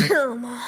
어머.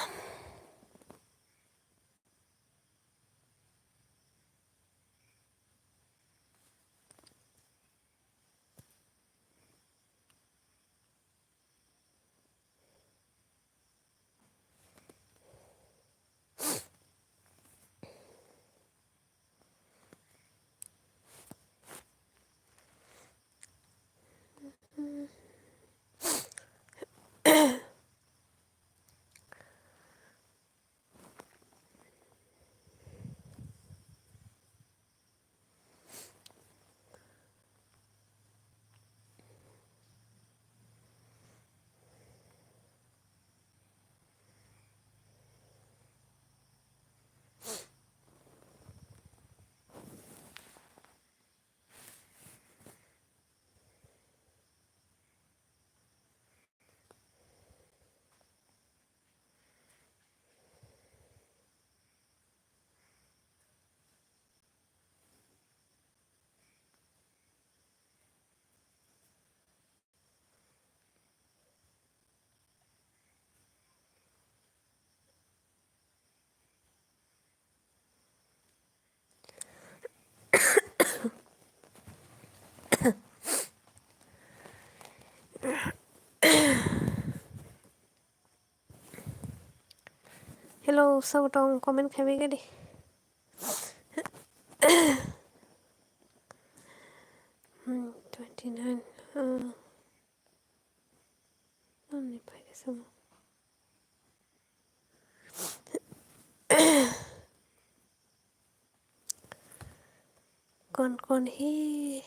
Hello, sâu trong comment khai cái đi. Hmm, 29. Làm gì phải cái sao? Con hi.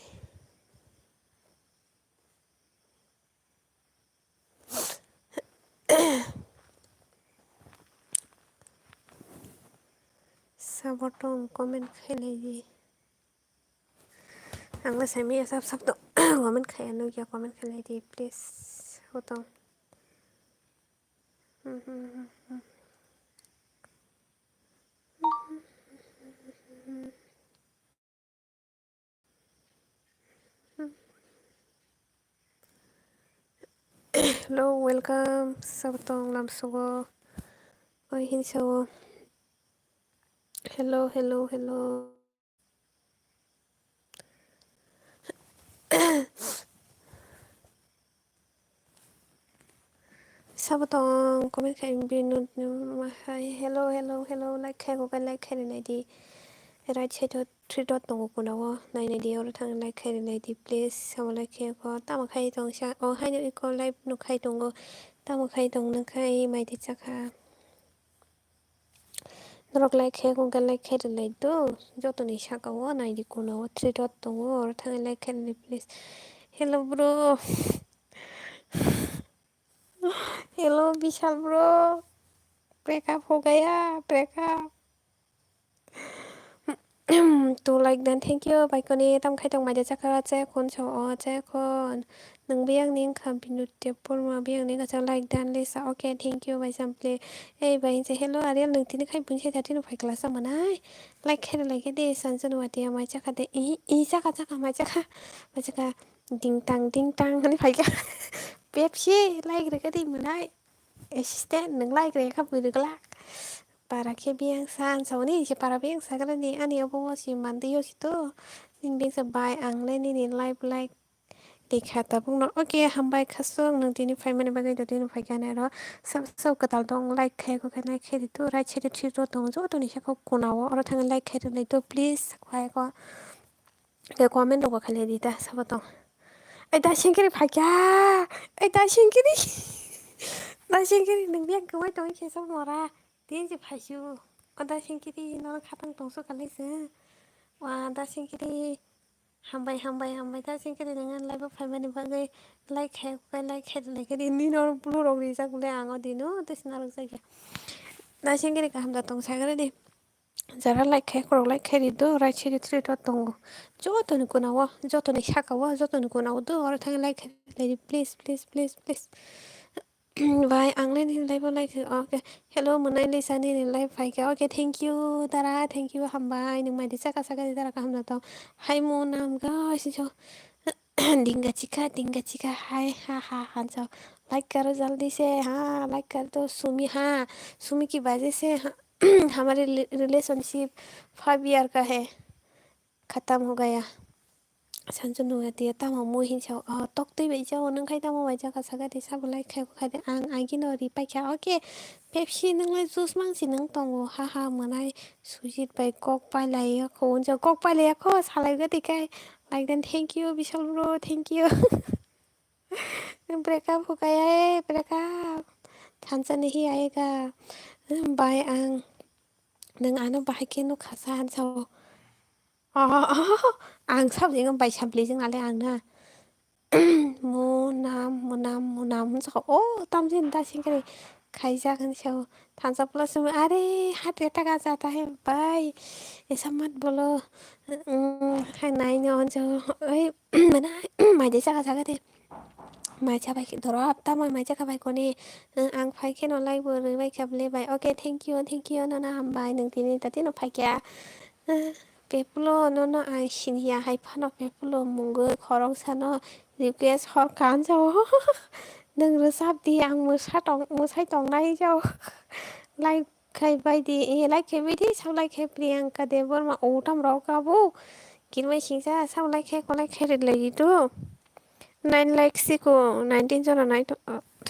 Sao trong comment khai này gì? Ang là xem mi sắp to. Comment khai ano ya comment khai này đi please. Hold on. Hello, welcome. Sao tông làm sao? Ôi hin sao? Hello, hello, hello. Sao tông comment khai bên nút mà hello, hello, hello. Like khai của cái like khai này đi. Right side three dot tông của nó này này đi ở thằng like khai này đi please. Sao like khai có tao mà khai tông sao? Hai đứa có like nó khai tông có tao mà khai tông nó khai mày thì chắc ha. Nó like khai con cái like khai này đó. Cho tụi này sao có này đi của nó three dot tông ở thằng like khai này please. Hello bro. Hello Vishal bro. Break up हो गया break up. To like then thank you by con tam khai tông mày để chắc là che con cho che con nâng biếng nín khám pin nút tiếp bol mà biếng nín cái like then lấy sao okay thank you by sample hey by say hello Ariel nâng tin khai bún che thật tin phải class mà này like khai like cái đi san san vậy mày chắc cái ý chắc mày chắc ding tang cái phải cái Pepsi like cái đi mà này assistant nâng like cái khắp người được lạc para que piensan sauni si para piensa que ni ani obo si mandio si to ning ding sa bai ang le ni live like dikhata bung no okay ham bai khasong nang tini 5 minute bagai do tini 5 kana ro sab ka tal dong like khe ko kana khe di to right che chi to dong zo to ni sha ko kunawo ro thang like khe le to please khwai ko ke comment do ko khale di ta sab to ai da shin kiri phakya ai da shin kiri nang biang ko wai to che so mo ra tiếng chỉ phải chưa con ta xin cái đi nó khá tăng tổng số cả lấy xứ và ta xin cái đi hầm bay ta xin cái đi dengan live phải mình phải cái like head cái đi ni nó blue rồi đi ra cũng đang ở đi nữa tôi xin nói cái ta xin cái đi cả hầm ta tổng sai cái đi giờ like head rồi like head đi đó right head three đó tổng chỗ tôi nó nào wa chỗ tôi này khác wa chỗ tôi nó nào đó ở thằng like head please Vài ăn lên thì live like okay hello mình nay lisa đi live phải cái okay thank you tara thank you hầm bài nhưng mà đi saka đi tara hầm nào tao hai môn nam guys cho dinga chika hai ha han sao like करो जल्दी से, हाँ like कर दो सुमी, हाँ सुमी की वजह से हमारे रिलेशनशिप 5 ईयर का है, ख़त्म हो गया. सानजु नुवादि तामाव मोहिनसाव तक्तै बायजाव नोंखाय तामाव बायजा 가사가디 사블라이 खायखौ खायदे आं आइगिनो रिपाइखा अके पेप्सि नोंलाय जुस मांसि नों दङ हाहा मोनाय सुजित बाय कक पाइलायखौ होनजाव कक पाइलायखौ सालायगोदिखाय लाइक देन thank you Bishal bro thank you. Breakup हो गया है ब्रेकअप थांजा नहीं आएगा बाय आं नों आनो बाहायखेनो खासा हानसाव आं साबजें बाय सामप्लिजों नालाय आंना मुनाम होनसाव तामजेन दासिंगारि खायजागोन साव थांजा प्लस अरे हाथ अटैक आ जाता है भाई ऐसा मत बोलो. नाइन होनसाव ओइ मना मायदे जागा जागा दे माय जाबाय दरब तामा माय जागा बायखौने आं फायखे नलाय बोरै बायखाबले बाय अके थेंक यू नोना हामबाय नों दिनै दाथे न फायखाया Pepulo no ang siniya hay pano pepulo munggo khorong sano request hor kan jaw nang resap di ang musai tong nai jaw like khai bai di like khai bai di sao like khai Priyanka Devor ma otam raw ka bu kinwai singsa sao like khai ko like khai lagi tu 9 like siko 19 jona nai to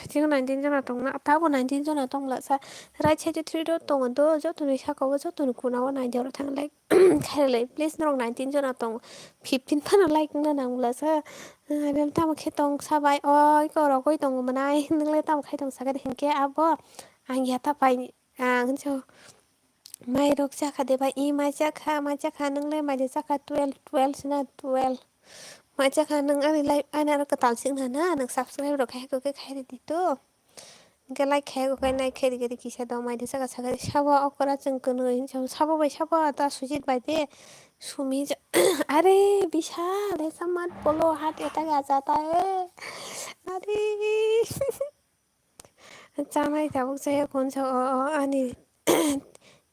지금 19 jona tong na tabo 19 jona tong la sa right side 3 dot tong do jo tu sa ko jo tu ku na wa 9 jona thang like khai lai please nong 19 jona tong 15 pan like na nang la sa ram tam khe tong sa bai oi ko ro koi tong ma nai nang le tam khai tong sa ga hen ke abo ang ya ta pai ang cho mai rok cha kha de bai I mai cha kha nang le mai de cha kha 12 na 12 Macha nang ani like ana ra katal sing na nang subscribe ro khai ko ke khai di to ke like khai ko kai nai khai di kisa do mai de sa sa sabo okora jeng kono in sabo bai sabo ta sujit bai de sumi अरे विशाल ऐसा मत बोलो heart attack आ जाता है अरे जानाय जाबक जाया कौन सा अनि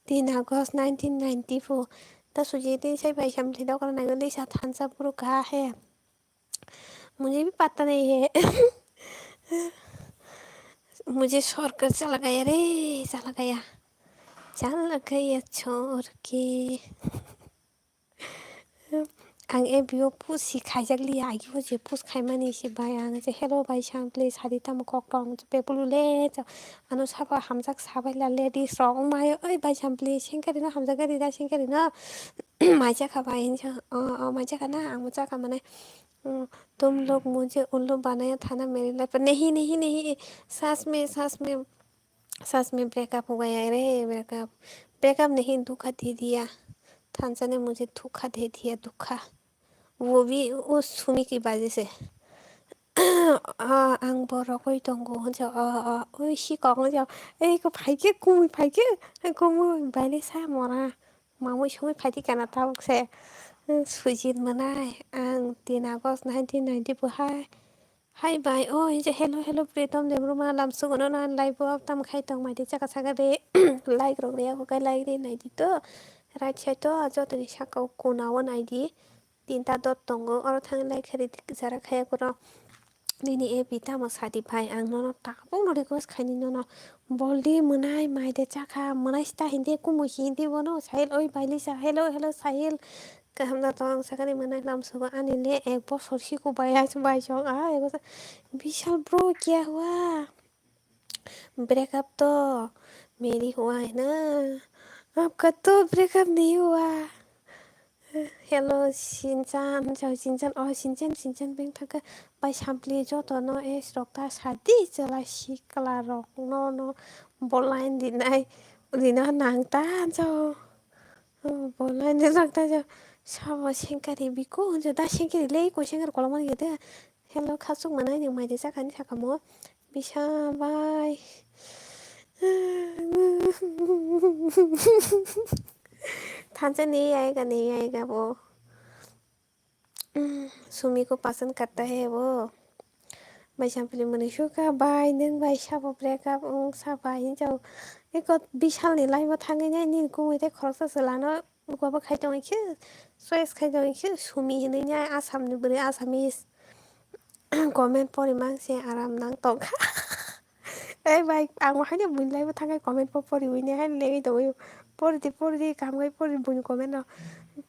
3 अगस्त 1994 ता सुजीत से भाई समझे दो करना गली सा थांसा पुरो कहा है मुझे भी पता नहीं है मुझे छोड़ कर चला गया छोड़ के आं एबियो पुसि खाइजागलि आगिबो जे पुस खाइमानि से बाय आं जे हेलो बाय सांप्ले सारिता मखक टंग पेपुलुले आनो साबा हामजाक साबायला लेडि स्ट्रं माय ओइ बाय सांप्ले सेंकारिनो हामजागारि दा सेंकारिनो माइजा खाबाय माइजा खाना आं मजा का माने तुम लोग मुझे उल्लू बनाया था ना मेरे लाइफ नहीं सच में ब्रेकअप हो गया रे ब्रेकअप नहीं धोखा दे दिया थांसा ने मुझे धोखा दे दिया धोखा वो भी उस सुमी की वजह से आं बर'खै दंगौ होनसो ओइ सिगाङाव होनसो ओइ इखौ फाइके कुमुइ बायले सा मरा मामै समै फाइके गाना थावकसे सुजित मोनाय आं 3 आगस्ट 1994 हाय बाय इनसे हेलो प्रीतम देमरुमा लामसुगनो ना लाइव अब तम खाइ तंग माइदे जाका सागा दे लाइक रगरेया को काय लाइक रे नाइदि तो राइट साइड तो जतनि साकाव कोनाव नाइदि 3टा दत दङ अर थां लाइक खरि जारा खाया को दिनै ए बिता म सादि भाइ आं न ताबो न रिक्वेस्ट खाइनि न बल्दि मोनाय माइदे जाखा मोनाय स्टा हिन्दे कुमु हिन्दे बनो साहिल ओइ बाइलिसा हेलो साहिल कहमना तंग सागानि मोनाय लामसुगो आनिले एक बছर सिको बायसं एगो विशाल ब्रो क्या हुआ ब्रेकअप तो मेरी हुआ है ना आपका तो ब्रेकअप नहीं हुआ हेलो सिनचान सिनचान बें थाका बाय सामप्लि जत न एस रक्ता सादि जला सिकला रक न बलाइन दिना नांता जो बलाइन रक्ता जो साबा सेंकारि बिको होनजो दा सेंकारि ले को सेंकार कलमन गेदे हेलो खासुक मानाय नों माइदे जाखानि साखामो बिसा बाय थांसे नहीं आएगा वो सुमी को पसंद करता है वो बाय सामप्लि मोनैसो का बाय नों बाय साबा ब्रेकअप साबा हिनजाव एको बिशालनि लाइफआव थाङैनाय निनखौ मेथाइ खरसासो लानो गवा खायदों इखो चয়েस खायदों इखो सुमि होनैनि आसामनि बोरै Assamese comment pori mangse aram nang tong ê mày à ngoài này mình lấy thằng cái comment pori uine hay lấy đồ pori đi cảm cái pori bùn comment đó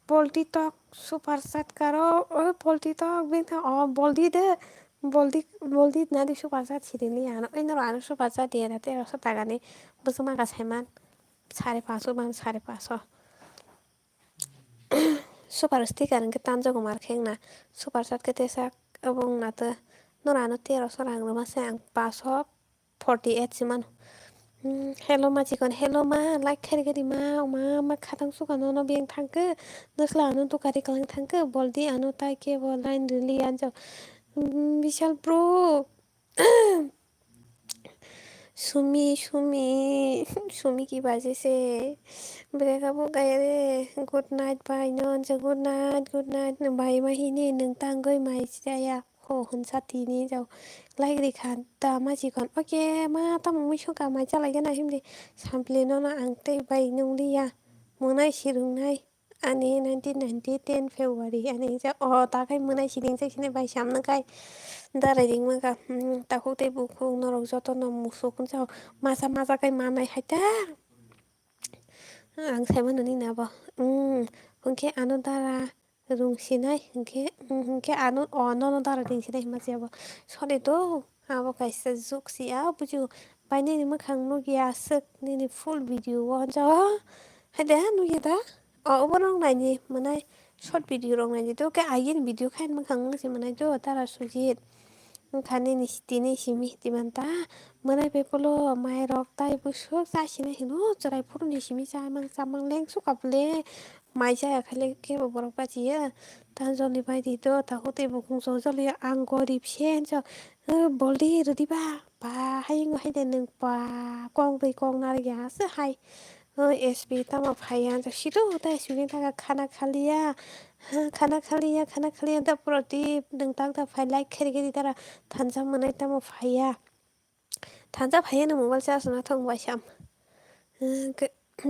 poultry talk super chat karo poultry talk bên thằng boldi de boldi na di super chat ছিড়িনি আনো এই না আনো super chat দিয়ে রাতে 100 টাকা নি বুঝমা গাছাইমান 550 মান 550 super sticker ang ketan jago markeng na super chat ke tesak abong na te no ano 1300 rang lo mase ang paso 48 siman hello ma chikon hello ma like khari gari ma khatang su kano no biang thangke nosla anu to kari kalang thangke boldi anu tai ke bol line really anjo vishal bro Sumi Sumi की बाजी से breakup गए रे good night बाय नन जो good night बाय माहिनी नों तांगै माइ जाया हो होनसाथिनि जाव लाइग्रि खान दा माजिखन ओके मा तामु मैसोका माइ जालायगोन ना हिमदे सामप्लेनो ना आंते बाय नंलिया मोनाय सिरुंनाय ani 1990 10 February ani ja takai monai siling sai bai samnakai darai maka tahu te buku norok joto no musukun jau masa kai manai haita ang saiman nani nabo hingke anu dara rungsinai hingke anu nono dara ringsinai masiabo sori to abo kaisa juksia buju bainai mokhang nugia sik nini full video wanja haida nugia da oborong naini manai short video rong naini to ke agin video khain mokhang nungsi manai to tara sujit khani ni tini simi timanta manai pepolo mai rok tai busuk sasina hino charai puru ni simi samang leng sukaple mai jaya khale ke borok pachiya tanjoni bai di to tahote bukung jojoli ang gorib sen jo boldi rudi ba haing haide nung pa kong nari ya se hai SB tama phaiya sido ta SB ta खाना खालिया दा प्रदीप नोंथां दा फाइ like खेरगेरि दारा थानजा मोननाय तामो फाइया थानजा फाइया नो mobile charge ना थंबाय साम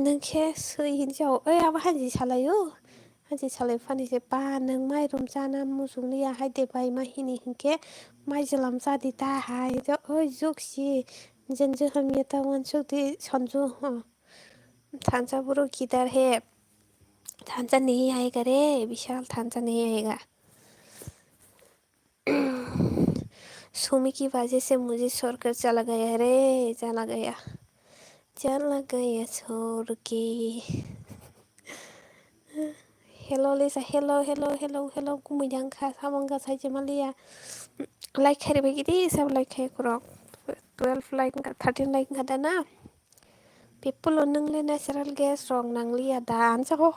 नोंखे सै हिनजाव ओइ आबा हाजि सालायो हाजि सालाय फानिसे बा नों माइरम जाना मुसुंनिया हायदे बाय माहिनि हिंके माइ जलाम जादि दा हाय ओइ जुगसि जेन जोहमिया तावन सुदि सनजु थानजा बुरु गिटार है थानजा नहीं आएगा रे विशाल थानजा नहीं आएगा सुमी की वजह से मुझे छोड़कर चला गया रे चला गया छोड़ के हेलो लिसा हेलो कुमिदांखा सामंगा साइजे मालिया लाइक खेरे बेगिरि सब लाइक खे करक 12 लाइक 13 लाइक खादाना people नोंले नेचारेल गेस रं नांलिया दानसाखौ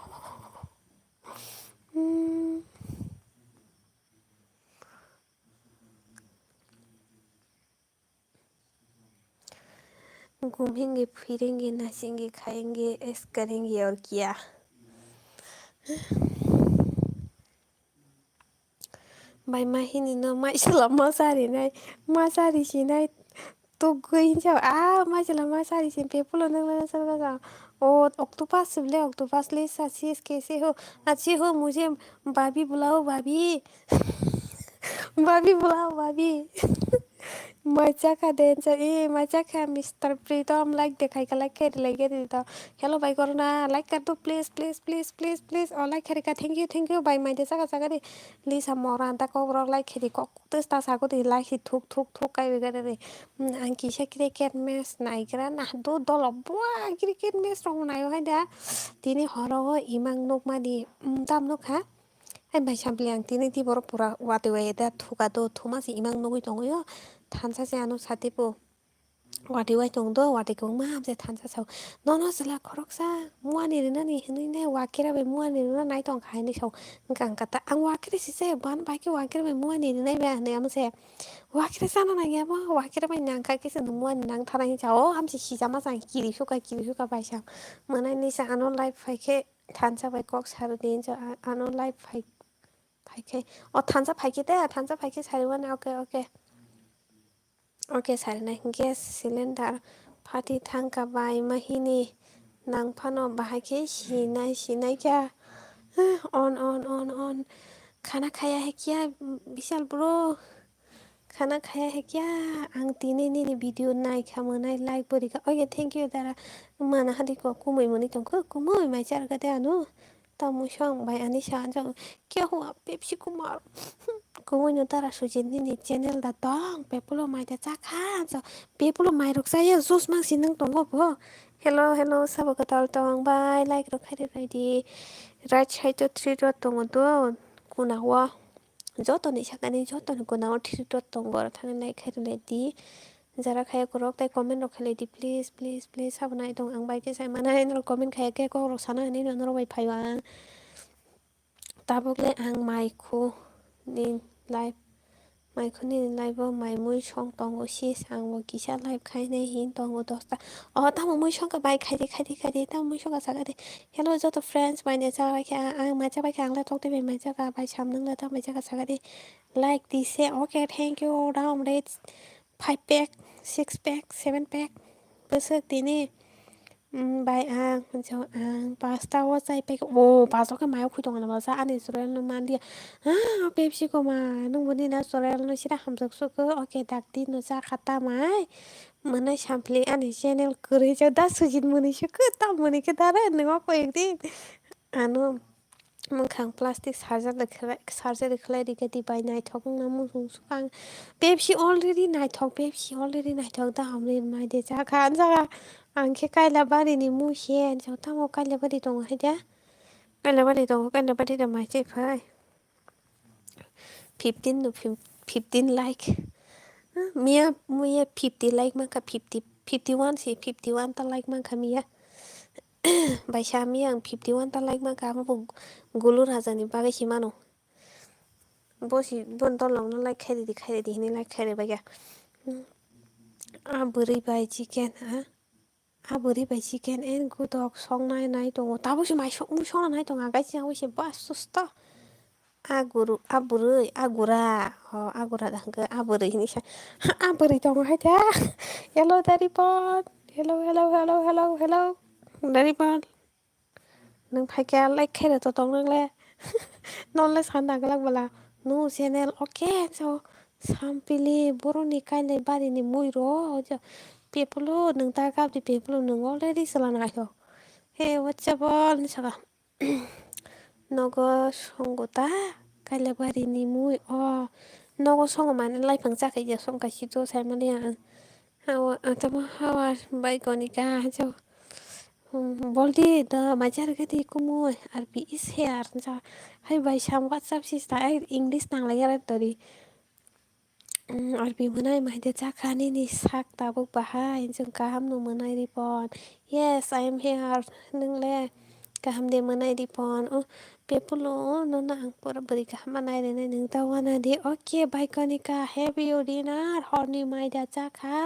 घूमेंगे फिरेंगे नाचेंगे खाएंगे ऐश करेंगे और क्या बाय माहिनी न माइसला मासारि सिनाय तो गइन जाव माइसला मासारि सिन पेपुलो नंगला सरगा ओ ऑक्टोपस ले सासी कैसे हो अच्छी हो मुझे भाभी बुलाओ भाभी भाभी मजा का देंस मजा का मिस्टर प्रीतम लाइक देखाई का लाइक तो हेलो भाई करना लाइक कर दो प्लीज और लाइक करेगा थैंक यू भाई मैं जैसा का रे लिसा मोरा ता को लाइक खेरी को ता साको दे लाइक थुक काई गरे रे आंकी से क्रिकेट मैच नाइग्रा ना दो दल बुआ क्रिकेट मैच रंग नायो हाय दा दिनै हराव इमां नकमानि दाम नखा भाई सामप्ले आं दिनै दी बर पुरा वाते वाय दा थुकादो थुमासि इमां नगै दङयो थानसासे आनु साथिपो वाते वाय दंदो वातेखौ मा हमसे थानसासाव नन जला खरकसा मुवानि रनानि हनैने वाकेरा बे मुवानि रना नाय दं खायनि साव गांकाता आं वाकेरे सिसे बान बाइके वाकेरा बे मुवानि रनाय बे हनै आमसे वाकेरे जाना नायाबा वाकेरा बे नांका केसे मुवानि नां थानाय जाव हमसे सिजामा जां किरि सुका बायसा मोनानि सा आनो लाइफ फाइके थानसा बाय कक सार दिन आनो लाइफ फाइके थानसा फाइके सारवान ओके सारनाय गेस सिलिन्डार फाति थांका बाय माहिनी नांफानो बाहाके सिनाय क्या ऑन खाना खाया है क्या विशाल ब्रो खाना खाया है क्या आं दिनैनि भिडिअ नायखामोनाय लाइक बोरैखा ओके थेंक इउ दारा माना हादिखौ कुमै मोनै दंखो कुमै माइसारगा दानो tamu shang bai ani shan jang kya hua pepsi kumar kumo no tara sujin ni channel da tong pepulo mai da cha kha so pepulo mai rok sa ya sus mang sin nang tong bo hello hello sabo ka tal tong bai like ro khai rai di right side to 3 dot tong do kuna wa joto ni sakani joto ni kuna 3 dot tong bor thang like khai rai di যারা খায় করক তাই comment রখালে দি please please please সাবনাই দং আं বাইকে সাই মানা এনর কমেন্ট খায়াকে ko rok sana ni no bai phaiwa tabokle ang maikhu ni live maikhu ni live mai mui song tongo si sangbo kisa live khaine hin tongo dosta tamo mui song ka bai khaide tamo mui song ka saga de hello joto friends bai ne cha bai kha ang ma cha bai kha ang la tok te bai cha ka bai sam nang la ta bai cha ka saga de like this say okay thank you down let's 5 pack 6 pack 7 pack besok ini bai ang cho ang pasta wa sai pe wo pasta ka mai khu tong na ba sa ani sore no man dia pepsi ko ma nung boni na sore no sira ham sak so ko okay dak din no sa khata mai mana sampli ani channel kure cho da sujin muni shu ko ta muni ke dara no ko ekdin ano mangkhang plastic sarjar khlai dikhe di bai nai thok na mu sukang Pepsi already naithok da hamri mai de cha khan cha angke kaila bari ni mu hen cha ta mo kaila bari dong ha dia kaila bari da mai che phai 15 no 15 like mia 50 like man ka 50 51 si 51 ta like man ka mia bai sha mia 51 ta like man ka mo gulu rajani bagai simano bosi bon ton long no like khai di ni like khai bai ga बोरै बाय chicken बोरै बाय chicken N गुदक संनाय दङ दाबोसो माइ संनाय दङ गाइसिनाव एसे बास सुस्थ आगुरा दांगो आबोरैनि आबोरै दङ हाय दा हेलो दारिपन हेलो दारिपन नों फाइका लाइक खायरथ दं नोंलाय ननलाय सानदागलांबोला नु चेनेल अके स सामपिलि बर'नि काइले बारिनि मुइर' पेपुलु नों दा गाबदि पेपुलु नों अलरेडि सोलानायखौ हे वाट्सएपल सागा नगो संगता काइले बारिनि मुइ नगो सङ माने लाइफां जाखायो संगासिथ' साइमालिया हावा बाइकनिका जो boldi the majority di kumu arbi is here sa hai bai sam whatsapp sista english nang la yara tori arbi munai mai de chakhani ni sak tabuk bahai जों गाहाम नु मोननाय Ripon yes I am here नोंले गाहाम दे मोननाय Ripon पेपुलो नो ना आं पुरा बोरै गाहाम नायनाय नों दावाना दे ओके बाइकनिका have you dinner हरनि माइ दा चाखा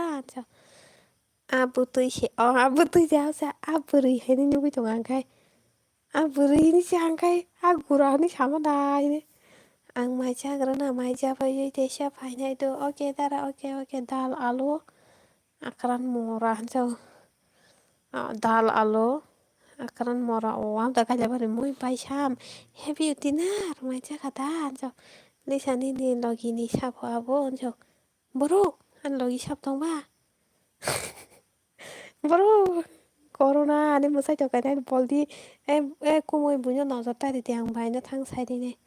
आबुतै जासा आबोरै हायनि नुबाय दं आंखाय आबोरैनि जांखाय आगुरानि सामदाय आं माइ जाग्राना माइ जाबाय देशा फायनाय दो ओके दारा ओके दाल आलु akran mora hanjau dal alo akran mora am da kala bari moi bai sam heavy dinar mai cha kata hanjau lisani ni logi ni sap abo hanjau bro an logi sap tong ba bro corona ani musai to kai boldi kumoi bunyo nozor tari ti ang bai na thang sai ni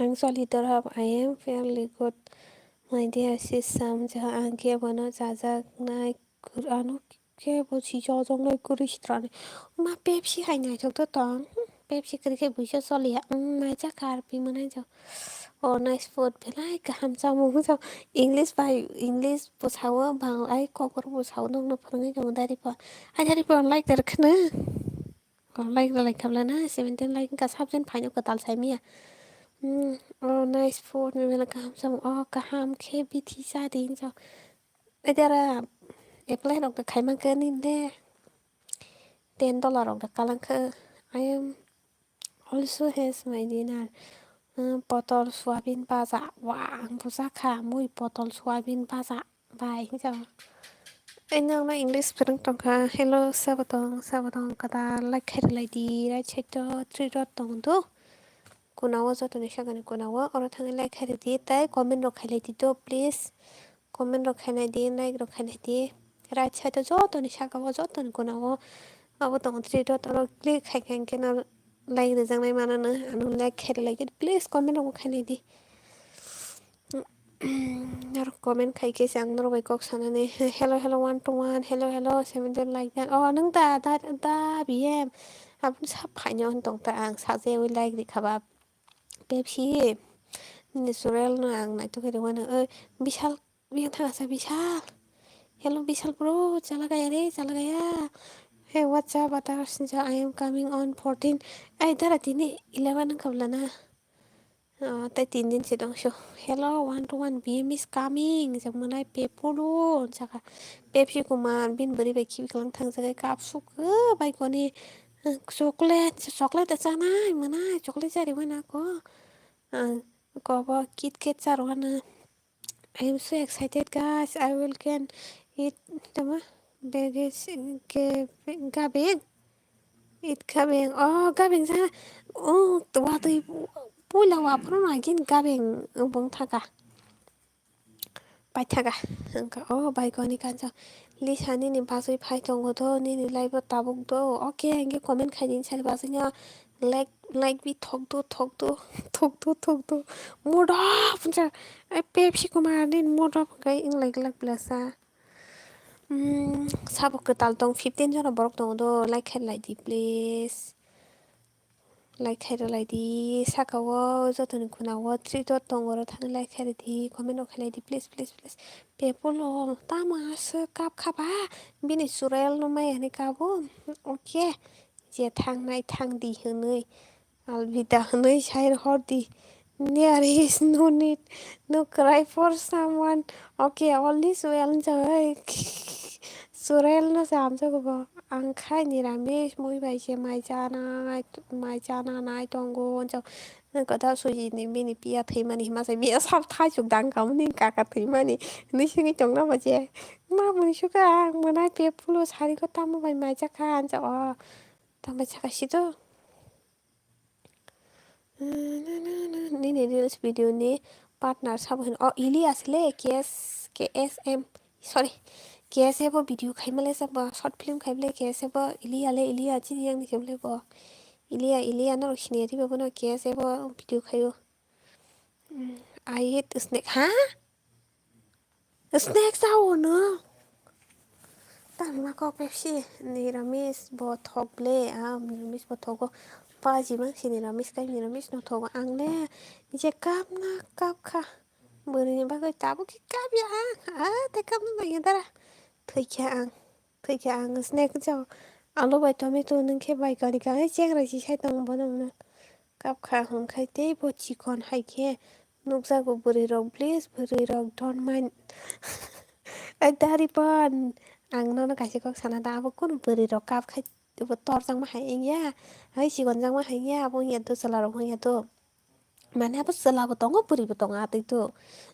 ang solitar have I am fairly good My dear system jaha angke bano jajaknai ano ke bosi jojongnai kuristrani ma pepsi hainai to tong pepsi krike buisa solia mai jakar pi manai jo nice food belai kaham jamu jo english by english bosawo bang ai kokor bosawo nong no phangai jo dari pa like der khna like kamlana 17 like ka sabjen phaino ka tal sai mia nice food mela kaham sam kaham ke biti sa din cho edara apply rok da khai mang ke nin de $10 rok da kalang ke I am also has my dinner botol soybean baza ang busa kha mui botol soybean baza bai cho anh na English perang tong ka hello sabatong kata like khai lai di right check to 3 dot tong do kunawo jotoni sakani kunawo oro thangni like khaidi tei comment rok khailai di to please comment rok khainai di like rok khainai di right side o jotoni saka o jotoni kunawo abo tongo 3 dot oro click khaikha keno like rejangnai manano ano like khairelai please comment rok khainai di comment khaike ang norbai kok sanani hello hello 1 to 1 hello hello 7 like that oh nung da bm abun sa phaino tong ta ang sa je like ri khaba pepsi natural no ang nai to ke wana bishal biang thanga sa bishal hello bishal bro chala gaya re chala gaya hey what's up others I am coming on 14 ai dara tini 11 kabla na tay 3 din sidong show hello 1 to 1 BM is coming jak manai pepolo saka pepsi kuman bin bari bai khibi kalang thang jagai kapsu ko bai koni chocolate chanai manai chocolate jari wana ko kobo KitKat charwana I am so excited guys I will can eat tama baggage ke gabeng eat gabeng oh gabeng sana oh tuwa pula wa pro agin gabeng bong thaga bai thaga angka oh bai koni kancha lisa ni ni basui phai tongo do ni ni live tabuk do okay ange comment khaidin sal basnya like bi thok do moda puncha ai pepsi kumar din moda kai ing like blasa sabok tal tong 15 jona borok tong do like khailai di please like khairelai di sakawo jotoni kunawo 3 dot tongoro thani like khairi di comment rok khailai di please pepolo tamas kap khaba bini surel no mai ani kabo okay je thangnai thangdi honoi alvida honoi sair hordi there is no need no cry for someone okay all this well enjoy surel no samjago angkai niramis moi bai se mai jana tongo onjau kata suji ni bini pia theimani himasa bia sap thaijuk dang kamni kaka theimani nisingi tongna baje ma munisuka manai pepulo sari ko tamu bai mai jaka anja o tamba jaka sido nini reels video ni partner sabhin o ili asle KSM sorry KSM video khaimale sab short film khaimle KSM Ilia chi yang ni khaimle bo Ilia na roshni ri bo na KSM video khayo I hate snake ha snake sao no tami ma ko pepsi niramis bo thoble niramis bo thogo paji ma niramis no thogo angle je kap na kap kha beri ni bagai tabu ki kap ya te kap na yadara thaikia ang snake chao alo bai tomato nung ke bai kari ka cheng ra chi sai tong bo nang na kap kha hum khai te bo chikon hai ke nuksa go beri rok please beri rok don't mind dari pan ang no na kaisi kok sana da abo kun beri rok kap khai bo tor jang ma hai ya hai chikon jang ma hai ya abo ya to sala rok ya to mane abo sala bo tongo beri bo tonga tai to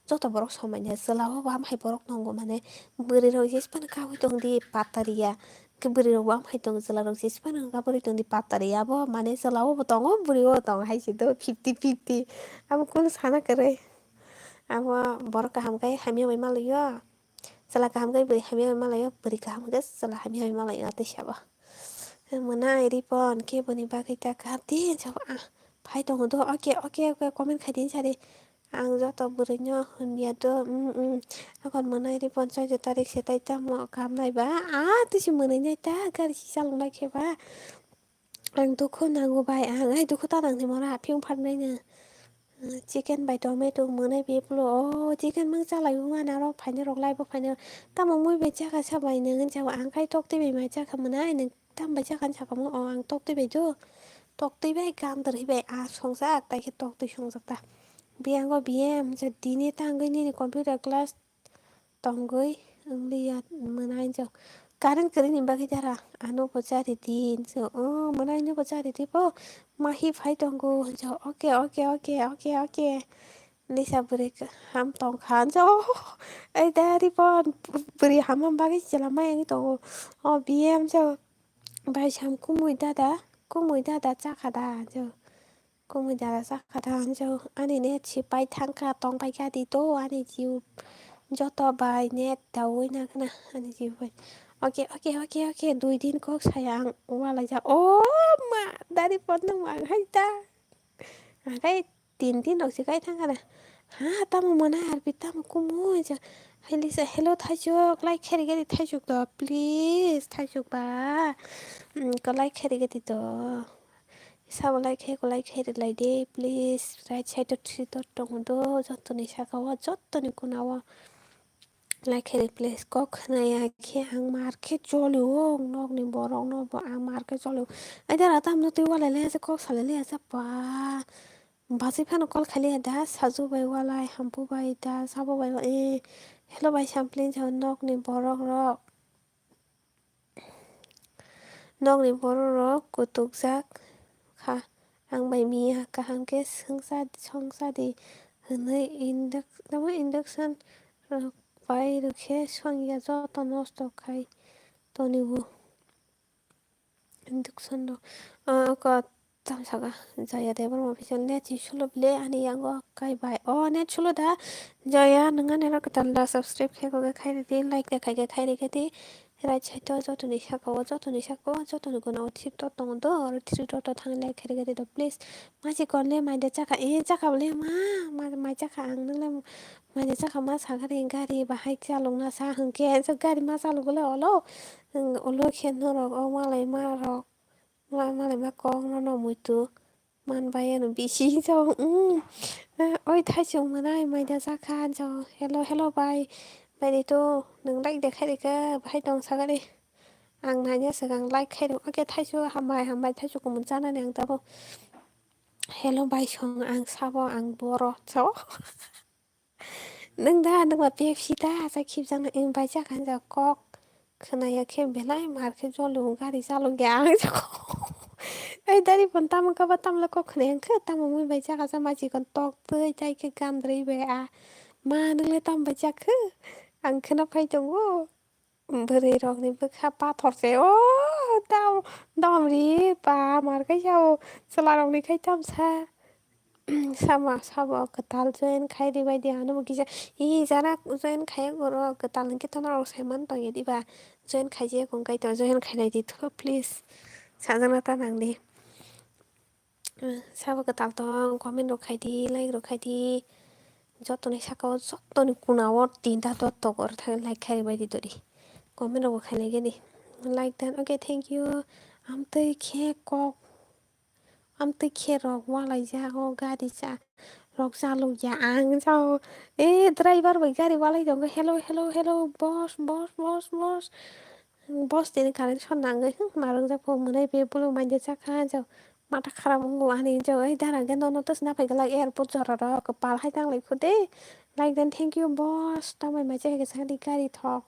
joto borok somanya sala bo am hai borok nongo mane beri rok jespan ka hui tong di pataria ke beri rok am hai tong sala rok jespan ka beri tong di pataria bo mane sala bo tongo beri bo tong hai si to 50-50 abo kun sana kare abo borok ka ham kai hami bai malayo sala ka ham kai beri hami bai malayo beri ka ham kai sala hami bai malayo te saba mana iri pon ke boni ba kai ta ka ti jaba phai tong do okay comment khai din sari ang joto beri nyo hundia do akon manai ri 5 tarik se tai ta mo kam nai ba tisi manai nai ta gari si salong nai ke ba ang dukho nango bai ang ai dukho ta dang ni mora phiung phat nai na chicken by tomato manai peplo chicken mang cha lai wa na ro phai ne rok lai bo phai ne ta mo moi be cha ka sa bai ne ngan cha ang kai tok te be mai cha ka manai ne tam ba cha kan cha ka mo ang tok te be do tok te be kam tar hi be song sa tai ke tok te song sa ta biang go bm ja dini tang ni computer class tonggoi lihat manai jo karan kari ni bagi jara anu pocari din so manai ni pocari di po mahi phai tonggo jo okay Lisa beri ham tong khan jo ai dari pon beri ham bagi jala mai ni tong bm jo bai sam kumui dada chakada jo 꿈을 잘해서 가다한 저 아니 내 집바이 탄카 똥바이 가디도 아니 지우 cho to bài nét đầu na cái anh chị vậy ok đuôi tin có sayang qua lại sao ô mà dari pon nang mang hay ta cái tin tin đâu sih cái thằng này ha tamu mana harbi tamu kumu aja hay lisa hello thajok like khari kari thajok do please thajok ba có like kari kari do sao like kari có like kari lại đi please right side to three to trong đó cho tôi này sao có cho tôi này cô nào like replace kok na ya ke ang market jolu nok ni borong no bo ang market jolu ai da tam no tu wala le se kok sale le sa pa basi phan kol khali da saju bai wala hampu bai da sabo bai e hello bai sampling jon nok ni borong ro nok ni borong ro kutuk jak kha ang bai mi ha ka hang ke song sa di hne induction bai 이렇게 성이가서 또 넣었어 가이 또 니고 인덕선도 그 tamsaga jaya debar mo bisan ne chi chulo ble ani yango kai bai o ne chulo da jaya nanga ne ra katalla subscribe ke ko khai de like de khai de di right side to joto ni sako joto ni kono tip to tong do or three to thang like khai de do please ma chi kon le mai de chaka e chaka ble ma chaka ang le ma de chaka ma sa gari ba hai cha long na sa hang ke sa gari ma sa lo le olo khen no ro o ma lai ma ro mà lại mà con nó mùi tứ man bay nó bị xí cho ôi thay chồng mà này mày đã ra khan cho hello bay bay đi tu đừng like để khai đi cơ hay đồng sao cái đi ăn này nhá sẽ càng like khai được ok thay chú hàm bài thay chú của mình cha này ăn tao hello bay chồng ăn sao bao ăn bò cho nâng mà biết gì ta sẽ kịp rằng là em bay chắc ăn giờ có 그나야 걔 맨날 마르케 졸로 가리 살로 양 ai dari pun tamu ka batam la ko khneng kha tamu mui bai cha ka sama chi kon tok tơi chai ke kam dri be a ma nang le tam bai cha khư ang khna phai chung wo bere rok ni ba kha pa thor se o tao dom ri pa mar cái sao sala rok ni khai tam sa sama sabo ketal join khai di bai di anu mo kisa I jana join khai goro ketal ki ton rok se man tong ye di ba join khai je kong kai to join khai lai di to please sa jana ta nang di sabo ketal tong comment rok khai di like rok khai di jotoni sakao jotoni kunao tinta to to gor thang like khai bai di to di comment rok khai lai ge di like that okay thank you am tei khe kok am tei khe rok wa lai ja ho ga di cha rok sa lu ya ang sao driver bai gari wa lai dong hello boss tin karen son nang ge marang ja pho munai be bulu man ja kha ja mata khara mungu ani ja ai dara ge no tos na pai ga like airport jara ro ka pal hai tang lai khude like then thank you boss ta mai ma che ge sa di gari thok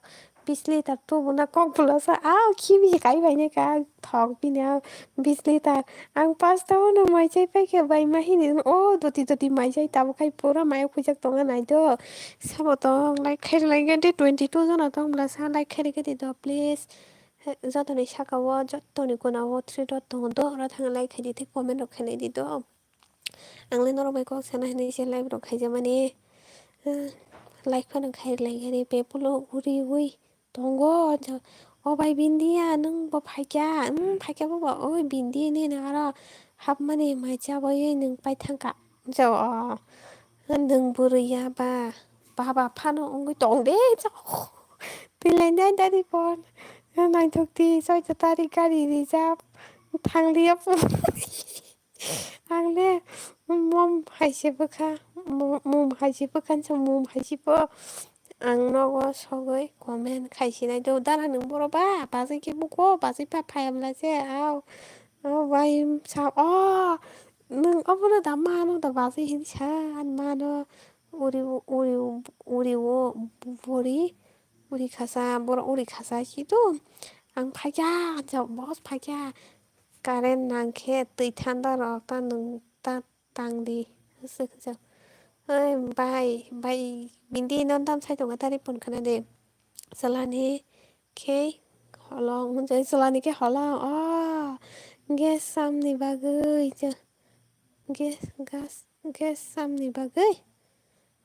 bisli tar tu buna kok bula sa ao khi bi kai bai ne ka thok bi ne bisli tar ang pas ta no mai che pai ke bai ma hi ni o doti mai chai ta kai pura mai khu jak tong nai do sabo tong like khai like ge 22 jana tong bla sa like khai ge do please jotoni sakao jotoni kunao three dot tong do ra thang like khai di comment rok khai di do ang le nor bai kok sana ni se live rok khai ja mani like phano khai lai ge pe pulo uri ui tongo 어 바이 빈디야 능 파이캬 보고 어 빈디 니 나라 합만이 마이자 보이 능 파이탕가 저 능 부르야 bà phan ông cái trộn đế cho thì lên đến đây đi con này thực thì sao cho ta đi cái gì thì sao thằng liếp thằng liếp mồm hay xí bơ kha mồm hay xí bơ khăn xong mồm hay xí bơ ang nogo sogoi komen khai do dara nung boro ba bazi ki buko bazi pa phayam la che ao vai sao nung obuna da mano da bazi hin cha an mano uri uri khasa boro uri khasa ki do ang phaya ja boss phaya karen nang khe tui thanda ro ta nung ta tang di sự ơi bay 민디 넌담 살동아 다리폰 카나데 살라니 케 헐렁 혼자 살라니 케 헐렁 게 쌈니 바그 이제 gas सामनि बागै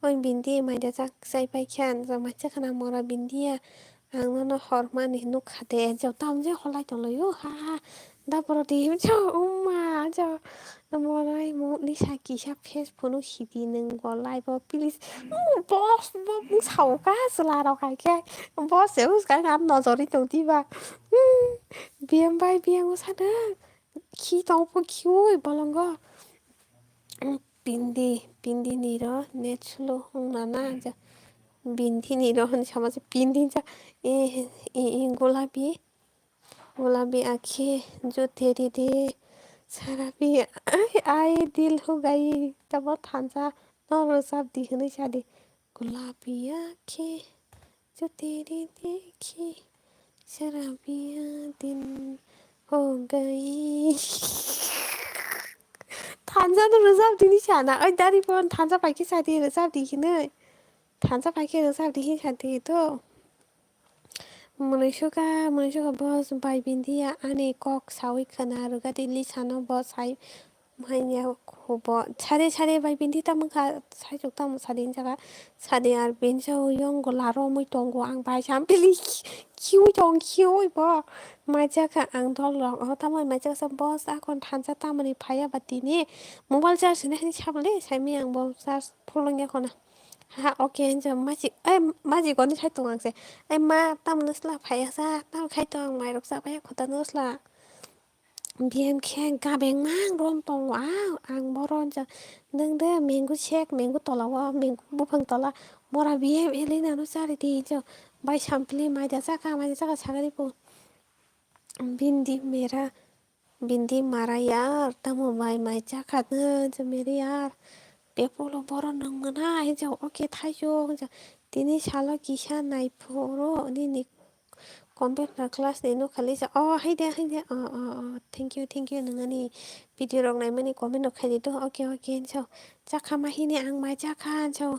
oin bindi mai da jak sai pai khan za ma cha khana mora bindi ya ang no hor mani nu khate jo tam je holai to lo yo ha da pro ti cho umma cho morai mo ni sa ki sa face phone hidi nung go lai bo please boss bo mung sau ka sla ro kai ke boss se us ka ngam no zori to ti ba biam bai biam sa da ki to po ki oi bolongo 빈디 니러 내출로 홍나나 자 빈디 니러 한 참아서 빈디 자이 गोलाबी आंखें जो तेरी दे साराबी आए दिल हो गई तब थांजा नौरो साब दिखने शादी गुलाबी आंखें जो तेरी देखी शराबिया दिल हो गई 탄자도 르삽디니 샤나 어이 다리본 탄자 밝히 사디 르삽디히는 탄자 밝히 르삽디히 사디도 मनुष्यका बस बाइबिन्दिया आने कक सावै खोनारुगा दिल्ली सानो बस हाय माइनिया खब छारे बाइबिन्दी तामखा साइजोक ताम सादिन जागा सादे आर बेनसौ यंग लारो मै तंगो आं बाय सामपिलि किउ दं किउ ब माइजाका आं दल रं तामै माइजाका सब बस आखन थानजा तामनि फाया बातिनि मबाइल चार्ज ने साबले साइमी आं ब चार्ज फलंगिया खना ha oke anja maji goni sai tung angse ai ma tam nusla phaya sa tam khai tong mai rok sa phaya khota nusla biam khen ka beng mang rom tong wow ang boron ja nang de mengu shek mengu tola wa mengu bufang tola mora biam elina no sari ti jo bai sampli mai da sa ka sagari po bindi mera bindi mara यार तम भाई mai cha khat jo mere यार पेपोलो बरो नंगना हिजो okay थाइजो दिनै साल किसा नाइफोरो दिनै computer class नेनो खालि अ हाइदे thank you नोंनि भिडिअ रंनाय माने कमेन्ट खालि द ओके सो जाखा माहिने आं माइ जाखा सो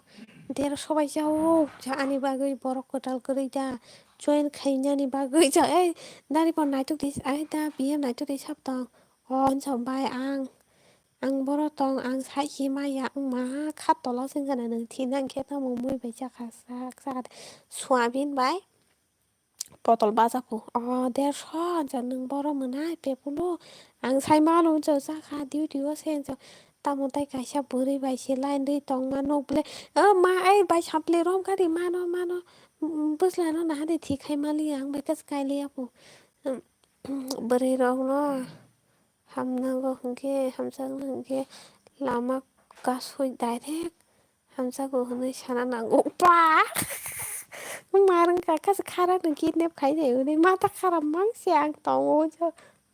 देर सबाय जाओ जा आनि बागै बर कोटाल गरैदा जइन खाइनानि बागै जा ए दारि पर नाइटुक दिस आइ दा बिए नाइटुक दिस साबता अन सो बाय आं बर दं आं साइखि माया मा खातल जोंगाना नों थिनां खेता ममुइ बाय जाखा साग सवाबिन बाय पटल बाजाखौ देरस' नों बर' मोना पेपुलु आं साइमानु जाखा दिउ सेन तामुताइ काइसा बोरै बायसे लाइन दै दं मानो ब्ले मा ai बाय साप्ले रम गारि मानो बोस्लानो ना दे थिखाइ मालि आं बायकास गाइलियापु बोरै रं न हामनांगौ हंके हामजागौ हंके लामा गासय डाइरेक्ट हामजागौ होनै साना नांगौ बा मारंगा kas खारानो किडनेप खाइजायो माथा खाराम मांसे आं दङ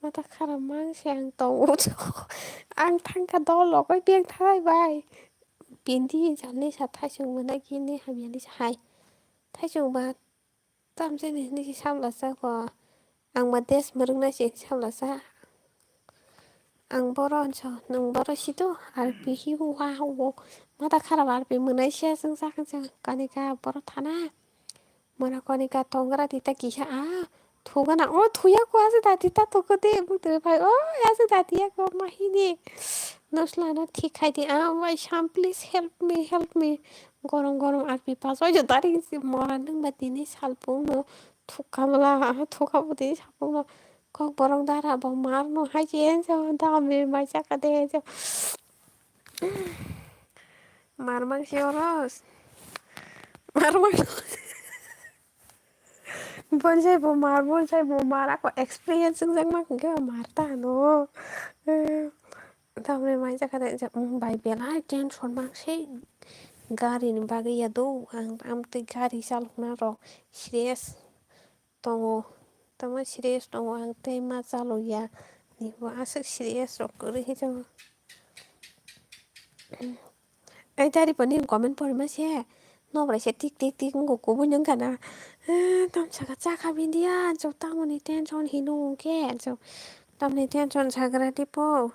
माथा खाराम मांसे आं दङ आं थांखा दलगै बेंक थाबाय बिन्दि जानै सा थाइसं मोना किने हाबियानि साहाय थाइसंबा तामजेनि निसि सामलासा ग आंबा देश मोरोंनासि सामलासा आं बर' ओनसो नों बर' सिदु आरो बिहि हुवा हुव माथा खाराम आरो बे मोनायसिया जों जागोन जों गानिका बर' थाना mana konika tongra tita kisha thugana thuya ko ase tita tokote butre bhai ase tatia ko mahini noslana ঠিক খাইতে my sham please help me গরম আর পিপাস ওই যে দাঁড়ি মরান বা দিনে সালপুং থুকাবো দিনে সালপুং কক বরং দাঁড়া বা মারনো হাইজেন দামে মাইসা কাদে মারমাংসি অরস মারমাংস Bonsai bomar ako experience जों माखौ मारता no तामरे माइ जाखादा बाय बेला टेनसन माखसै गारिनि बागै यादौ आं गारि सालखना र सिरियास दङ तमा सिरियास दङ आं मा जालया निबो आसो सिरियास र गरै जों ai dari पनि कमेन्ट पढ्मा से नभएसे teak ngoko nang kana tamsaka chaka bindia jo tamoni tension hinu ke jo tamni tension sagra tipo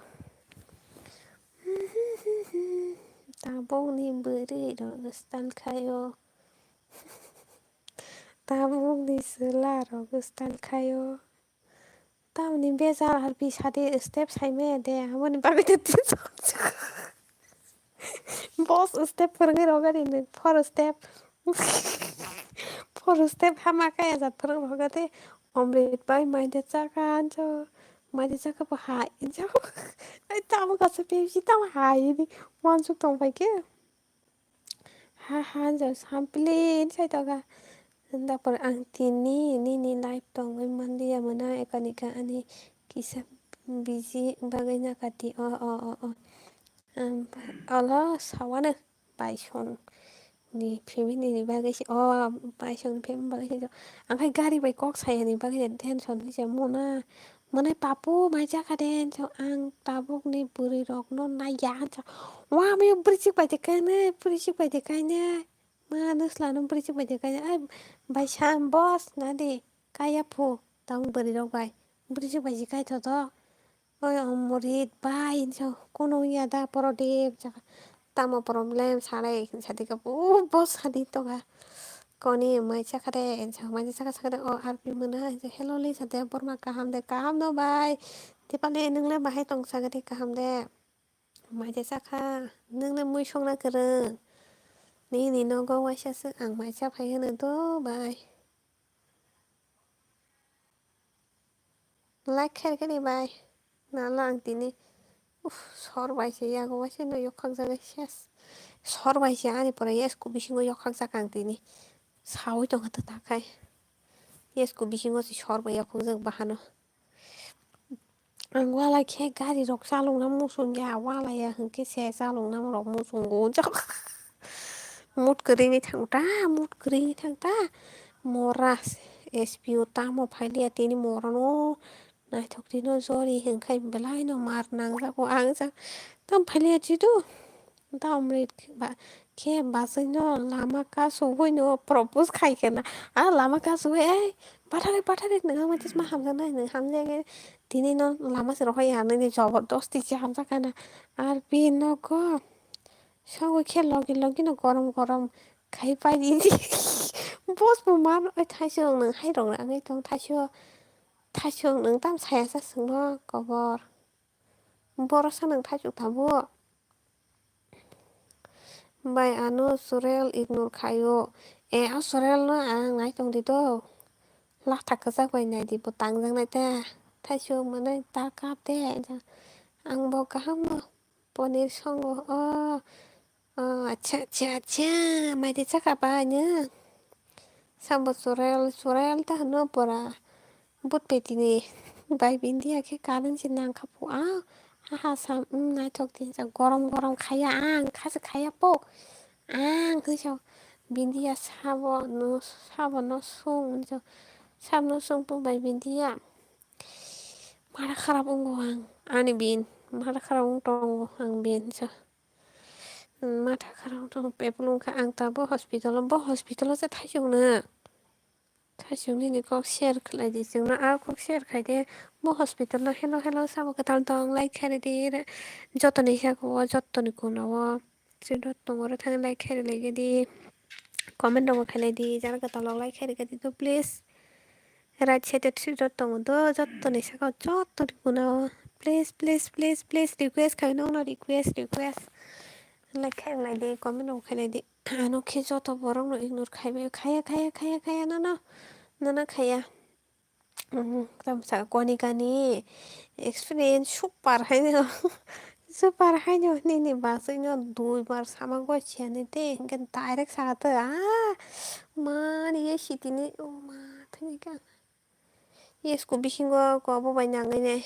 taboni beri rogstan kayo taboni sela rogstan kayo Tamni bezar harbi sade step saime de amoni bagade boss step फोरोंनाय रगारिनो for step for step hama kaya zat फोरों रगाते omelette bai maide chakan cho maide chaka pa hai cho ai tam ka se pe si tam hai ni wan su tong bai ke ha han jo sample sai to ga dapat ang tini ni live tong ai mandi ya mana ekanika ani kisah busy bagainya kati Allah sawana baisong ni फेमिनि नि बागैसो बाइसंनि फेमिनि बागैसो ओमफ्राय गारि बाय कक सायानि बागै tension दिसे मना मोनाय पापु माय जाखादेन आं ताबुकनि बुरि रकनो नाया वा मे ब्रिसिक बायदे कायने मा नोस्लानो ब्रिसिक बायदे कायने बाय सान बस नादि काया फु तां बुरि रक बाय ब्रिसिक बायदे Kayath Ôi ông Morit bay sao cô nói ya da poro de tamo problem sare sadi ka bos sadi to ga koni mai chakare mai chakare o arpi mana hello li sade porma kaham no bay te pale ningla bahai tong sagati kaham de mai chaka ningla mui songna kere ni no go wa sha su ang mai cha phai hono to bay like kher ke ni bay nala ang tini sorbaise yago wase no yokhak jaga ses sorbaise ani pore yesku bisingo yokhak jaka ang tini sawi tong hata takai yesku bisingo si sorba yokhak jag bahano ang wala ke gari rok salong na musung ya wala ya hengke se salong na rok musung go jak mut kering ni thangta moras SPO tamo phaile tini morano naithok tino zori hengkai belai no mar nang jago ang jak tam phaile chidu Tamrit ba ke basino lama ka suwe no propose khai kena lama ka suwe pathare nang ma tis ma hamja nai nang hamja ge tini no lama se rohai ya nai জবরদস্তি che hamja kana ar pi no ko sawe khe logi no gorom khai pai di boss mo man oi thaisong nang hai rong nang ai tong thaisong nang tam saya sa sung no kobor borosa nang thaisuk thabo Bai ano surel ignore khayo surel no ang nai tong di to lak thak ka bai nai di botang jang nai ta thaisyo manai ta kap de ang bo kaham no ponir songo acha mai de chaka ba nya sambo surel ta no pora but petini bai bindia ke kanan sin nang khapu ha sam nai thok tin gorom khaya ang khaya po ang 그죠 민디야 사버 너 송 저 삼노 송po bai bindia mara kharap ungo ang ani bin mara kharap ung tong ang bin so mata kharap tong pepulung ka ang ta bo hospital sa thajung ni ko share khlai di jung na ko share khai de bo hospital no hello sabo ka tal tong like khai de jotoni sa ko jotoni ko na Sino tunggu thang like khere lagi di comment dong khai di jana ka tolong like khere di to please right side sino tunggu do jotoni sa ko jotoni ko na please request khai no request like khere lagi comment dong khai di ano ke joto borong no ignore khai be khaya no khaya tam sa koni kani experience super hai no super hai no ni basai no 2 bar 3বার gwa chiani te gan direct sagata mani ye shitini ma thani ka yesku bisingo ko bo bai nangai ne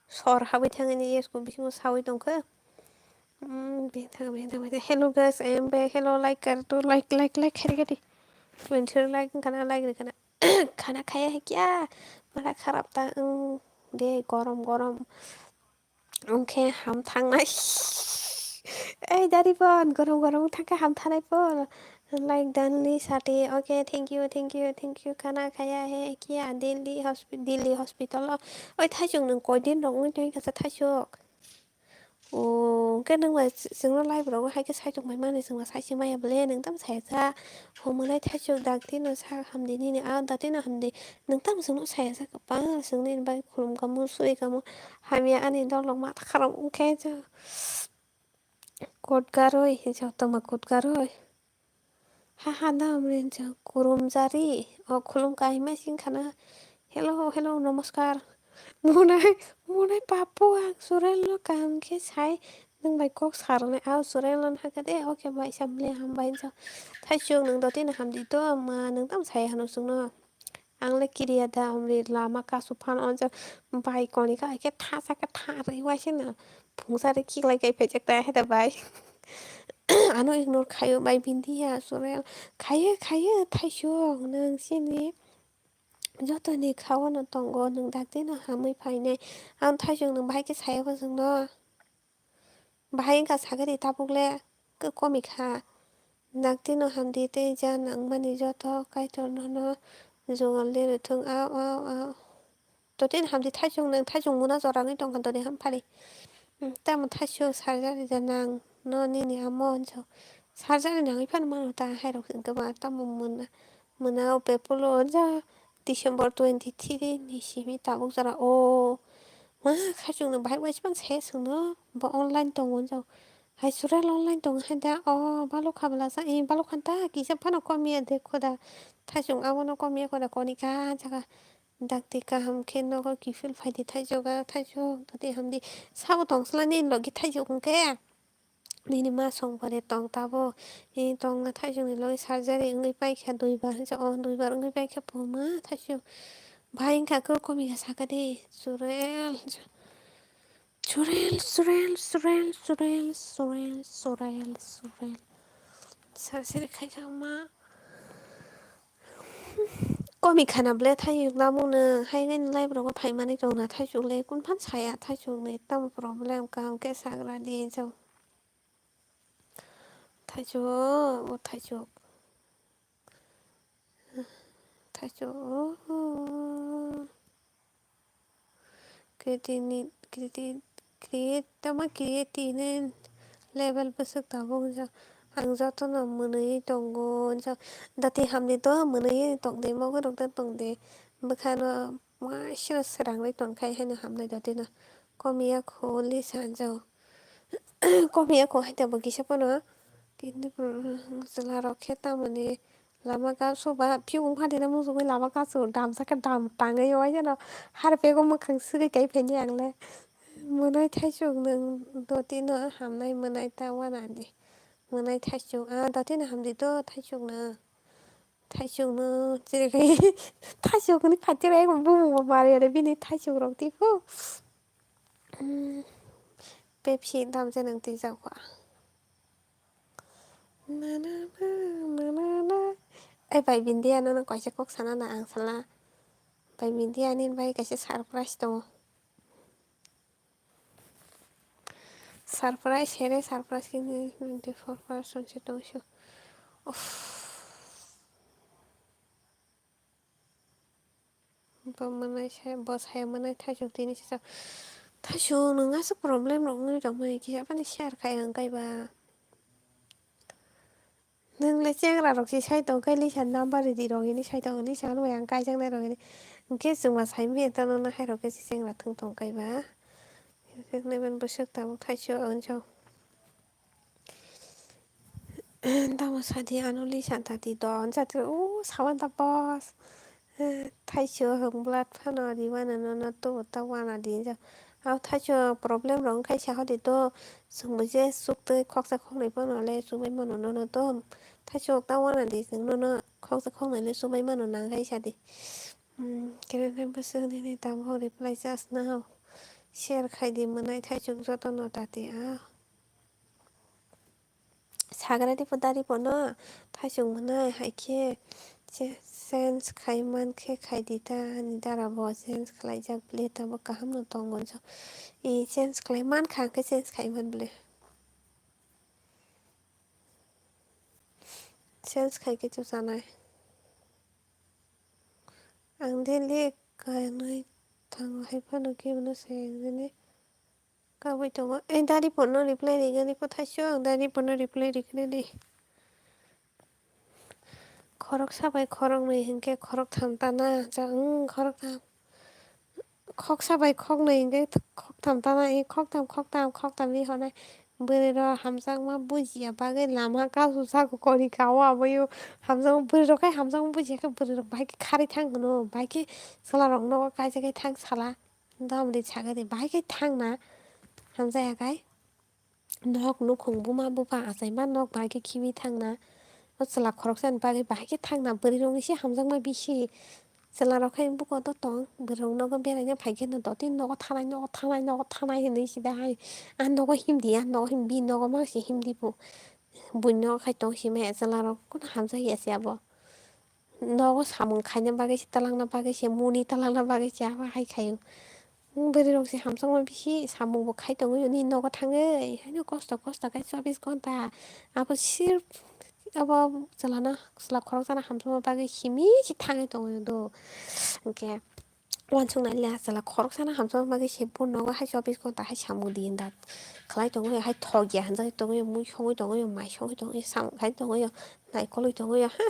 sor habai thangai ne yesku bisingo sawi tongkha bethang hello guys I am back hello like kar to like kare winter like kana खाना खाया है क्या मारा खराब था दे गरम ओंखे हम थांनाय ओइ दारिपन गरम थांखा हम थानायफोर लाइक दानलि साथे ओके थैंक यू खाना खाया है क्या दिल्ली हॉस्पिटल ओइ थाइजों नों कयदिन दं ओइ थाइजों थाइजों नोंबा जोंनो लाइब्रेरियाव हायखे सायदोंबाय माने जोंना सायसे मायाबले नोंथां सायाजा हमनाय थाइजौ दागदिनो 사 हामदिनि दादिनो हामदि नोंथां जोंनो साया जागोबा जोंनो बाय खुलुम गामु सुइ गामु हामिया आनि दावलां मा खालाम उंखे कट गार'य हिसाब तमा कट गार'य हाहा नामरेनजा गरमजारि खुलुम गाहिमा सिंखाना हेल' नमस्कार मनाय पापु आं सुरेल काम के साय नों बाय कक सारनाय सुरेलन हागदे अके बाय सामले हामबाय थाइसौ नों दतेन हामदिथ' मा नों दाम साया हानो सोंनो आंलाय किरिया दा हमरे लामा कासु फान अनजा बाइकनिका एके थासाके थारै वाइसेनो फुंसारे खिगलाय गायफायजाक दा बाय आनो इगनर खायो बाय बिन्दिया सुरेल खायो थाइसौ नोंसिनि जतनि खावनो दंग नों दागदिनो हामै फायनाय आं थाइजौ नों बाहायके सायाबो जोंनो बाहाय इंखा सागोरि तापुकले कमिखा नागदिनो हामदि दै जा नां मानि जत कायथर नन जंगल लिरथों आव दतेन हामदि थाइजौ नों थाइजौ मुना जराङै दं दने हामफारि तामो थाइसौ सारजारि जानां न'निनि आमन सारजारि नाङै फानो मानो दा हायराव गोबा तामु मोना बेपल जा डिसेम्बर 23 सिम ताबुक जारा मा खायजोंनो बाहाय वाइसबां साया सोंनो बा अनलाइन दङ जाव हाय सुरेल अनलाइन दं हाय दा बाल' खाबला जा बाल' खान्ता गिजा फानो कमिया देखो दा थाइजौ आवनो कमिया खदा कनिका जागा दागदि गाहाम के नगर किफिल फायदि थाइजौगा थाइजौ दते हामदि साबो दंस्लानि लगे थाइजौ गंके निनि मा संबारे दं ताबो दं थाइजौनि लगे सार्जारि ओङै बाइखा दुइबार दुइबार ओङै बाइखा मा थाइजौ भाइंखाखौ कमिका सागोदे सुरेल सारसेरि खायखा मा कमि खानाबले थाइयोब्ला मनो हायनायनि लाइब्राव फायमानि दंना थाइजौले कनफान साया थाइजौनि एकदम प्रब्लेम काम के साग्रा दि जाव थाइजौ लेभेल बोसोक दाबो आं जथन' मोनैयै दंग दाथि हामनिथ' मोनैयै दंदे मगरकदा दंदे बेखायनो मा इसोर सोरांनाय दंखाय हायनो हामनाय दतेनो कमिया खलि सानजाव कमियाखौ हायदाबो गिसाफोनो जोलार'खे तामाने लामा गास'बा फिउ फादेना मोजौबाय लामा गासो दामसाखा दाङै अहाय जेन' हारपेगआव मोखां सोगै गायफैनो आंलाय मोननाय थाइजौ नों दतेनो हामनाय मोननाय दावानानि मोननाय थाइजौ दतेनो हामदोथ' थाइजौनो जेरैखाय थाइजौखौनो खाथियाव बुङो मारै आरो बिनि थाइजौ रंथिखौ बेबसि दाम जानांदों जागौआ बाय बिन्दियानो नों खायसे कक साना ना आं सानला बाय बिन्दियानो बाय खायसे सारप्राइज दङ सारप्राइज हेरे सारप्राइज किनि 24% दंसो बसाया मोननाय थाइजौ दिनैसो थाइजौ नोंहासो प्रब्लेम नङो दंमोन गियाबानो सेयार खाय गायबा नोंलाय सेंग्रा रखसि साइदआव गायलिसा नाम्बार रेदि रङिनि साइदआव निसा होनबाय आं गायजांनाय रङिनि गेस जोंमा साइम बेथानो हायराव गेस सेंग्रा थोंथं गायबा बोसोर दाम थाइजौ ओनसोव दाम सादि आनलि सानथादि दन जाथो सावन बस थाइजौ होंब्लाद फानदि बानायना थ' वानादि थाइजौ प्रब्लेम रं खायसे हदेथ' सोंबोजे सुक्तै खक्सा खंनायफोरनालाय सुबाय मन'नोथ' थाइजौ दावानादि जोंनो खावसे खावनायलाय सुबाय मान' नांगाय सादि बोसोरनि दाम हरिफ्लाय जास्ट नाव सेर खायदि मोननाय थाइजौ जथन' दादि साग्रादिफोर दारिफोरनो थाइजौ मोननाय हायखे चेन्ज खायमान खे खायदिदा दाराब चेन्ज खालायजाब दाबो गाहामनो दंमोन इ चेन्ज खालाय मान खाखो चेन्ज खायोमोन बले चेन्ज खायखैथ' जानाय आं देलि गायनाय थाङाहाय फानो गेमनोसै 가बाय दङ ओइ दारिफोरनो रिप्लाय रिगोनिखौ थाइसेयाव आं दारिफोरनो रिप्लाय रिगोनो नै खरक साबाय खरक नै हिंके खरक थांताना जों खरक थाम खक साबाय खक नै हिंके खक थांताना इ खक थाम इ हनाय बोरै र' हामजां मा बुजिया बागै लामा गाजु जागु करि गाव आबयो हामजां बोरै रखाय हामजां बुजियाखै बोरै र' बाहायखि खारै थांगोन बाहायखि सोलारक न' गायजाखाय थां साला दामदै सागोदै बाहायखि थांना हामजायाखाय nok nukhungbu ma bupa asai ma nok bahai kimi thangna sala khoroksan bagi bahai thangna bari rong isi hamjangma bisi sala rokhai buko to tong borong nogo beraina phaikhe no doti nogo thanai hinui sida hai an nogo himdi an nogo himdi nogo mangsi himdi bu buino khai tong hime sala rok kun hamjai ase abo nogo samung khaina bagai talangna bagai se muni talangna bagai se aba hai khayo बोरै रंसे हामसांमा बिसि साम'बो खायदों नि न'आव थाङो ओंखायनो खस्थ' खाय 24 घन्टा आबो सिर अब जलाना स्ला खरक जाना हामसांमा बागै हिमिसि थाङै दङ द ओंके वानसुं नायला जला खरक जाना हामसांमा बागै सेबो न'आव हाय 24 घन्टा हाय साम' दिन दा खालाय दङ हाय थगिया हानजाय दङ मुइ सङै दङ माइ सङै दङ साम' खाय दङ नायखलै दङ हा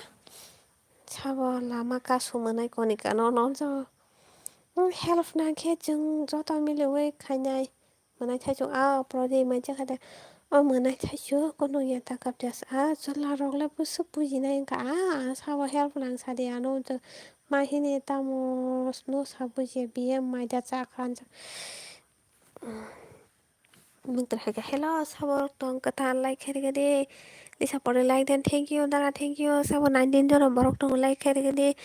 साबा लामा गासो मोननाय गनिका न' हेल्प नाखे जों जता मिलौवै खायनाय मोननाय थाइजौ प्रदि मोनसे खादा मोननाय थाइजौ गनो या ताकाबजास जला रगले बुसु बुजिनाय का साबा हेल्प नां सादिया न' माहिने तामस न' साबुजे बिए मायदा जाखान Mungkin hello sabor tong kata like herigade Lisa por like then thank you dara thank you sabo 19 jon borok tong like herigade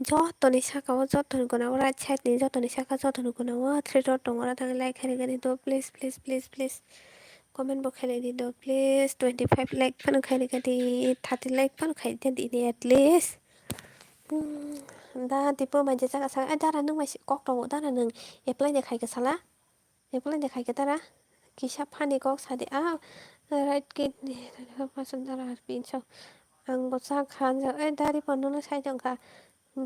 jotoni saka o jotoni gona ora chat ni jotoni saka jotoni gona o 3 dot tong ora tang like herigade do please comment box herigade do please 25 like panu herigade 30 like panu herigade at least da tipo manje saka saka dara nung mai kok tong dara nung apply de khai ka sala apply de khai ka dara Kisha pani kok sadi right kidney pasandara pinso ang bosa khan ja dari panu no sai jong ka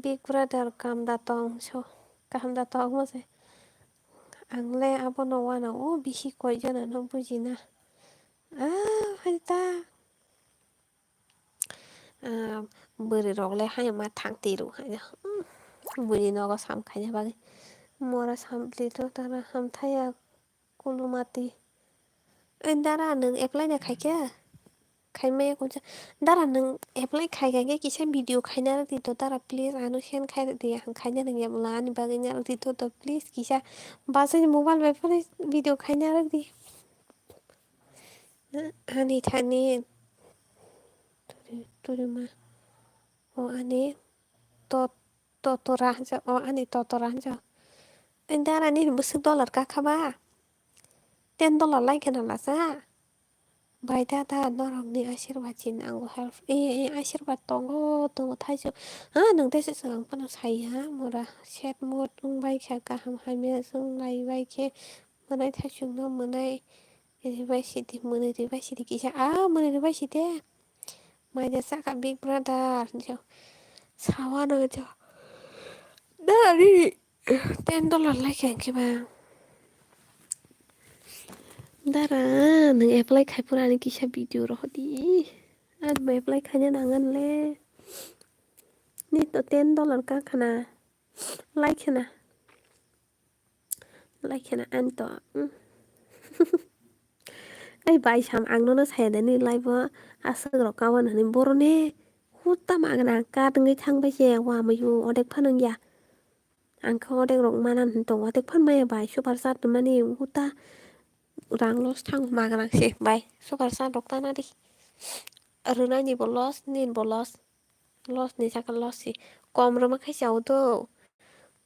big brother kam da tong so kam da tong mo se ang le abo no wana bisi koi jana no bujina haita buri rok le hai ma thang tiru hai buri no go sam khai ja bagi mora sam li to tara ham thaya kulumati Dara nung apply na khaike khaime kuncha dara nung apply khaiga ge kisa video khaina dito dara please anu sen khai de khaina nung yam la ni bagai na dito to please kisa basai mobile be phone video khaina rak di ani thani turima o ani to ranja o ani to ranja dara ni busuk dollar ka khaba $10 like na la sa Bai da norokni ashirwad chin ango help ashirwad tongo thaiju nung tese sang pano sai mora set mod nung bai kha kaham haime sung lai bai khe manai thaisung no manai bai sidi manai bai sidi kisa manai bai sidi mai da saka big brother jo sawana jo dari $10 like ke ba Dara nung apply khai purani kisa video ro di ad mai apply khanya nangan le ni to $10 ka khana like na anto ai bai sam angno no sai ni live asag ro kawan ni borone huta magna ka tungi thang bai je wa mayu odek phanung ya angkho odek rok manan to odek phan mai bai super sat mani huta rang los thang magna se bai super sat rok ta na di runa ni bolos nin bolos los ni saka los si kom ro ma khai chau to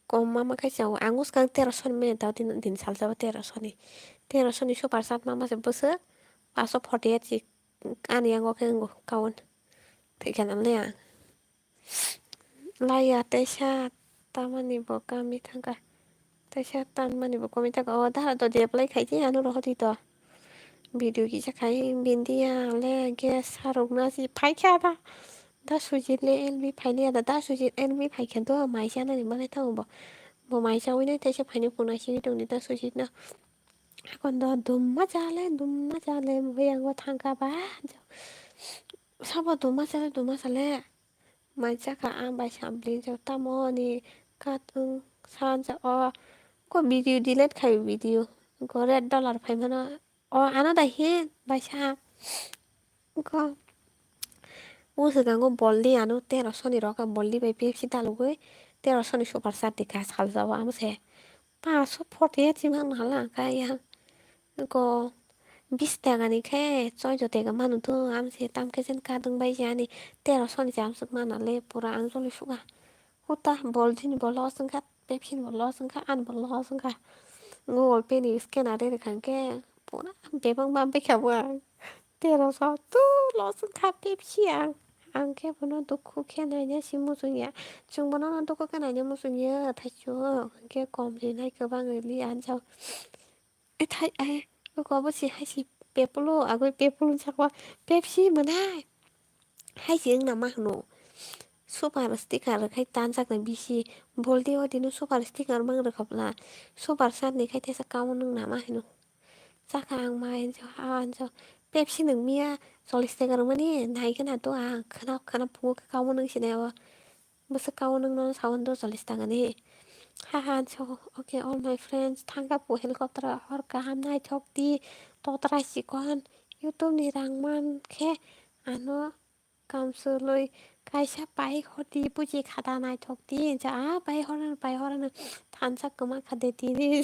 kom ma khai chau angus kang 1300 me ta din sal sa 1300 ni super sat mama se bus 548 si ani ango kengo kawan tekan am le laya tesha tamani bo kami thangka tesha tamani bo kami thangka da to de apply khai ji anu ro ti to video ki cha khai bindia le ge sarok na si phai kha da sujit le elmi phai le da sujit elmi phai khan to mai cha na ni ma le thang bo mai cha wi ne tesha phai ni puna si dong ni da sujit na 하건도 눈 맞아래 뭐야 thangkaba sao 눈 맞아래 mà chắc là ăn bài sắm đến cho tamoni cắt san cho có video delete khai video có $1 phải mà nó anh đã hiện bài sắm có 무슨 거 멀리 안 오때라 손이 로가 멀리 베비 시달고 때라 손이 슈퍼사티 가살자 와무세 파 소포트했지만 할라 가야 그거 비슷하가니 캐 쪼이저 대가 많은도 암세 땀께진 가등 바이지아니 때라 손이 잠sức 많아래 보라 안 솔리 슈가 호따 멀지니 벌러슨가 베피니 벌러슨가 안 벌러슨가 ngồi bên đi scan ở đây là khẳng cái bố nó bé băng bé khảo à tiền nó sao tu lo sự khác bếp chiang ăn cái bữa nó tôi khu cái này nhá xin mua số nhá chúng bữa nó tôi có cái này nhá mua số nhá thấy chưa cái còn gì này các bạn người đi ăn sao ấy thấy ấy có bữa gì hay gì bếp lô à cái bếp lô chắc quá bếp xí mà này hay gì nằm mà nổ super sticker khai tan sak na bisi boldi odi no super sticker mang rakap la super sat ni khai te sa kaw nung na ma hinu sakang mai cho han cho pepsi nung mia sol sticker mani nai kana to a khana pu ka kaw nung si ne wa bus kaw nung no sawan do sol sticker ni ha han cho okay all my friends thanga pu helicopter or ka ham nai thok ti to tra si kon youtube ni rang man khe ano kam su loi 가이샤 빠이 호디 부지 가다 나이 톡디 이제 빠이 호라는 단자 그만 가대디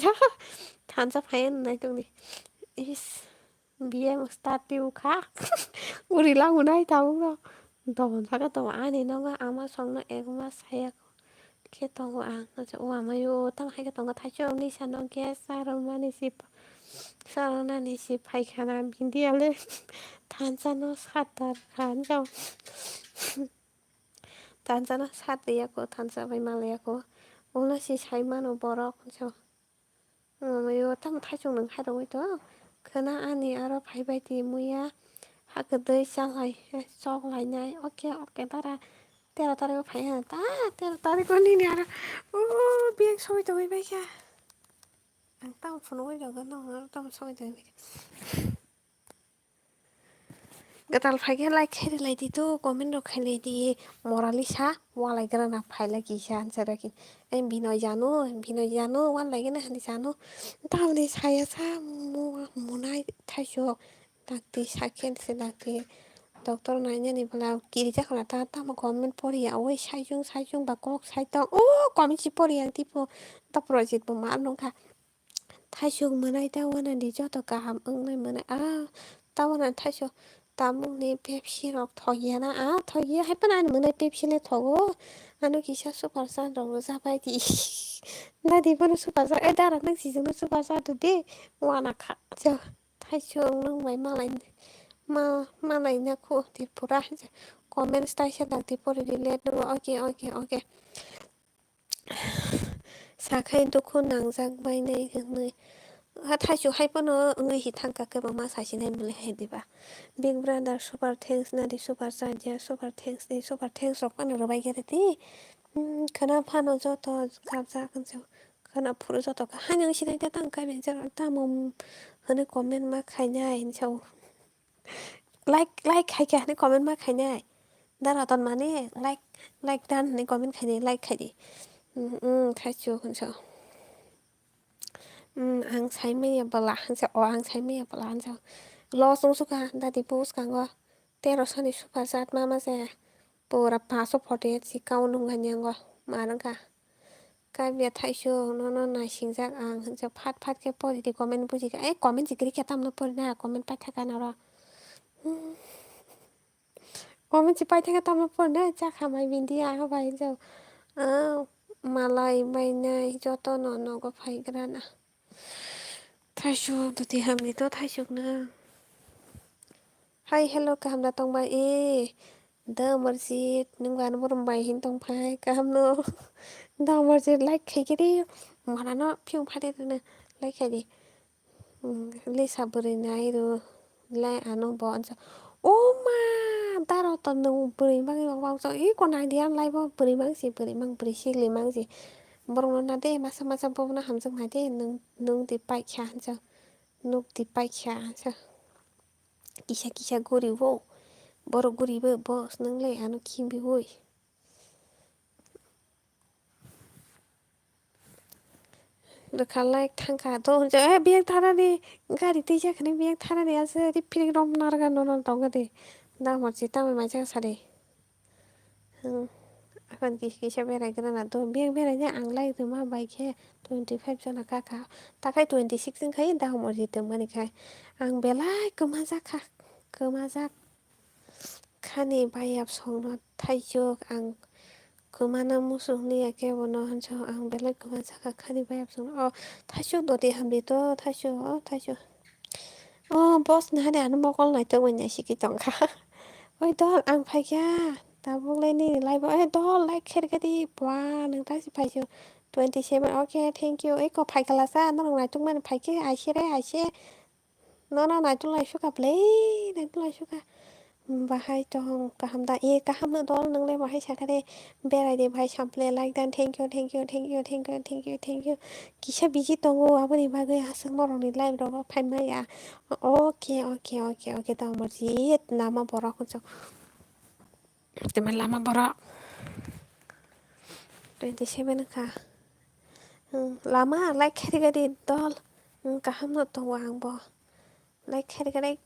단자 파인 나이 동네 이스 비에 스타티우 카 우리랑 우나이 다우가 너 자가 또 안에 너가 아마 성나 에고마 사야 kia tông à nó sẽ ủa mà yo tao hay cái tông cái thái châu đi sang nó kia sao đâu mà đi ship sao nó đi ship hay khả năng bình đi lên than ra nó sát tạt khán đâu 단자나 사드야고 단자 바이말레야고 오나시 살만오 버럭 저 요 탐 탈중능 하라고 있어 그나 아니 알아 바이바이디 뭐야 하그들 쌍하이 썩 라이냐 오케이 따라 때려 phải hả ta 때려 con đi nè biếng sôi tới bây giờ ăn tao phụ nữ rồi cái nó tao sôi tới Gatal fage like hele lady to comment ro khale di moralisa wala gara na phaila ki san sarakin em bino jano wan lagi na hani jano tawle saya sa mo monai thasho dakti saken se dakti doctor nanya ni bala kiri jakla ta ma comment pori awe saijung ba kok saitong comment si pori yang tipo ta project bo ma nong ka thasho manai ta wana di jo to ka ham ung nai manai ta wana thasho तामुंगने Pepsi रक थगिया ना थगिया है पना मने Pepsi ले थगो आनो किसा सुपार सा रंग जाबाय दि ना दि बनो सुपार सा ए दारा नों सिजों सुपार सा दे वाना खा जो थाइसो नों माय मालाय ना को दि पुरा कमेन्ट स्टाइल दा दि परि दिले ओके साखाय दुखु नांजाबाय नै थाइसो हायपनो ओंै हिथांका गोबां मा सासिनाय मुलि हायदिबा बिग ब्रादार सुपार थेंक्स नादि सुपार सादिया सुपार थेंक्स रकपानो रबाय गेरेति खोना फानो जत गाबजा खनसे खोना फुरो जत हानो सिनाय दा तांका बेजर तामम होनो कमेन्ट मा खायनाय हिनसाव लाइक खायखा होनो कमेन्ट मा खायनाय दारा तन माने लाइक दान होनो कमेन्ट खायनाय लाइक खायदि थाइसो खनसे ang sai maya bala hansa ang sai maya bala hansa lo sung suka dadi pus kanggo tero sani suka sat mama se pura paso phote si kaunung ganyango marangka ka bia thaisho no na singjak ang hansa phat ke pori di comment buji ka comment jikri ke tam no pori na comment pa thaka na ro comment ji pa thaka tam no pori na cha khamai bindi a ha bai jo malai bai nai joto no go phai grana थाइसुक दुति हामनिथ' थाइसुकनो hi hello' गाहाम दंबाय दा मर्जिद नों बानो बरमबाय हिन दंफाय गाहामनो दा मर्जिद like खायगिरि मानानो फिउ फादेरनो like खायदि लेसा बोरैनाय रो लाइ आनो बन्छ मा दाराव त नों बोरै बाङै बावजा गनाय दिया लाइबो बोरै मांसि सिगले मांसि बरंनो ना दे मासा बबना हामजों हादे नों दे बाइक सा Nukti paikha kisah-kisah guriwo boro guribo bos nोंलाय anu kimbiwoi Look थांखा थ' बेग थानानै गारि दै जाखानाय बेग थानानैसो रिपिक रम नारगा नन दावगदे दामरसे दामै माइ जासारे आखन किसा बेरायग्राना थ' बेग बेरायनो आंलाय मा बाइकहे 25 जना गाखा दाखाय 26 जोंखायो दा हमर जितों मानिखाय आं बेलाय गोमा जाखा गोमा जा खानि बायाब संनो थाइजौ आं 그만한 무슨이야 개보나 한저 안 별로 그만 자가 카니 바야 타쇼 너디 함비도 타쇼 버스 나한테 안 먹을 날 때문에 시기 던가 ôi đó ăn phải ra tao muốn lên đi lại bảo đó lại khen cái đi wow nâng ta sẽ phải chưa 27 ok thank you ấy có phải cái là sao nó là chúng mình phải cái ai xe nó này chúng lại số gặp lấy này chúng lại số gặp và hai trong cả hầm đại cả hầm nữa đó nâng lên mà hai chả cái đây bé này đi phải chăm play like that thank you kisah biji tunggu apa nih bagai asal orang nih live dong phải mày à ok tao mau gì lama borak con teman lama borak 27 ka lama like cái đi đó cả hầm nữa tunggu ang bo like cái đấy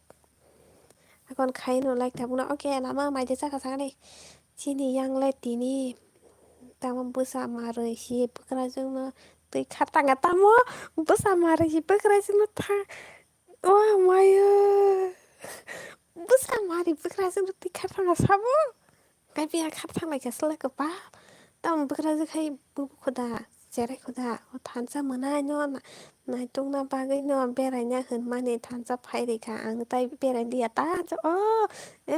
còn khai nó like thằng nó ok lama màyจะchắc cái này sini yang let ini tama bersama resi pekerjaan tu kata ngata mo bersama resi pekerjaan ta wah maya bersama resi pekerjaan tu kata ngata mo cái việc kata lại cái sele cái ba tama pekerjaan kai bubu khoda jerai khoda thansa mana no nai tung na bagai no berainya hun mane thansa phai ka ang tai berai dia ta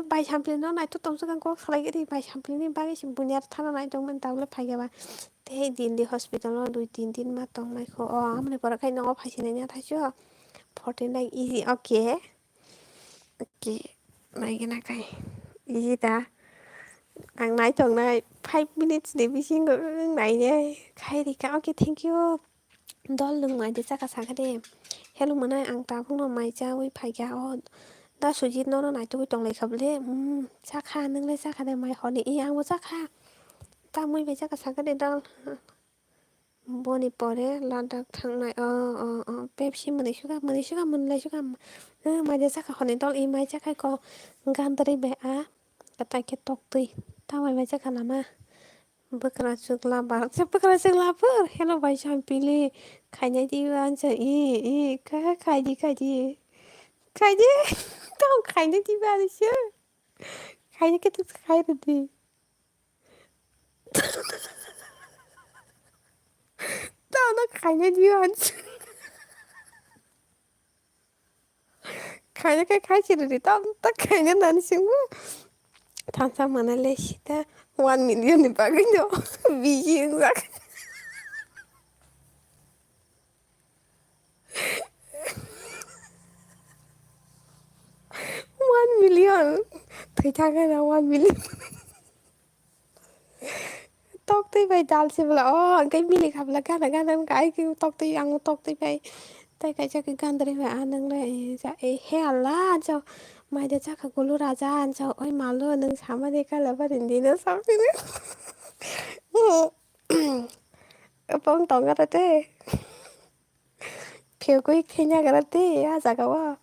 bài champion nó này tôi tổng số căn có khai cái đi bài champion đi ba cái chuyện buồn nhạt thằng này trong mình tao lấy phải cái ba thế đi đi hospital nó đuổi tin mà tông mày khổ mình bảo cái nó phải xin nha thấy chưa 14 like easy ok này cái này cái easy ta anh nói tuần này 5 minutes để bị xin cái này nha khai đi cả ok thank you đó lưng mày để chắc cái sáng cái đêm hello mà này anh tao cũng nói mày cha với phải cái đã sử dụng nó này tôi trong này khắp lên chắc khá nâng lên chắc khá mày hỏi đi ăn một chắc khá tao mới về chắc cái đến đâu boni pore là đặc thằng này Pepsi mình lấy sugar mày để chắc hỏi đến đâu mày chắc cái có gan tari bé cái tay cái tóc tươi tao mày về chắc là mà bekerja lapar bekerja lapar hello bay champili kayaknya dia aja kaji tao kayaknya di ba sih kayaknya kita kayak di tao nó kayaknya dia aja kayaknya kayak sih di tao tak kayaknya nanti semua tanpa mana lesita 1 million dipakai dong biji enggak 1 million thời gian cái là 1 million tóc tới bay đal xem là cái mini gặp là gan cái tóc tới ăn tóc tới bay tay cái chắc cái gan tới bay ăn nâng lại dạ hè là cho mày để chắc cái gulu raja ăn cho ôi mà luôn nâng sáng mà đi cái là bắt đi nữa sao thế bông tông cái đấy phiêu quỷ khi nhà cái đấy à cái wa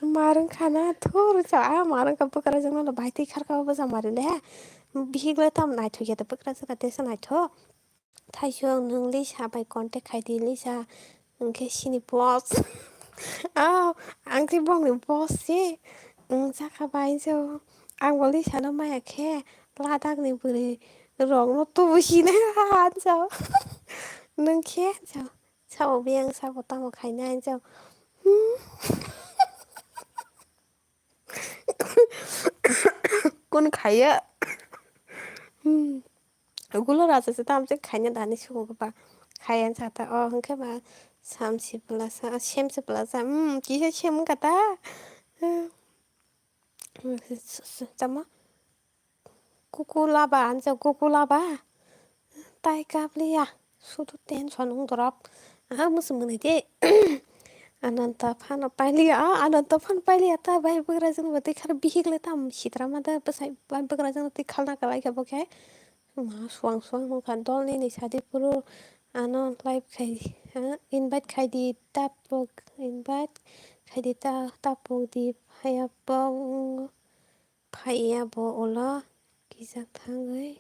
마른 카나 토르 자 마른 카프 그러잖아 바이티 카르카 버자 마르래 비히글 탐 나이토 게다 버크라스가 돼서 나이토 타이쇼 능리 샤바이 컨택 카이디 리샤 응케 시니 보스 앙티 봉니 보스 자카 바이죠 앙월리 샤노 마야케 라닥니 부리 롱노 또부시네 한저 능케 저 차오비앙 사보타모 카이나 저 con khay á gula rasa sa tam che khanya dani shu ko ba khayan sa ta hang kha ba 30 plus 30 plus ki se chem ka ta chama kukula ba an cha kukula ba tai kap li ya sudu ten chon ung drop 무슨 문제지 अनंत फान पाहिली अनंत फान पाहिली आता बाय बघरा जों ते खर बिहिगले tam sitra mada pasai बाय बघरा जों ते खालना काय का बघाय मा सुवां सुवां मुखा दलनि नि सादि पुरु ano live खाइ invite खाइदि tapok invite खाइदि tapok di phaya bo ola kisa thangai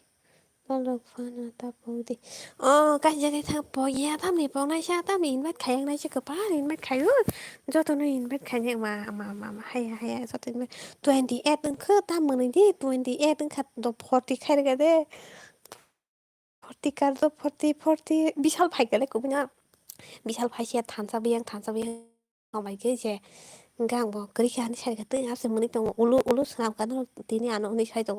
Polok fana tapok di cái gì thằng bò ya thằng này bò này sao tao mình invite khai này chứ có ba invite khai ơi cho tao nó invite khai nhưng mà hay cho tao 28 đừng khứ tao mừng đi 28 đừng khát đồ 40 khai được cái đấy 40 cái đồ 40 বিশাল phi গেলে cũng nhá Vishal ফাইছে थानसाबियां ngomai ke je gang bo kri khan sai ka te ase muni tong ulu snap ka no tini ano ni sai to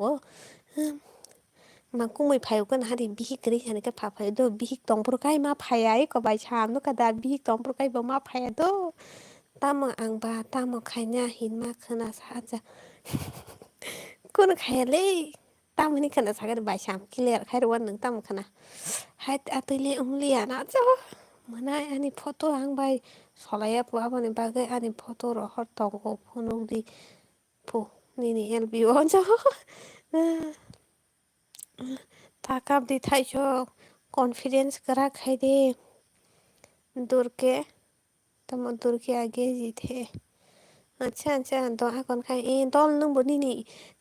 mà cũng mày phải cái nào thì bị cái này cái phải đó bị tổng pro cái mà phải ấy có bài chạm nó cả đã bị tổng pro cái bộ mà phải đó ta mà ăn ba ta mà khai nha hin mà khana sa ra cô nó khai lấy ta mới khana sa cái bài chạm clear khai rồi nâng ta mà khana hai à tôi lấy ông lia nó cho mà nay anh photo ăn bài solaya po apa nih bagai anh photo rồi hot tong ko phone đi po ni LBO cho ताकब दिखाई छो confidence करा खाई दे दूर के आगे जी थे अच्छा दोहा कौन खाई दल नंग बनी नी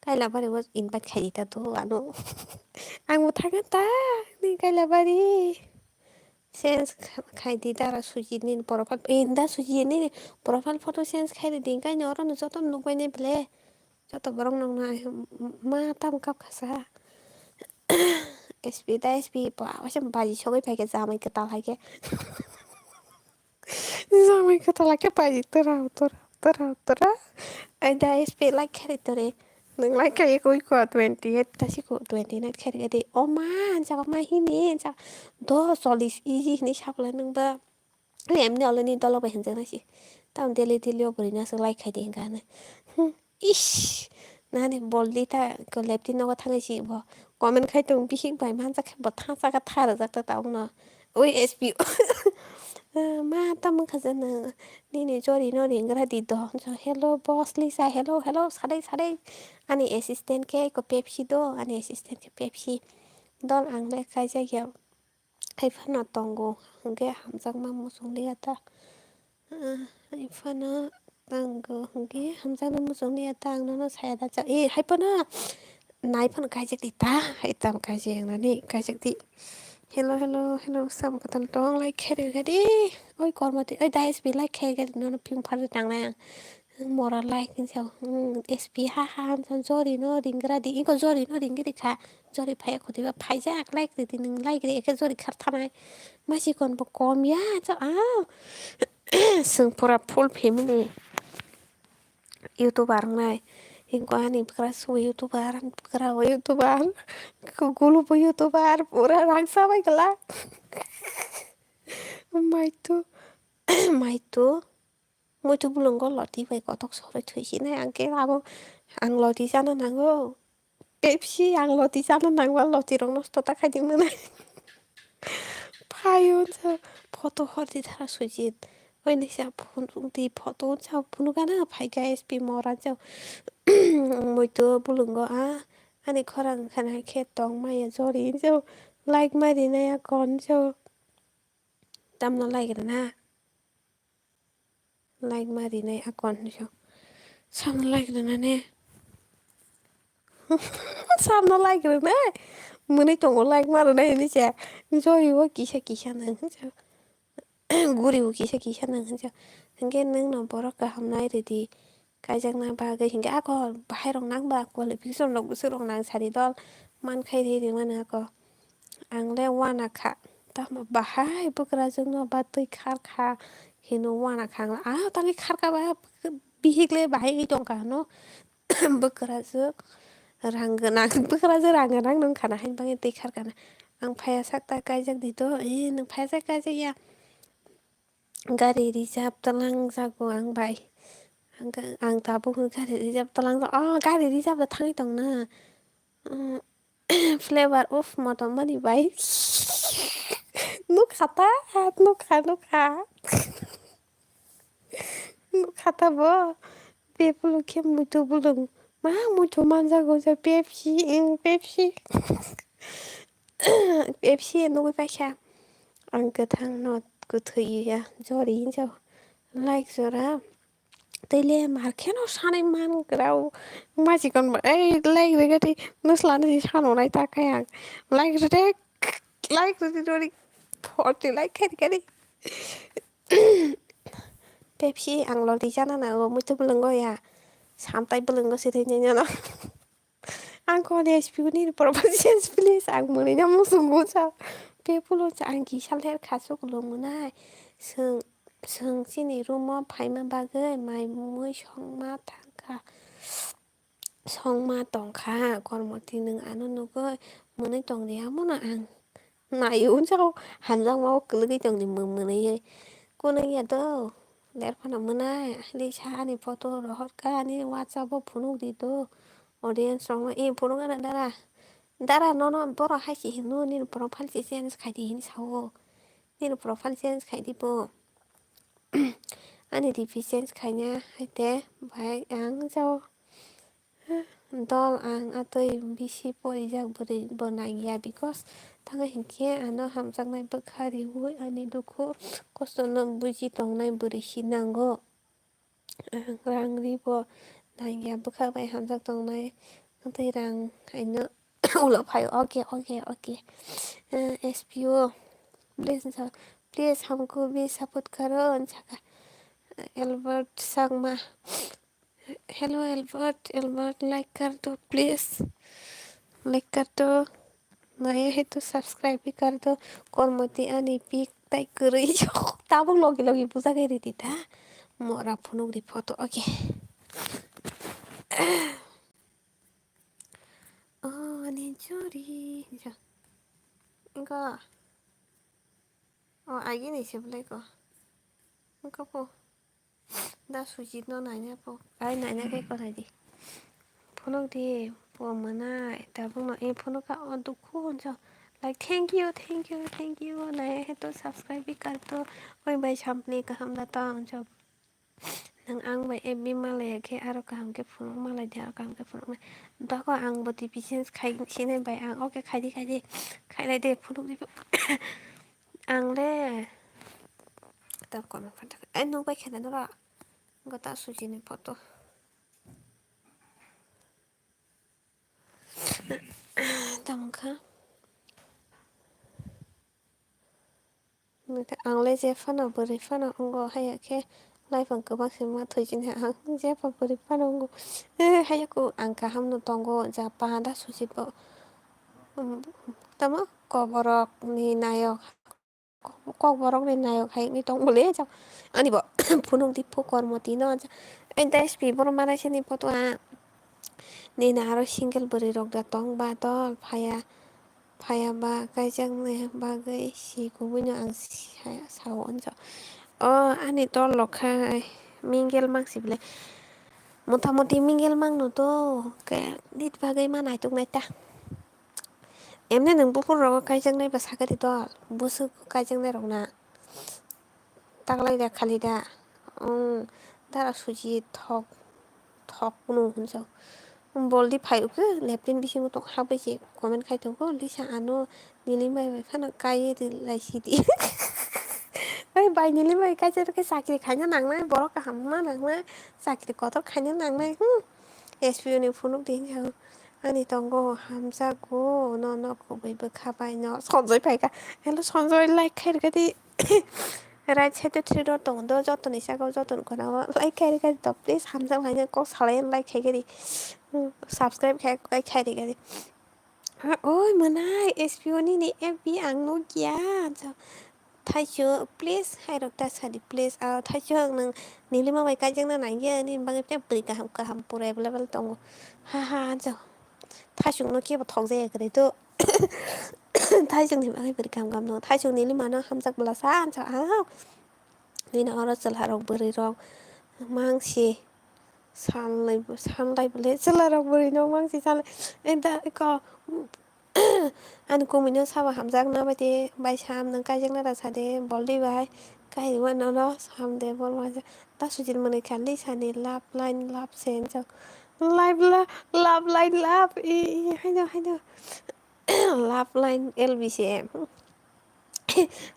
काइला बारी वो इन बात खाई था तो आनो आंगो थागन ता नी काइला बारी सेंस खाई दी तारा सुजी नी प्रोफाइल इंदा सुजी नी प्रोफाइल फोटो सेंस खाई दी काइ नी और न जतो नुक बाई नी प्ले जतो बरंग नंग ना मा ताम कप खसा SP 다 SP 봐. 와심 바지 저기 베개 자면 그 달하게. 자면 그 달하게 바지 तरह ada SP like 캐릭터래. 능 like cái cuối của 28 다시 고 29 캐릭터래. 엄마 잠깐만 힘이 자. 더 solid easy ni 샵을 능 봐. em này lên đi tao lo phải hình dạng gì tao daily thì liều bữa nay sẽ like cái điện cái này ish 나는 멀리다 그 랩디너가 타는 뭐 과면 칼동 비행 바이 만작 뭐 타사가 타르 작다 나오나 오이 SB 마 tamın kazana nini jori no ringra di do so hello boss Lisa hello sare ani assistant ke ko Pepsi do ani assistant ke Pepsi dol angle kai ja ya ai phana tongo nge hamjak ma musung liata ai phana tongo nge hamjak ma musung liata ang no saya da cha hai phana nai phana kai ja di ta hai tam kai ja na ni kai ja di hello sam ka tan tong like khere ga di oi kor ma ti oi dai sp like khere ga no ping phar tang na mora like kin sao sp ha san jori no ringra di ko jori no ringi di kha jori phai ko di ba phai ja like di ning like di ke jori khar tha mai ma si kon bo kom ya cha sung pura full family youtuber ngai Hingga nih bekeras youtuber kegulu po youtuber pura rangsa bay kala maitu maitu mutu bulung ko loti bay kotok sore thui sini angke labo ang loti sana nango Pepsi ang loti sana nango loti rong nos tota khai mana 파요 저 포토 허리 다 수진 왜냐 폰디 포토 저 분우가나 파이가 SP 뭐라죠 뭐또 부른 거 아니 커랑 하나 개똥 마야 소리 저 like 말이네야 건저 담너 like 나 like 말이네 건저 삼 like 나네 삼 like 나 문에 똥 like 말이네 이제 저기 뭐 기샤는 guri wu kisa nang hancha hingge nang no borok ka hamnai redi kaijak na ba ga hingge ako bahai rong nang ba ko le bison rong busu rong nang sari dol man khai re mana ko ang le wana kha ta ma bahai bukra jung no ba tui kha hinu wana khang ta le khar ka ba bihikle bahai gi tong ka no bukra ju rang nang bukra ju rang nang khana hain bang tui khar kana ang phaya sakta kaijak di to nang phaya sak kaijak ya गारि reserve तलां जागौ आं बाय आं दाबो गारि reserve तलां गारि reserve थाङै दंना flavour of मदमनि बाय नुखा Katabo. People came muito bulung. Ma muito manjago za Pepsi. Pepsi no fasha. Ang goथां not goथैया जरि हिनजाव like जरा दैले मारखेनाव सानाय मानग्राव माजिगोन ओइ लाइक रेगेटि नोस्लानो सानावनाय ताखाया लाइक रेगेटि जरि फर्टी लाइक खेरि Pepsi ang lo di sana na muito belenggo ya sampai belenggo sitenya no ang ko de spiuni propositions please ang monenya musungu sa people ang gisal her kaso kulomuna soं sini rumo phaima bagै mai mui songma thangka songma tongkha kormoti nung ano nugoi munai tongria mona ang nayo unsao hanjang mau kelegi tongni munai kunai ya do lerfana munai lisa ani photo rohorka ani whatsapp phunu di do audience song phunu ngana dara no boro haisi no ni profile sense khaidi hin sawo ni profile sense khaidi bo ani deficiency khaina haite bai ang jau dol ang atoi bisi porijak bori bonaiya because tanga hinke ano hamjaknai bwkhari hui ani duku kosto no buji tongnai bori sinango rang ribo naiya bwkha bai hamjak tongnai tei rang kaino ulo phai okay SPO please हमको भी support करो Albert Sharma hello Albert like कर दो please like कर दो नए है तो सब्सक्राइब भी कर दो कोलमती अनि पिक ताई करै ताबो लगी पूजा गरी दिता मोरा फुनुगरी फोटो ओके अनि जोरी इनका आगे नहीं से बोलेको इनका पो दा Sujit no nanya po ay nanya kay ko tadi phunok di po manai tabung no e phunok ka duku onjo like thank you naya he to subscribe bhi kar do oi bai sampli ka ham da ta onjo nang ang bai ebbi malay ke aro ka ham ke phunok malay dia ka ham ke phunok da ko ang bo deficiency khai sine bai ang okay khai lai de phunok di ang le tab ko ma phata ai no bai khana no ra gata suji ni photo tamka ang le je fana bori fana ongo haya ke life ang kubak sima thojin ha ang je pa bori fana ongo haya ko ang ka ham no tongo ja pa da suji bo tama koborok ni nayok kokborok ni nayok hai ni tong bole ja ani bo phunung di phokor moti no ja enta sp bor mana sini photo a ni na aro single bori rok da tong ba dol phaya ba kaijang ne bagai si kubunyo ang sawo onjo ani dol lokhai minggel mangsi bele motamoti minggel mangno to ke dit bagai manai tuk naita emne nang bufur rok kaijang nai ba sakari dol busu kaijang nai rok na taklai da khali da dara suji thok nu hunjo boldi phai uke leptin bisingo tok habaisi comment khai tongo lisa ano nilimbai bai khana kai di laisi di ai bai nilimbai kai jar ke sakri khaina nangnai borok ka hamma nangnai sakri kotor khaina nangnai SPO ni phunuk di hinjau ani tongo hamjago no kubai bwkhabai no sonjoi phaika hello sonjoi like khair gadi right side three dot tong do jotoni sago joton kona like khair gadi to please hamjak bhaina kok salai like khair gadi subscribe khai gadi oi manai SPO ni FB ang no gya thaisyo please hairok ta sadi please thaisyo nang nilima bai kaijang na nangye ni bangai pe bri ka ham pura available tongo ha jo thaisyo no ke ba thokje gre to thaisyo ni bangai bri kam no thaisyo nilima no hamjak bla sa jo ni na oro chal harok bri rok mangsi sanlai bole chalarok bri no mangsi sanlai enta ko ani komino saba hamjak na baide bai sam nang kaijang na sade boldi bai cái mà nó xong để bọn mà ta suy diễn mình khán đi sàn đi lap sen cho live lap line lap hay đâu lap line LBCM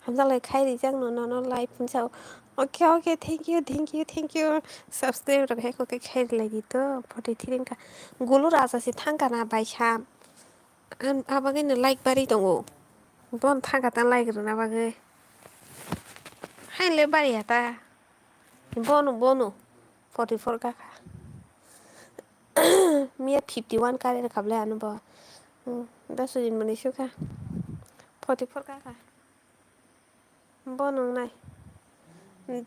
हम जालाय खायरि जां no live so okay thank you subscribe rồi hay có cái khay lại đi to 43 ka gulu rasa si thangka na bai sam an abagay na like bari tongo don thangka tan like na bagay hay le bari ata bonu 44 ka mia 51 ka re kable anu ba da su jin mani shuka 44 ka bonu nai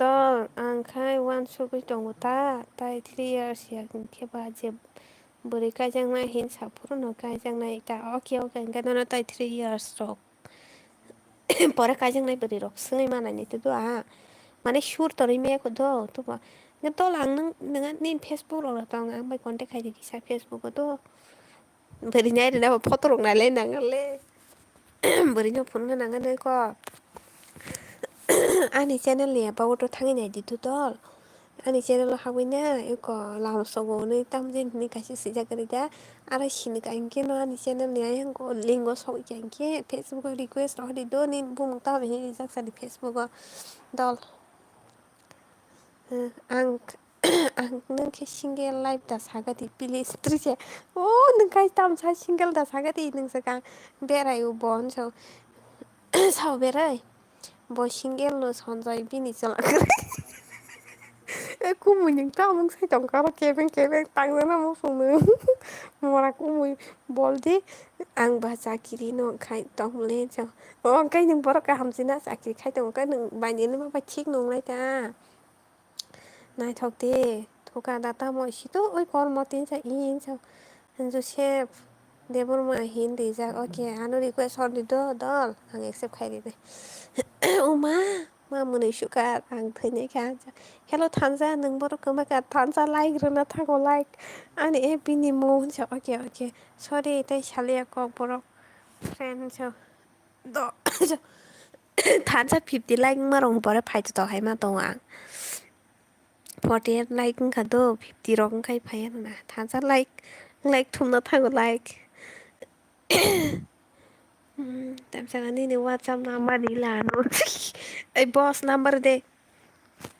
dol angkai wan suku tongo ta tai 3 years ya ke ba je beri kajang na hin sapuru no kajang na ta okay ga no tai 3 years ro pore kajang na beri rok sungai mana ni tu mana sure tori me ko do tu ba nge to lang nang nin Facebook ro tong ang bai contact khai di sa Facebook ko do beri nyai na photo rok na le nang le beri no phone na nang ne ko ani channel le ba to thang ni di tu dol ani channel lo hawi na ko lam so go ni tam jin ni ka si ja kari da ara shin ka inke no ani channel ni ai ko link go so ja inke Facebook request ro di do ni bung ta be ni jak sa di Facebook dol ang ang nang ke single live da saga di please triche nang kai tam sa single da saga di nang sa ka berai u bon so sao berai bo single lo sonjai bini chala Aku những tao mong sai chồng có kevin tăng lên nó phụ nữ mà là cũng mùi bol đi ăn bà sa kiri nó khai tông lên cho cái những bữa cái hầm xin á sa kiri khai tông cái những bàiนี้nó mà chiếc nung lại ta này thật đi thôi cả data mọi gì đó ôi con mà tin sa in sao anh cho chef để bữa mà hin đi ra ok anh request on đi đó đó anh accept khai đi mà mình suka ang thấy cái hello Tanza nâng boro kemaka Tanza like rena thago like ani e bini mo so okay sorry tai chalia ko boro friend so do Tanza 50 like marong boro phai to hai ma to ang 48 like ka do 50 rong kai phai na Tanza like thum na thago like tam sang ani ni WhatsApp number di la no ai boss number de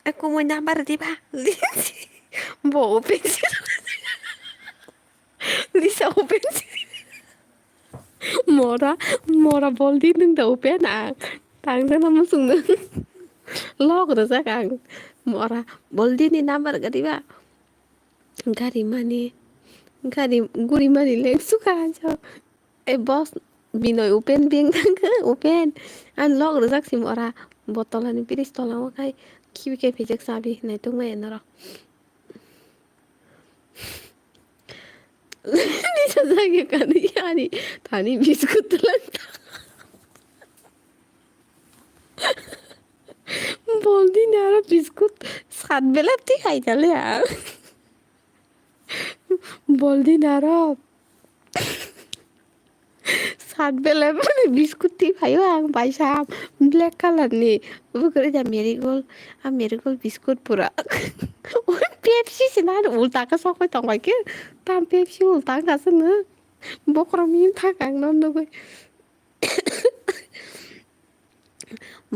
aku mau number di ba bo open Lisa open mora boldi nung da open tang sa naman sung lo ko sa kang mora boldi ni number ga di ba gari guri mani le suka cho e boss binoy open bing open an lo ko sa si mora botolan piris tolan kai kiwi ke pejek sabi nai tung mai na Lisa lagi kan yani tani biskut lang boldi nara biskut sat belat ti khai chale boldi nara sat belat mane biskut ti khayo ang bai sam black color ni bukare ja marigold biskut pura Pepsi sinar ulta ka sok ko tong ke tam Pepsi ulta ka sana bokro min thakang non no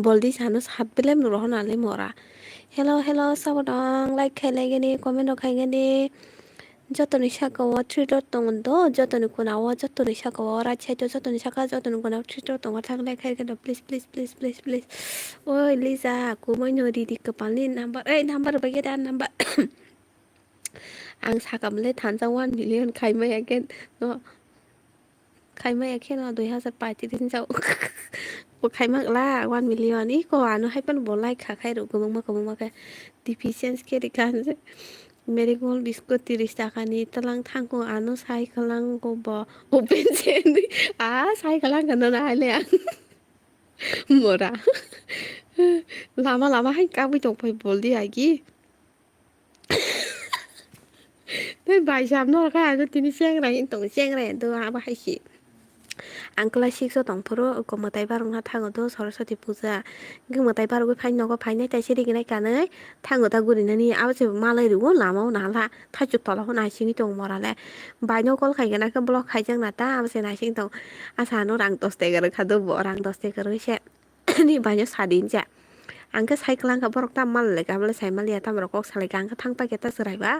boldi sano sat belem no rohna le mora hello sabodang like khai gani comment khai gani যতনি সাকাও three dot দङ যতনি কোনাও যতনি সাকাও right যতনি সাকা যতনি কোনাও থ্রিডট দङ থাকলে খাইগেন প্লিজ ওই লিজা কুমাইनो रिदि कपालनि नाम्बार बागे दा नाम्बार आं सागामले थानजा 1 मिलियन खाइमाया गेन खाइमाया खेन 2035 जाव खाइमागला 1 मिलियन इको आनो हाइपन बोलाय खाखाय रो गममा के डिफिशियन्स के Rican Marigold biscuit 30 takani talang thangko ano sai kalang ko ba open sendi sai kalang kana na hale mora lama hai ka bi tok phai bol di agi te bai sam no ka ano tini seng rai tong seng rai to ha ba hai si Ang class 6 tongporo ko matai barong ha thango do Saraswati puja ge matai baro phai nogo phai nai tai siri gnai kanai thango ta guri nani abse malai rugo lama nala thachu tola ho nai singi tong morale baino kol khai gana ka block khai jang na ta abse nai sing tong asa no rang 10 te gar khado bo rang 10 te gar se ni baino sadin ja angka saiklang ka borok ta mal le gable sai malia ta borok salai gang ka thang pa ke ta serai ba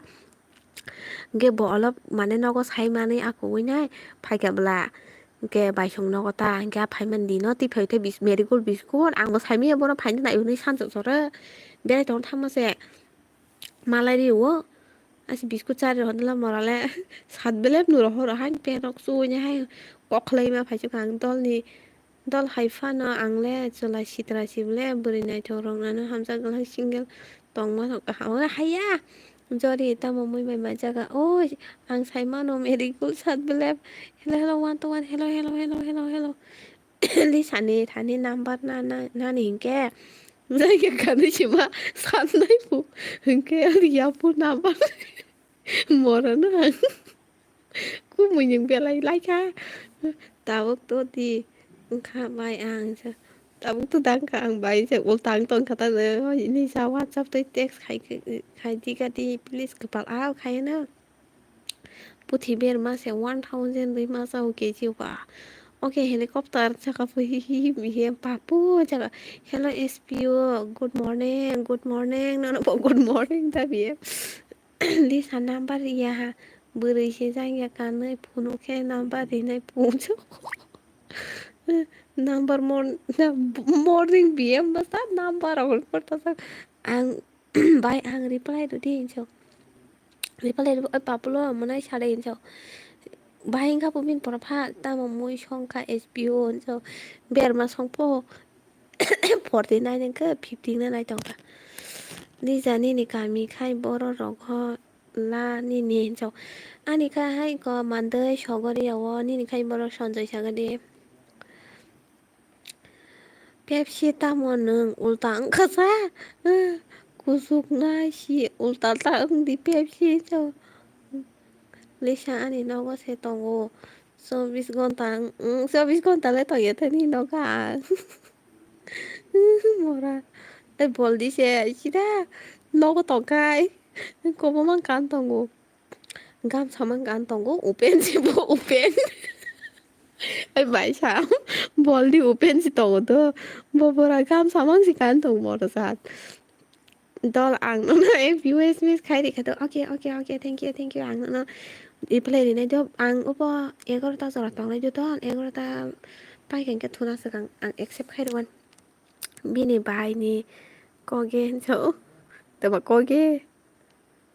ge bo olop mane nogo sai mane aku winai phai ka bla ge bai song nogo ta ga phai man di no ti phai te bis medical biskut ang bo sai mi bo no phai na uni san so sore berai tong thang ma se malai ri wo asi biskut char ro la morale sat belep nu ro ro han pe nok su nya hai kok lei ma phai chu kang dol ni dol hai fa no angle chola sitra sible buri nai thorong na no hamsa gal single tong ma ka ha haya jori ta mo moi mai ma jaga oi ang sai ma no medical sat belep hello hello one to one hello hello hello hello hello li sani thani number na ni ke zai ke kan chi ma san nai pu ke ya pu number mora na ku mo những be lai lai ka tao to ti kha bai ang sa tao tu dang ka ang bai sa ul tang ton ka ta ni sa WhatsApp tới text khai ti ka ti please ka pal ao khai na puthiber ma se 1000 ri ma sa ke chi wa okay helicopter chaka pu hi hi mi he papu chaka hello SPO good morning no no good morning ta bi Lisa number ya beri se jang ya kanai phunu ke number dinai pucho number morning BM basta number awal porta sa ang bai ang reply do di so reply do papulo manai sare so bai nga pumin porapha ta mo moi songka SPO so ber ma songpo 49 ke 15 na nai tong ta ni jani ni kami khai boro rok ho la ni ni so ani ka hai ko mandai shogori awo ni khai boro sonjoi sagade Pepsi tamo nung ulta ang kasa kusuk na si ulta taong di Pepsi so Lisa ani nogo se tongo service gonta le to yete ni noga mora e boldi se sida nogo to kai ko man kan tongo gam saman kan tongo upen si bo upen ai bai sao boldi upen si tongo to bo bora gam saman si kan tongo mora sa dol ang no na if US miss khai di khato okay thank you ang no i play di na do ang opo egor ta sora tong le do don egor ta pai kan ka thuna sa kang ang accept khai don bini bai ni ko gen so te ba ko ge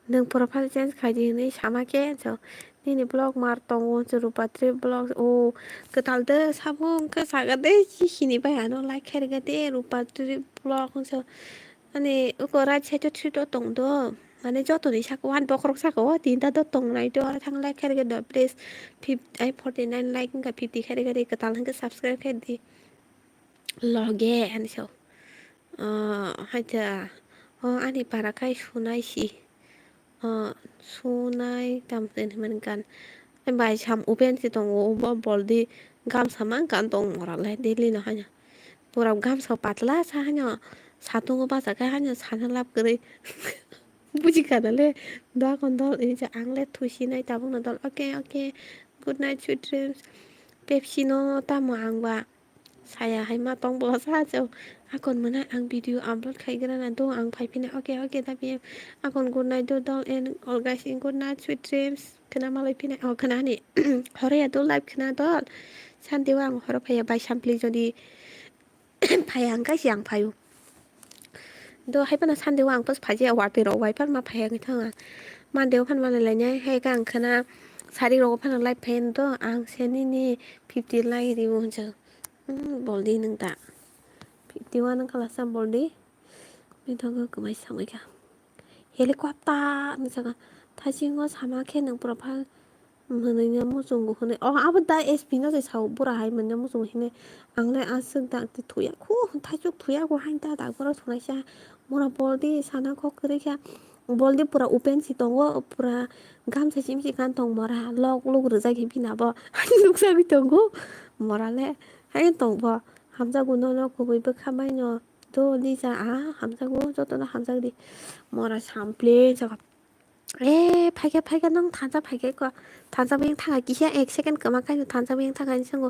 nang profile change khai di ni sama ke so ni ni blog mar tong o chu patri blog o ka tal de sabong ka saga de chi ni bai ano like khai ga de rupatri blog so 아니 그거 라체도 추도 동도 만에 저도 샤고 한 버럭 사고 딘다도 동라이도 상라이 캐리게 더 플레이스 50 아이 49 라이크 가 50 캐리게 그 달한 그 subscribe 캐디 로게 안쇼 하자 아니 바라카이 수나이시 수나이 담든เหมือนกัน bài chăm open si tong o bol di gam samang kan tong moral le daily no hanya puram gam so patla sa hanya 사통 바사 가 하냐 사는 랍 그래 부지가달래 나 건달 이제 앙레 투시나 따봉나 달 오케이 goodnight sweet dreams 펩시노 따모 앙바 saya hay ma tong bo sa cho akon mana ang video upload khai gara na do ang phai pina okay tapi akon good night do dol and all guys in good night sweet dreams kana malai pina kana ni hore ya do live kana dol san dewa ang hore phai bai sampli jodi phai ang ka siang phayu do hay pana san dewa ang pas phaji award pe ro wai pan ma phai ang thang man dewa pan ma le nya hay ka ang kana sari ro pan live pen do ang seni ni 50 like ri mo cha boldi nang ta 51 nang kala sam boldi mi thang ko mai sang ga helicopter mi sa 다시 거 사막해 능 프로파일 뭐는 무슨 거 근데 아버다 에스피노서 사오 보라 하면 무슨 힘에 앙레 아스다 투야고 타죽 투야고 한다 나고라 소나샤 뭐라 볼디 사나고 그러게 boldi pura upen si tongo pura gam sa sim si kan tong mora lok luk rza ki bina bo luk sa bi tongo mora le hai tong bo hamza gu no no ko boi ba khamai no do lisa hamza gu jo to na hamza di mora sample sa 팔게 넌 단자 팔게 거 단자 비행 타가 기시야 액 세컨 그만까지 단자 비행 타가 있는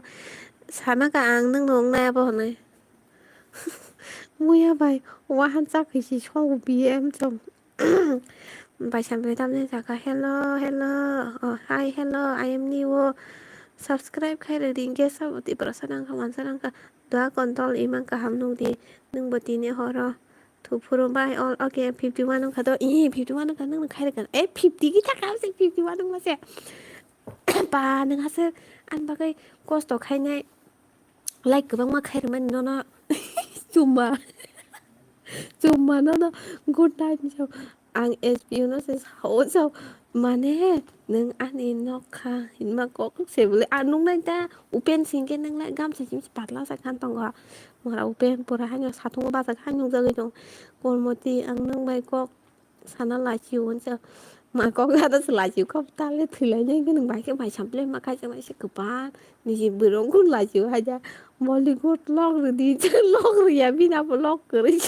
사마가 앙능 농나야 보네 뭐야 바이 와 한자 그시 쇼고 BM 좀 bài sản về tâm nên cả hello hi hello I am new subscribe khai được tiếng kia sau thì bảo sang không ăn sang cả doa control iman cả ham nung đi nung bật tin họ rồi thu phurom by all okay 51 nung khado 51 nung nung khai được cái 50 cái chắc sao 51 nung mà sẽ ba nung hase ăn ba cái cost khai này like cái bang mà khai được mình nó cuma nó good night sao ang SPU nó sẽ hỗ trợ mà nè nâng ăn in nó kha hình mà có các sẽ với ăn đúng đấy ta upen xin cái nâng lại gam sẽ chỉ bắt lá sạch khăn tòng gà mà là upen bữa hai nhau sát thùng ba sạch khăn nhung giờ cái còn một tí ăn nâng bay có sao nó lại chiều hơn sao mà có cái đó lại chiều không ta lấy thử lại nhanh cái nâng bài cái bài chấm lên mà cái bài sẽ cực ba như gì bữa đó cũng lại chiều hay ra Bollywood log rồi đi chứ log rồi ya bị nào log rồi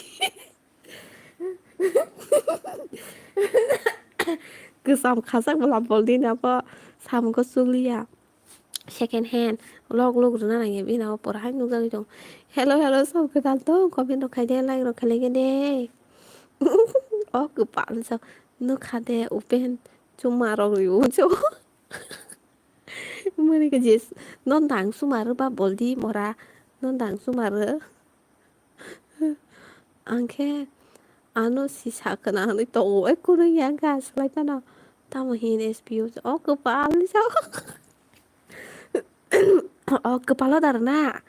그 싸움 가sak belum boldi apa sam ko sulia second hand log runa nang bi na por hai nu ga hello sao cái tal to có bên đâu khai đen like rồi khai cái đê cứ bạn sao nước khai đê open cuma rồi chứ mình cái gì non đảng sumaru ba boldi mora non đảng sumaru anke ano si sakana ni to ko nang yang ga slide na tama hin SPU kepala sao kepala darna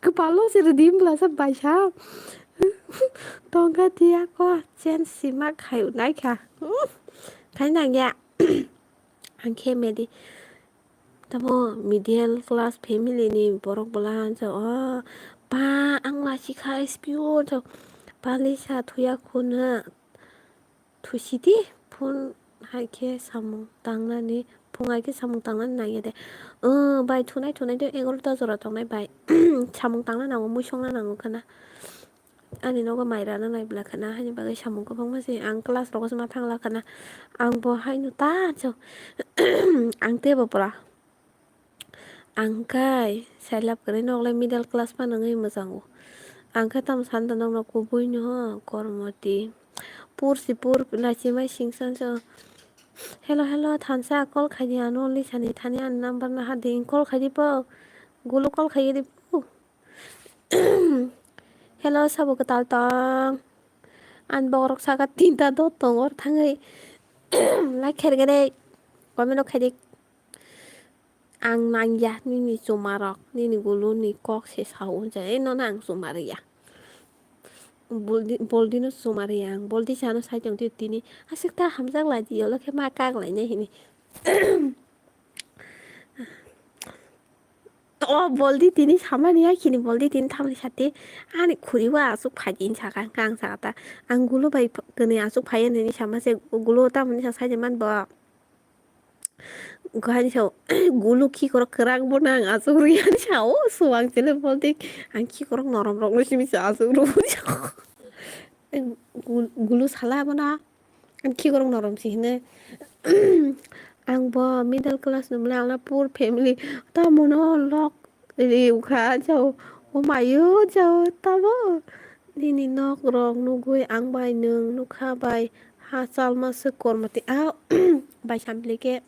kepala si redim lah sampai sao tongga dia ko chen simak khai nai kha khai nang ya anke medi tamo middle class family ni borok bolan so pa ang la si kha SPU so palisa thuya khuna thu시디 폰 하게 사무 당나니 봉하게 사무 당나니 나게 바이 투나이 이걸 떠서라 정말 바이 사무 당나 나고 무성나 나고 카나 아니 너가 마이라는 라이브라 카나 하니 바가 사무 거 봉마시 안 클래스 로고스 마 팡라 카나 앙보 하이누 따죠 앙테 버브라 앙카이 살랍 그래 너글 미들 클래스 파 너가 이마상고 앙카 탐 산다 너나 고보이뇨 거르모티 pur la chima singsan so hello thansa call khai dia no li sani thani an number na ha ding call khai di po gulu call khai di po hello sabu ka tal tang an borok sa ka tinta do tong or thangai la kher ga de komeno khai di ang nang ya ni sumarok ni gulu ni kok se saun ja no nang sumaria boldi no sumari yang boldi chano sai jong ti tini asik ta hamjak la di lo ke ma kak lai ne hini boldi tini samani ya kini boldi tini thamli sate ani khuriwa asuk phajin chakan kang sakata angulo bai kene asuk phayen ni sama se gulo ta mani sa sai man ba gani so gulu ki korok kerak bonang asuk rian chao suang chele boldi an ki korok norom rok no simi sa asuk ru gulu salah mana an ki korok norom si ne ang bo middle class num lang na poor family ta mono lok riu kha chao o mai yo chao ta bo ni nok rong nu gui ang bai nung nu kha bai ha sal ma se kor mati bai sam leke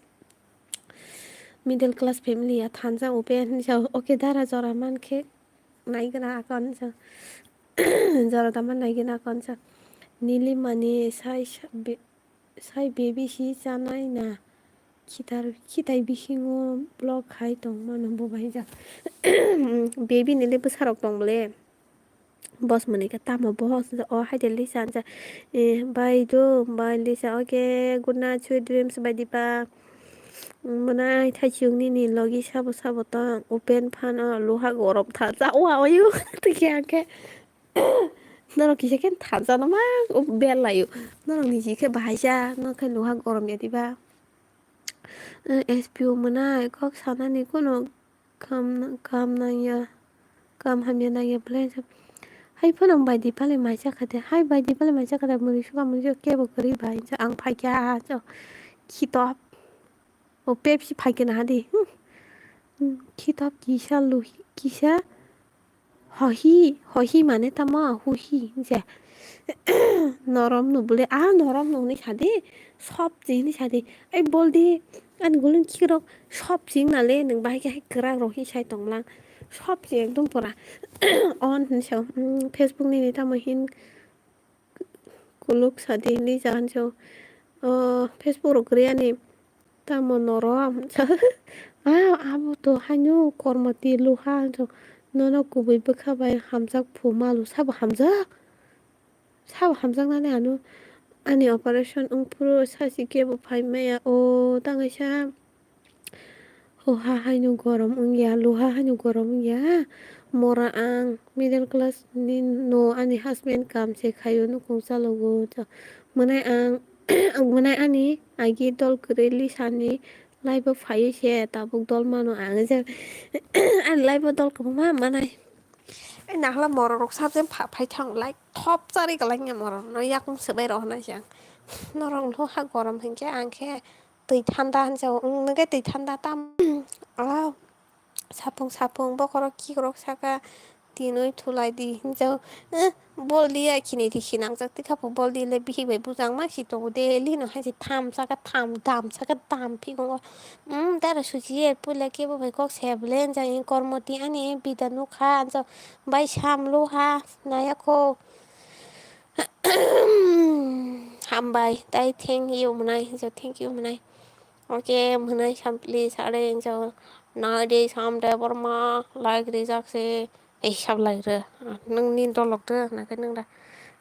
middle class family ya thansa open chao okay dara jora man ke nai gana akon chao jara taman nai gana akon chao nili mani sai baby si chanai na kitai bihingo blog khai tong ma no bai ja baby nili busarok tong ble boss mane ka tama boss o hai de lisan ja bai do bai lisa okay good night sweet dreams bai dipa mana thai chung ni logi sabo ta open phan loha gorop tha ja wa ayu tikya ke 너랑 기색엔 타잖아 막 벨라요 너랑 니지게 바이자 너 cái lúa gồm vậy đi ba SPO mà na có sao na ni có nó cầm cầm này ya cầm ham ya này ya plan hay phân ông bài đi pale mai chắc cái hay bài đi pale mai chắc cái mình suka mình cho kêu cái bài cho ăn phải cho khi top ô Pepsi phải cái nào đi khi top kisha lu kisha 허희 만에 담아 후히 이제 너럼 누블레 아 너럼 너네 사디 섭지니 사디 ai bol đi anh cũng lên kia đâu shop chính là lên đừng bay cái kra rồi khi sai tổng lang shop chính đúng pora on sao Facebook này ta mà hin kuluk sadi ni jangan so Facebook kria ni ta mà norom abu to hanyu kormati luha so nó cũng bị bức bay hamzak phù malu sao hamzak này anu ani operation ungpuro 사시게 뭐 발매야 오 땅에샤 호하 하뉴 거럼 응야 루하 하뉴 거럼 응야 mora ang middle class ni no ani husband kam se khayo no kongsa logo cha manai ang manai ani agi dol kureli sani live phai se tabuk dol mano ang ja an live dol ko ma manai ai nak la mora rok sap jem pha phai thang like top sari ka lanya mora no yak se bai ro na chang 너랑 또 하고 그럼 한게 안게 뜨탄다 한저 응게 뜨탄다 땀 아 사풍 버거러 키그럭 사가 디노이 툴라이디 hinjo boldia kini di hinang jak tika po boldi le bihi be bujang ma si to de li no ha si tham sa ka tham dam sa ka dam pi go dara suji e pula ke bo be kok seblen ja in kormoti ani bidanu kha jo bai samlu ha naya ko hambai tai thank you manai jo thank you manai okay manai sampli sare jo nói đi xong đây bor ma like đi giác xe ấy sao lại rồi nâng nhìn to lộc nữa là cái nâng đây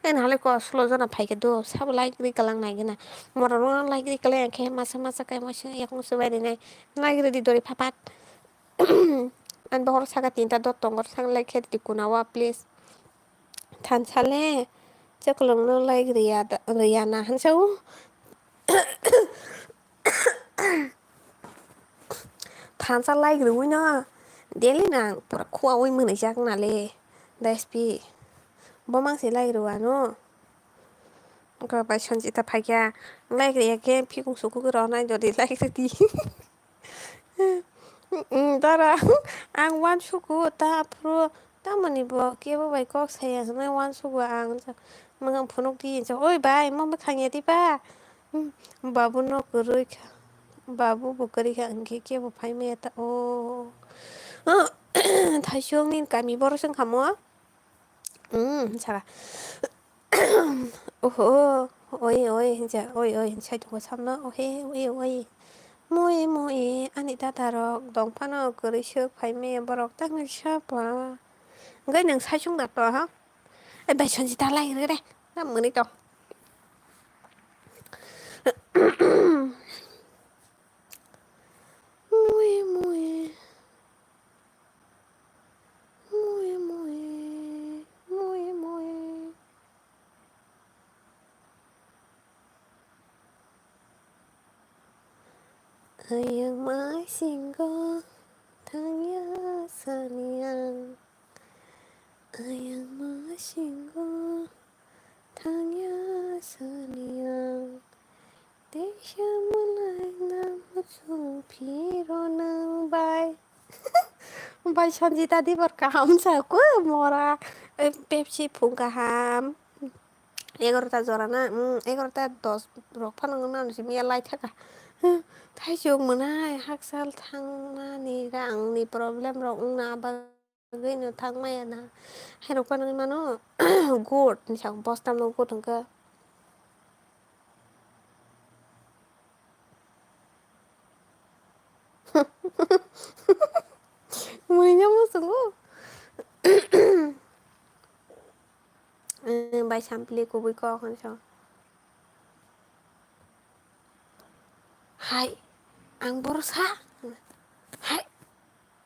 cái nào lại có slow cho nó phải cái đồ sao like đi cái lăng này cái này mà nó like đi cái lăng cái masa cái mà sẽ không sẽ về này like đi đôi papat anh bảo sang cái tinta dot tông sang like cái đi kunawa please than chale chắc lần nó like rồi à na hắn sao than sa like rồi nó Deli na pura kuwa oi muna jak na le daspi bomang si lai ruwa no ka ba chanji ta phagya lai re ke phi kung su ku ro na do de lai ti dara ang wan su ku ta pro ta mani bo ke bo bai kok sai ang na wan su ku ang cha mangang phunok di cha oi bai mong ba khang ti ba babu no ku ro babu bu kari ka ang ke bo phai me ta o 다시 형님 미버릇은 가모아? 자, 오호, 오이, 이제, 오이, 차이도 참나, 오이, 뭐이, 아니, 다다럭, 동파너, 그리셔, 파이메, 버럭, 땅을 샤봐. cái nàng sai xuống đặt rồi hả? Ê, bà chuyện gì ta lại nữa đây? Nó mượn đi đâu? Mùi. Yang masinggo tanya sayang Yang masinggo tanya sayang Desha mulai nama supiro nang bay Bay chanji tadi berkaham saku mora Pepsi pungkaham Egarta zorana egarta dos rok panangan si mia lai thaka thay chung mà nai hak sal thang na ni rang ni problem rong na ba gây nó thang mày na hay rok panangan mano good ni chang boss tam no good thang ka mười nhá mo sungu bài sample của bui co con sao hai ang borosa hai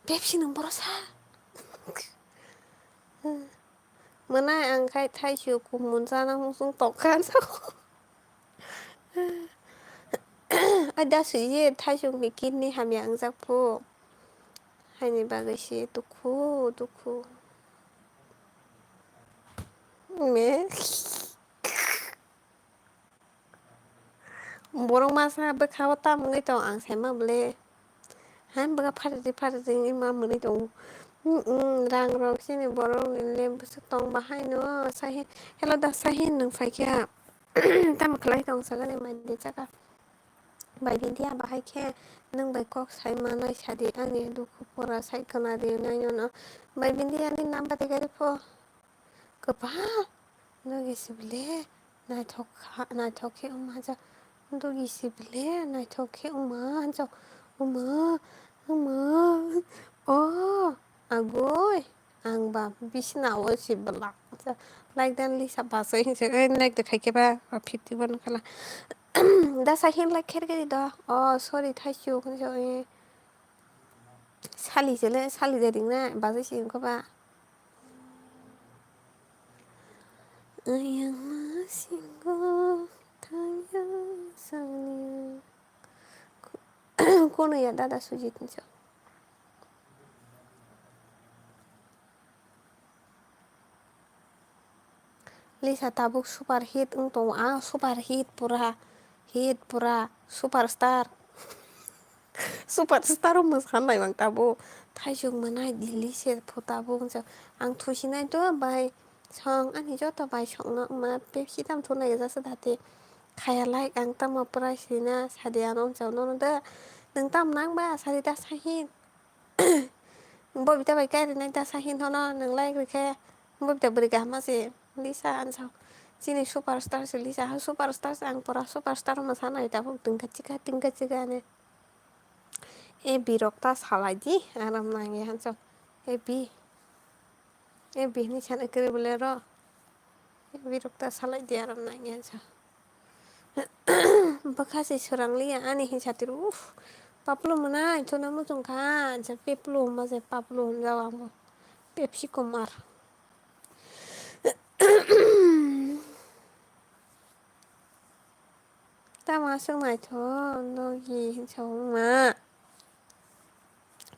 Pepsi nang borosa Bữa nay ăn khai thay chiều cùng muốn ra nó không xuống tộc khán sao. Ada suy thay chiều bị kín đi hàm yang giặc po. Hay ni bagay si tuku. Mẹ. Borong masa berkawat tam ngai tong ang sama bele. Han bega parati ni ma muni tong. Rang rong sini borong lem tong bahai no sahin. Hello da sahin nung fai kia. Tam kelai tong sagane mandi chaka. Bai din dia bahai kia. Nung bai kok sai mana sadi ani duku pora sai kana de nanyo no. Bai bin dia ni namba de gari po. Kepa. No gisi bele. Na thok ke umaja. Ndo gisi bele. Na thok ke umaja. Uma. Oh. Agoy. Ang ba bisna wo si belak. Like dan li sa ba sai like the kai ke ba 51 kala. Da sa hin like ker ke da. Oh sorry thaisyu kun jo e. Sali jele sali de ding na ba sai sin ko ba. Ayang masinggo tanya sangnya. Kono ya dada sujit njo. Lisa tabuk super hit untuk super hit pura superstar mas khanai bang tabu thaijung manai dilli se photabu njo ang thusinai to bai song ani joto bai song no ma pepsi tam thonai jasa date khaya like ang tam pura sina sadia nom chau no da nang tam nang ba sari da sahin bo bita bai kai nai da sahin hono nang like ri khe bo bita beri ga ma se Lisa an sao sini superstar si Lisa superstar ang pura superstar mas hanai tabu tingkat chika ne e birokta salai di aram nangi han sao e bi ni chan ekre bolero e birokta salai di aram nangi han sao bakasi surang liya ani hin chatir paplu mana itu namu tungkan peplu mas paplu jawa mo Pepsi Kumar ta masuk nai tho no gi hin sao ma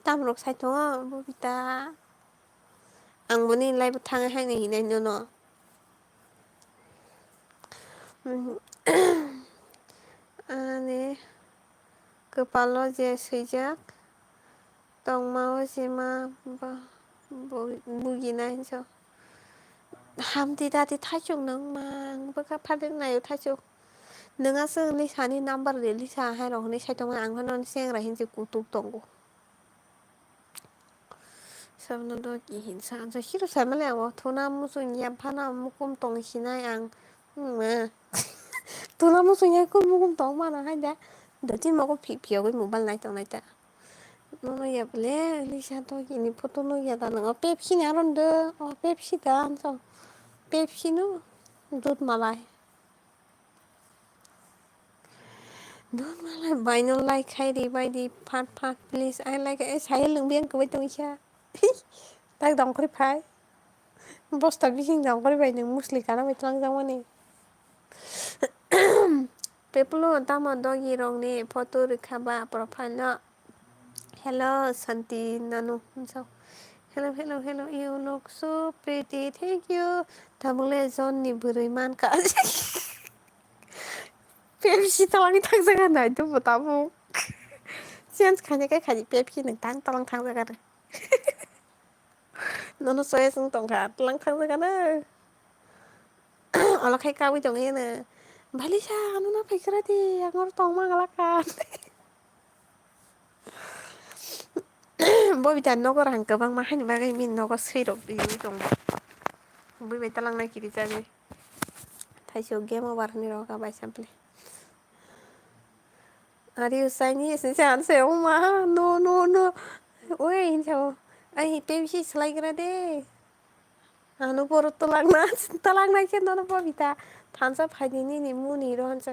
tam rok sai tho bobita ang boni lai thang hai ni nai no ane kepala je sejak tong mau sima bugina hin sao hamti dati thachung nang mang baka phadeng nai thachung nongaso Lisani number de Lisa hai rong ni sai tong ang non seng ra hin ji kutuk tong sabno do ki hin san so hiru sai male wa thona musu nyam phana mukum tong hinai ang ma thona musu nyam kum mukum tong ma na hai da do tin mo ko phi ko mobile nai tong nai ta no no ya ble Lisa to ki ni photo no ya da no Pepsi na ron de Pepsi da so Pepsi no dut malai don't like buy no like hay đi buy đi pat please I like it sai lưng biếng của tôi cha tay đồng cái phải boss ta bising đồng cái vậy nhưng musli cả nó bị trăng trong này people ta mà đôi gì rong nè photo được khaba profile nó hello Santi nanu sao hello you look so pretty thank you tabule zon ni buriman ka Pepsi talangi thangsaga nai tu batamu chance khanya cái khai Pepsi nang tang talang thangsaga na nó xoay xuống tổng cả talang thangsaga na ala khai kawi tong he na Balisa ano na pekra di angor tong mangalakan bo bitan no ko rang ka bang ma hani bagai min no ko sirok di tong bo be talang na kiri jabe thai so game over ni ro ka bai sample Are you saying sin san se ma no oi in chao ai Pepsi slai kra de anu poro talang na ke no bo bita thansa phaidini ni muni ro hansa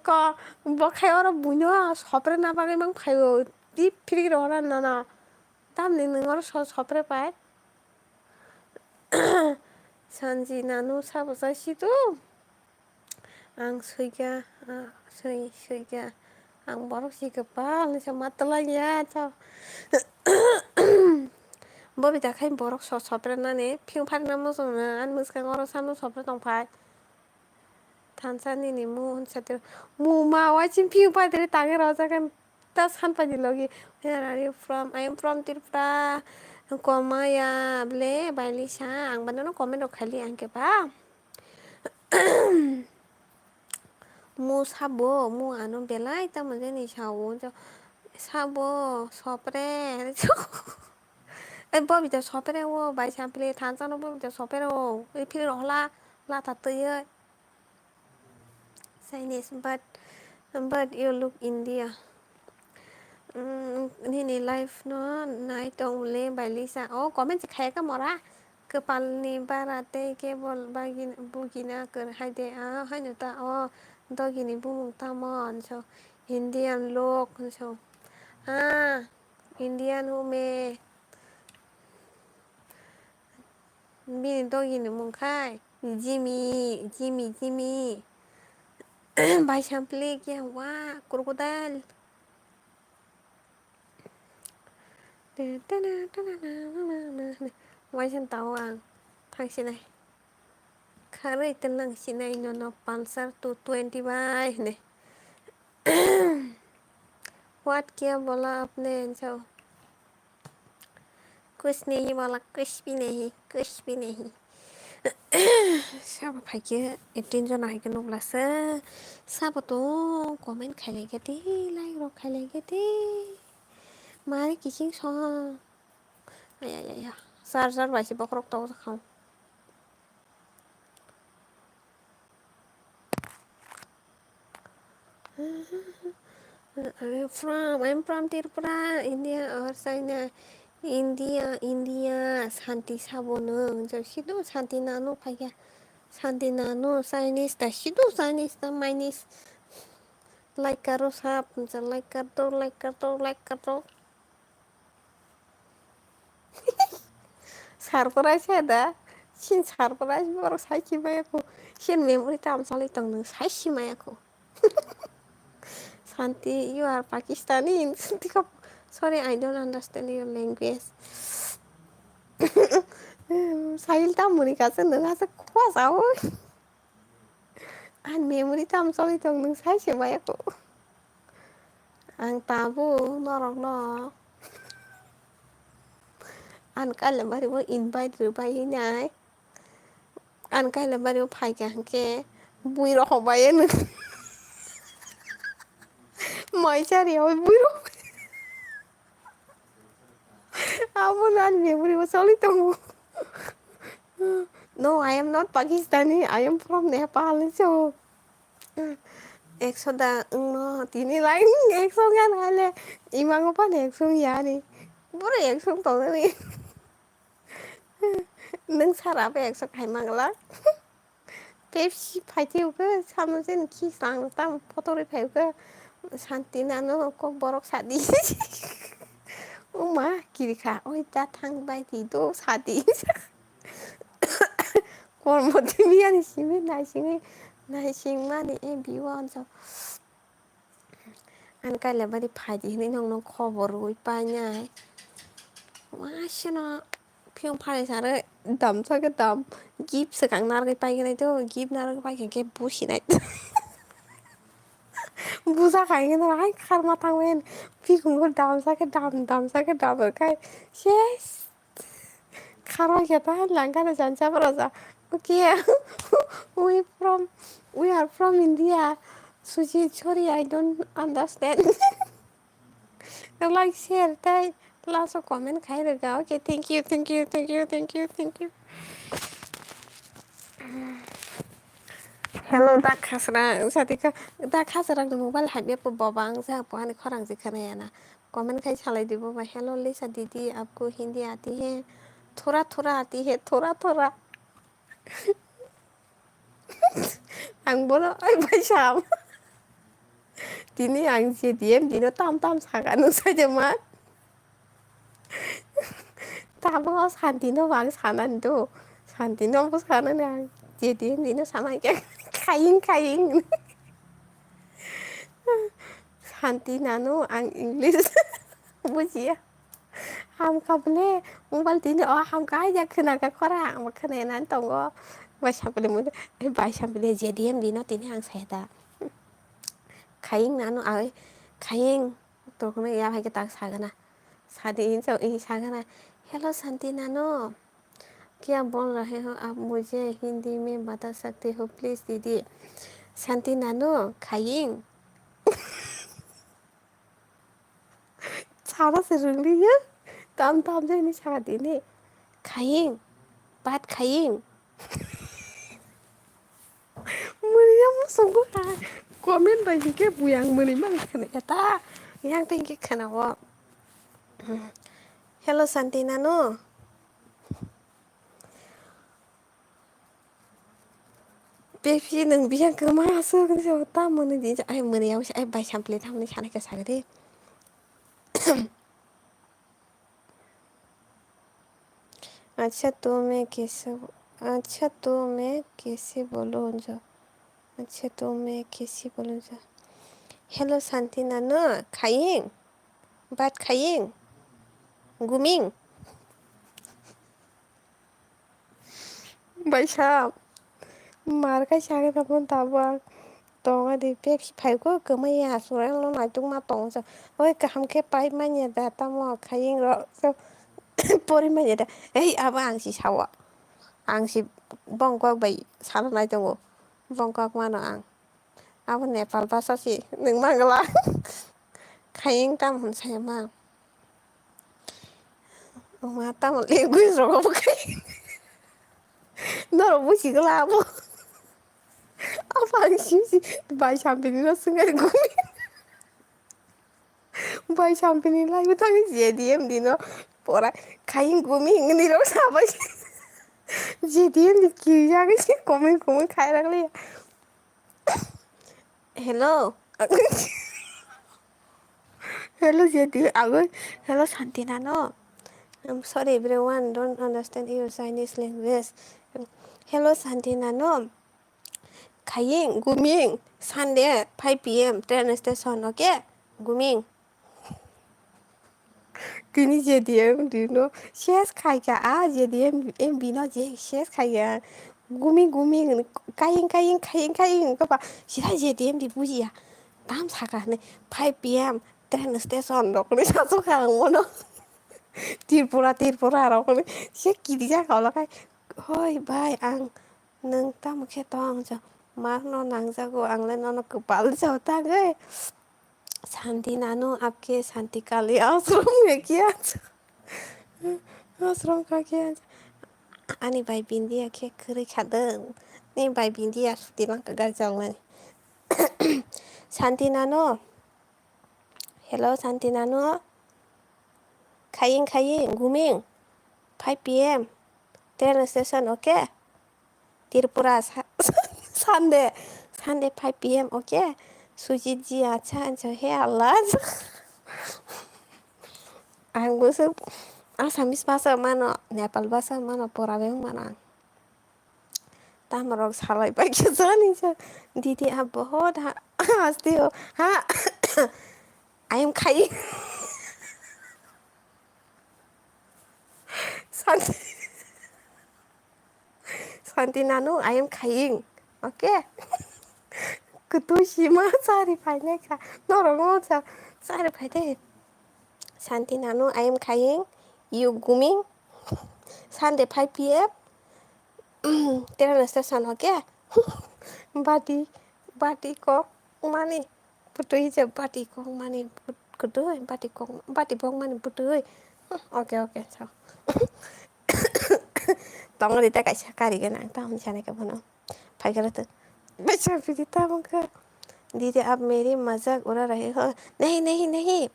ko bo khai ora buino sopre na bagai mang phaio di free ro na tam ni ngor sopre pai 산지나노 사보사시도 आं saga saga आं बर'सिगोबा नोंसा मातलाया चा बबे दाखाय बर'क सब्रानानै फिं फारना मोजोंनो आन मोसखां अर सानु सब्रा दंफाय थानसानिनि मु होनसाते मु मावाचिन फिं फादरे तागे राजागन ता सानपानि लगी where are you from I am from Tripura कमाया ब्ले बायलिसा आं बानानो कमेन्ट खाली आंके बा मु साबो मु आनो बेलाय ता मजे नि सावो साबो सप्रे ए बबिता सप्रे वो बाय सामप्ले थानसानो बबिता सप्रे वो ए फिर रहला ला तातयो Chinese but you look India Nini life no night only by Lisa oh comment खाएगा मोरा कपालनि बाराते केबल बुगिना कर हायदे हायनुता दगिनि बुमुंतामन so Indian लोग so Indian women बिनि दगिनि मुंखाय Jimmy by Shampli क्या हुआ crocodile वाइसन ताओ आं थांसिनाय खारै तलांसिनाय न पालसार 220 बाय ने व्हाट क्या बोला आपने जो कुछ नहीं बोला कुछ भी नहीं साबा फाइके 18 जना हाइके नब्लासो साबाथ' कमेन्ट खायलायगेदे लाइक रक खायलायगेदे मारे किसिं सं आया चार्जार बायसे बखरक ताव जाखां I'm from Tripura, India or China. India, Santi Sabono, Sido Santi Nano Paya, Santi Nano, Chinese, the Sido Chinese, the Minis, like Caros happens, like Cato. Sarprise had since Harprise or Sachi Mayako, she memory time solid on the Sashi Mayako. Santi, you are Pakistani. Sorry, I don't understand your language. Sahil tamuri kasi nung asa kuwas ako. An memory tam sorry tong nung sai si maya ko. Ang tabo norok no. An kala bari mo invite ru bai nai. An kala bari mo phai ka ke. Bui ro ho bai nu. Mai chari ho bui ro. Abo nan memory mo sorry tong. No, I am not Pakistani. I am from Nepal. So, Exoda, no, tini lain exo kan hale. Imang apa nih exo ya nih? Boleh exo tahu nih. Neng sarap exo kayak mangla. Pepsi pahit juga, sama sen kisang tam foto repay juga. Santina no kok borok sadi. Uma kiri ka, oh datang baik itu sadi. Còn một tí miên thì bên này xin mà đi em biểu on sao anh cái là đi phải thì nên nó cover rồi ba nha quá xin nó phiêu phải sao đấy đầm sao cái đầm gip sự căng nار cái bay cái này thôi gip nار cái bay cái bushi này busa cái nó ai khar mà thằng bên phi cũng có đầm sao cái đầm ở cái yes kharo cái ta lang cái là chẳng chấp rồi okay we are from India Suji sorry I don't understand like share tay lots of comment khai được okay thank you hello dak khasra satika dak khasra de mobile habia po babang sa po ani khorang jikhane na comment khai chalai dibo ba hello Lisa didi आपको हिंदी आती है थोड़ा आती है थोड़ा ang bolo ay bayam dini ang si diem dino tam 사가는 사자만 타보 산디노 왕 사난도 Santi nó không có nè. Chia tiếng thì nó sao mày cái kain. Santi nano ang English. Buji ya. Ham kable mobile tin ham ka ja khna ka khora ma khne nan tongo. Ba sample mu e ba sample je diem di no tin hang seta. Kain nano ai kain to kone ya hai ke tak sagana. Sadi in so in sagana. Hello Santi nano. क्या बोल रहे हो आप मुझे हिंदी में बता सकते हो please दीदी शांति नानो खाइंग 잘하세요 룰리야 땀땀 전이 잘하더니 खाइंग बात खाइंग 뭐야 무슨 거야 komen bagi ke buyang meni mang kena kata yang tinggi kena wa hello Santi nano Baby nang biang ke masuk ni siapa tamu ni dia ay meni yang ay bay sample tamu ni sana ke sana deh अच्छा तो मैं कैसे बोलूँ जो अच्छा तो मैं कैसे बोलूँ जो हेलो शांति नानो खाइंग बात खाइंग गुमिंग भाई साहब मार का चाहे अपन ताबा tonga di pek phai ko kemaya surang lo nai tung ma tong sa oi ka ham ke pai ma nya da ta mo khaing ro so pori ma nya da ei aba ang si sawa ang si bong ko bai sal nai tongo bong ko ma no ang aba nepal basa si ning ma gala khaing tam hun sa ma ma tam le gui ro ko kai no ro bu si gala bo aba ang si bai champi ni no sungai gu Bay champini la yu tang JDM di no pora kain gumi ngini ro sabai JDM di ki ja ke komen khai rang le hello hello JDM ago hello Santina no I'm sorry everyone don't understand your Chinese language hello Santina no kain gumi Sunday 5 p.m. train station okay gumi Kini JDM di no shes khai ka a JDM em bi no je shes khai ya gumi kain các bạn chỉ thấy JDM di buji ya tam saka ne 5 p.m. train station đó cái sao số hàng mà nó tirpura đó cái sẽ kỳ đi ra khỏi là cái thôi bye ăn nâng tam một cái tong cho má nó nang ra को ăn lên nó cứ bảo cho ta cái शांति नानो आपके शांति का लिए आश्रम में किया आश्रम का किया अनि भाइ बिन्दिया के खरै खादों नि भाइ बिन्दिया सुतिलां गारजांमोन शांति नानो हेलो शांति नानो खाइं गुमिं 5 p.m. train station okay Tripura Sunday 5 p.m. okay Sujit जी अच्छा जो है अल्लाह Ang gusto asamis bahasa mana Nepal bahasa mana porabe mana tamarok salai pakai जानी से दीदी आप बहुत हंसते हो हाँ I am खाई Santi Santi nano I am खाइंग okay kutushi ma sari paine ka norong sa sari paide Santi nano I am खाइंग you guming Sunday 5 p.m. train station okay bati ko mani putui je bati ko mani kudui bati bong mani putui okay chao tong di ta kai sakari ke nang tam chane ke bono phai kar tu बच्चा पीता मुझे दीदी आप मेरी मजाक उड़ा रहे हो नहीं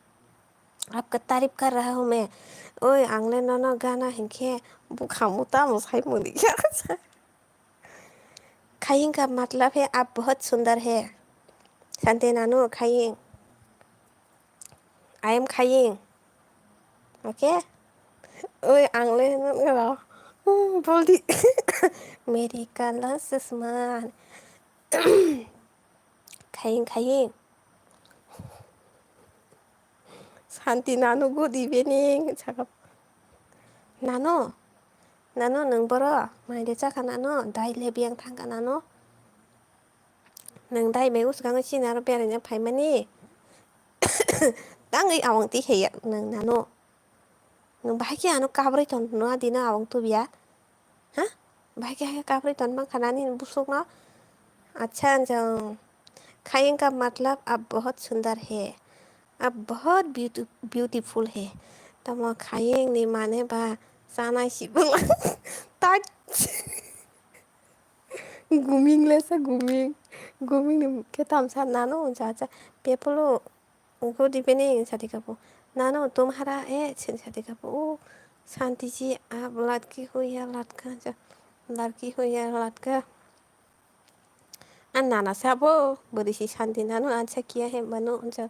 आपका तारीफ कर रहा हूँ मैं ओए आंगले नोनो गाना हिंखे बुखामुता मुसाई मुनी क्या खाइंग का मतलब है आप बहुत सुंदर है शांति नानो खाइंग आई एम खाइंग ओके ओए आंगले नोनो 볼디 메리칼라스스만 가잉 산티 나노 굿 이브닝 잠깐 나노 나노 능벌어 마이데 자카 나노 다이레 비앙 탕가 나노 능 다이 메우스 강은 시나로 베르냐 파이마니 땅의 아왕 띠헤야 능 나노 능 바이키 아노 까브리톤 노아 디나 아왕 투비야 하 바이키 까브리톤 방 खानानी बुसुक ना अच्छा अंजम खाइन का मतलब अब बहुत सुंदर है अब बहुत ब्यूटीफुल है तब खाएंगे माने बा साना शिबुला तात गुमिंग लेसा गुमिंग के तामसा नानो जाजा पेपलो उनको दिपेने साथी कपो नानो तुम्हारा ए छन साथी कपो ओ शांति जी आप लड़की हो या लड़का जा लड़की हो या लड़का नाना साबो बड़ी सी शांति नानो अच्छा किया है मनो जा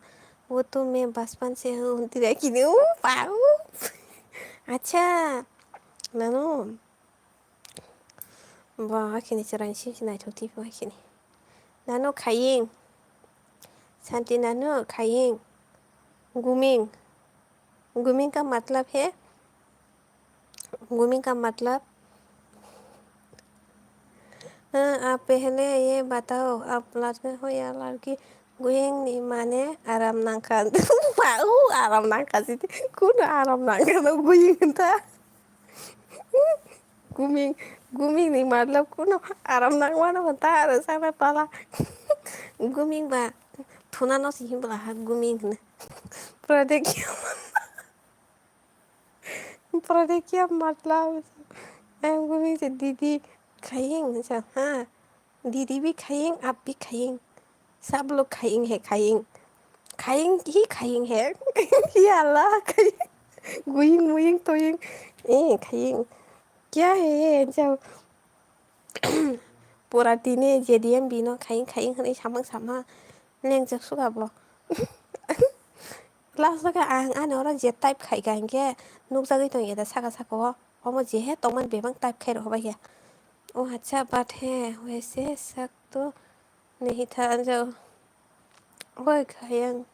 वो तो मैं बचपन से हूँ तेरा किन्हें पाऊ अच्छा नानो वाह किन्हें चरांशी नाइ थोती वाह किन्हें नानो खाइंग शांति नानो खाइंग गुमिंग गुमिंग का मतलब है गुमिंग का मतलब आप पहले ये बताओ आप लड़के हो या लड़की गुइंग नी माने आराम नांका वाऊ आराम नांका सिटी कुन आराम नांका तो गुइंग था गुमिंग गुमिंग नी मतलब कुन आराम नांका ना बता रहा सारा पाला गुमिंग बा थुना नो सिहिं बला गुमिंग ने प्रोदेखिया मतलब I'm going to दीदी खाएंगे अच्छा हाँ दीदी भी खाएंगे आप भी खाएंगे सब लोग खाएंगे खाएंगे खाएंगे ही खाएंगे या अल्लाह खाएंगे गुइंग मुइंग तोइंग ए खाएंगे क्या है जब पूरा दिने जेडियम बिनो खाएंगे खाएंगे हने सामang sama लेंग जब सुगाबलो लास्ट लगा आन orang je type खाई गाएंगे नुक जागे तो ये सागा साको ओमो जे है तो मन बेबंग टाइप खाई रहो भैया ओ अच्छा बात है वैसे शक तो नहीं था जो ओए खायंग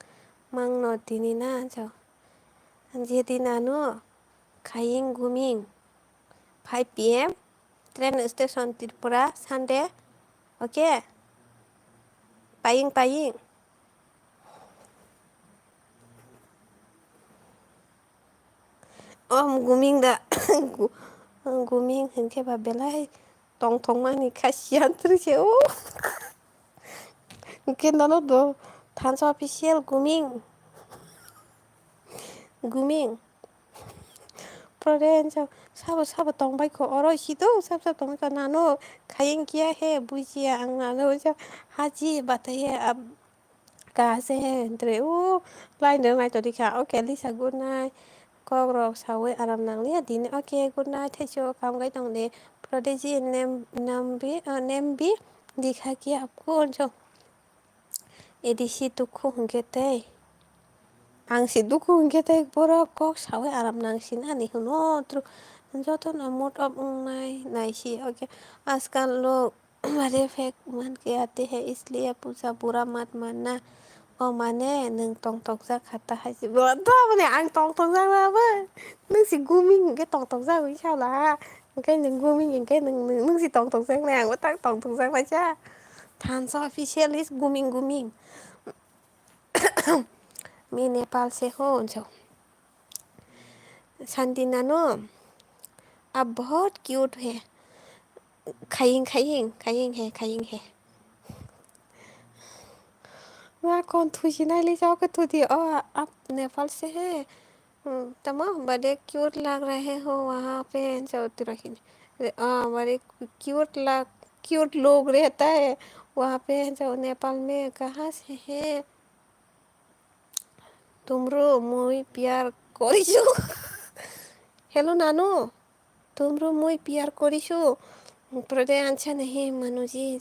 mang no tinina जो jadi nano खायंग गुमिंग 5 p.m. Train station Tripura Sunday okay पाइंग गुमिंग दा गुमिंग हनके बाबेलाय tong tong mani kasihan terus ya mungkin nano do tanso official guming Prodensa sabo tong bai ko oro sido sab tong ka nano खाएं किया है बुझिया ang nano ja haji bataye ab ka se है entre lain deng lai to dikha okay Lisa good night ko ro sawe aram nang lia din okay good night the cho kam gai tong de prodeji nem bi दिखा कि आपको जो ADC दुखु हंगेते आंसि दुखु हंगेते बरा कक सावे आराम नांसिन आनी हुनो ट्रु जो ना मोड ऑफ नाइसी ओके आजकल लोग बड़े फेक मान के आते हैं इसलिए पूजा बुरा मत मानना ओ माने नों टंग टंग जा खाता है जी बता माने आं टंग टंग जा बाबा नों सि गुमिं के टंग टंग जा बै साला cái नों गुमिं के नों सि टंग टंग जा ने आं ता टंग टंग जा बाजा थानसा ऑफिशियल इज गुमिं मैं नेपाल से हूँ जो संदिनानो आप बहुत क्यूट है खाइंग है मैं कौन तुझी ना ले जाओगे तुझी आप नेपाल से है तमाम बड़े क्यूट लग रहे हो वहाँ पे जो रखी बड़े क्यूट लोग रहता है वहाँ पे जो नेपाल में कहाँ से है तुमरो muy प्यार करिसु हेलो नानो तुमरो muy प्यार करिसु प्रदे आंचा नहीं मनुजी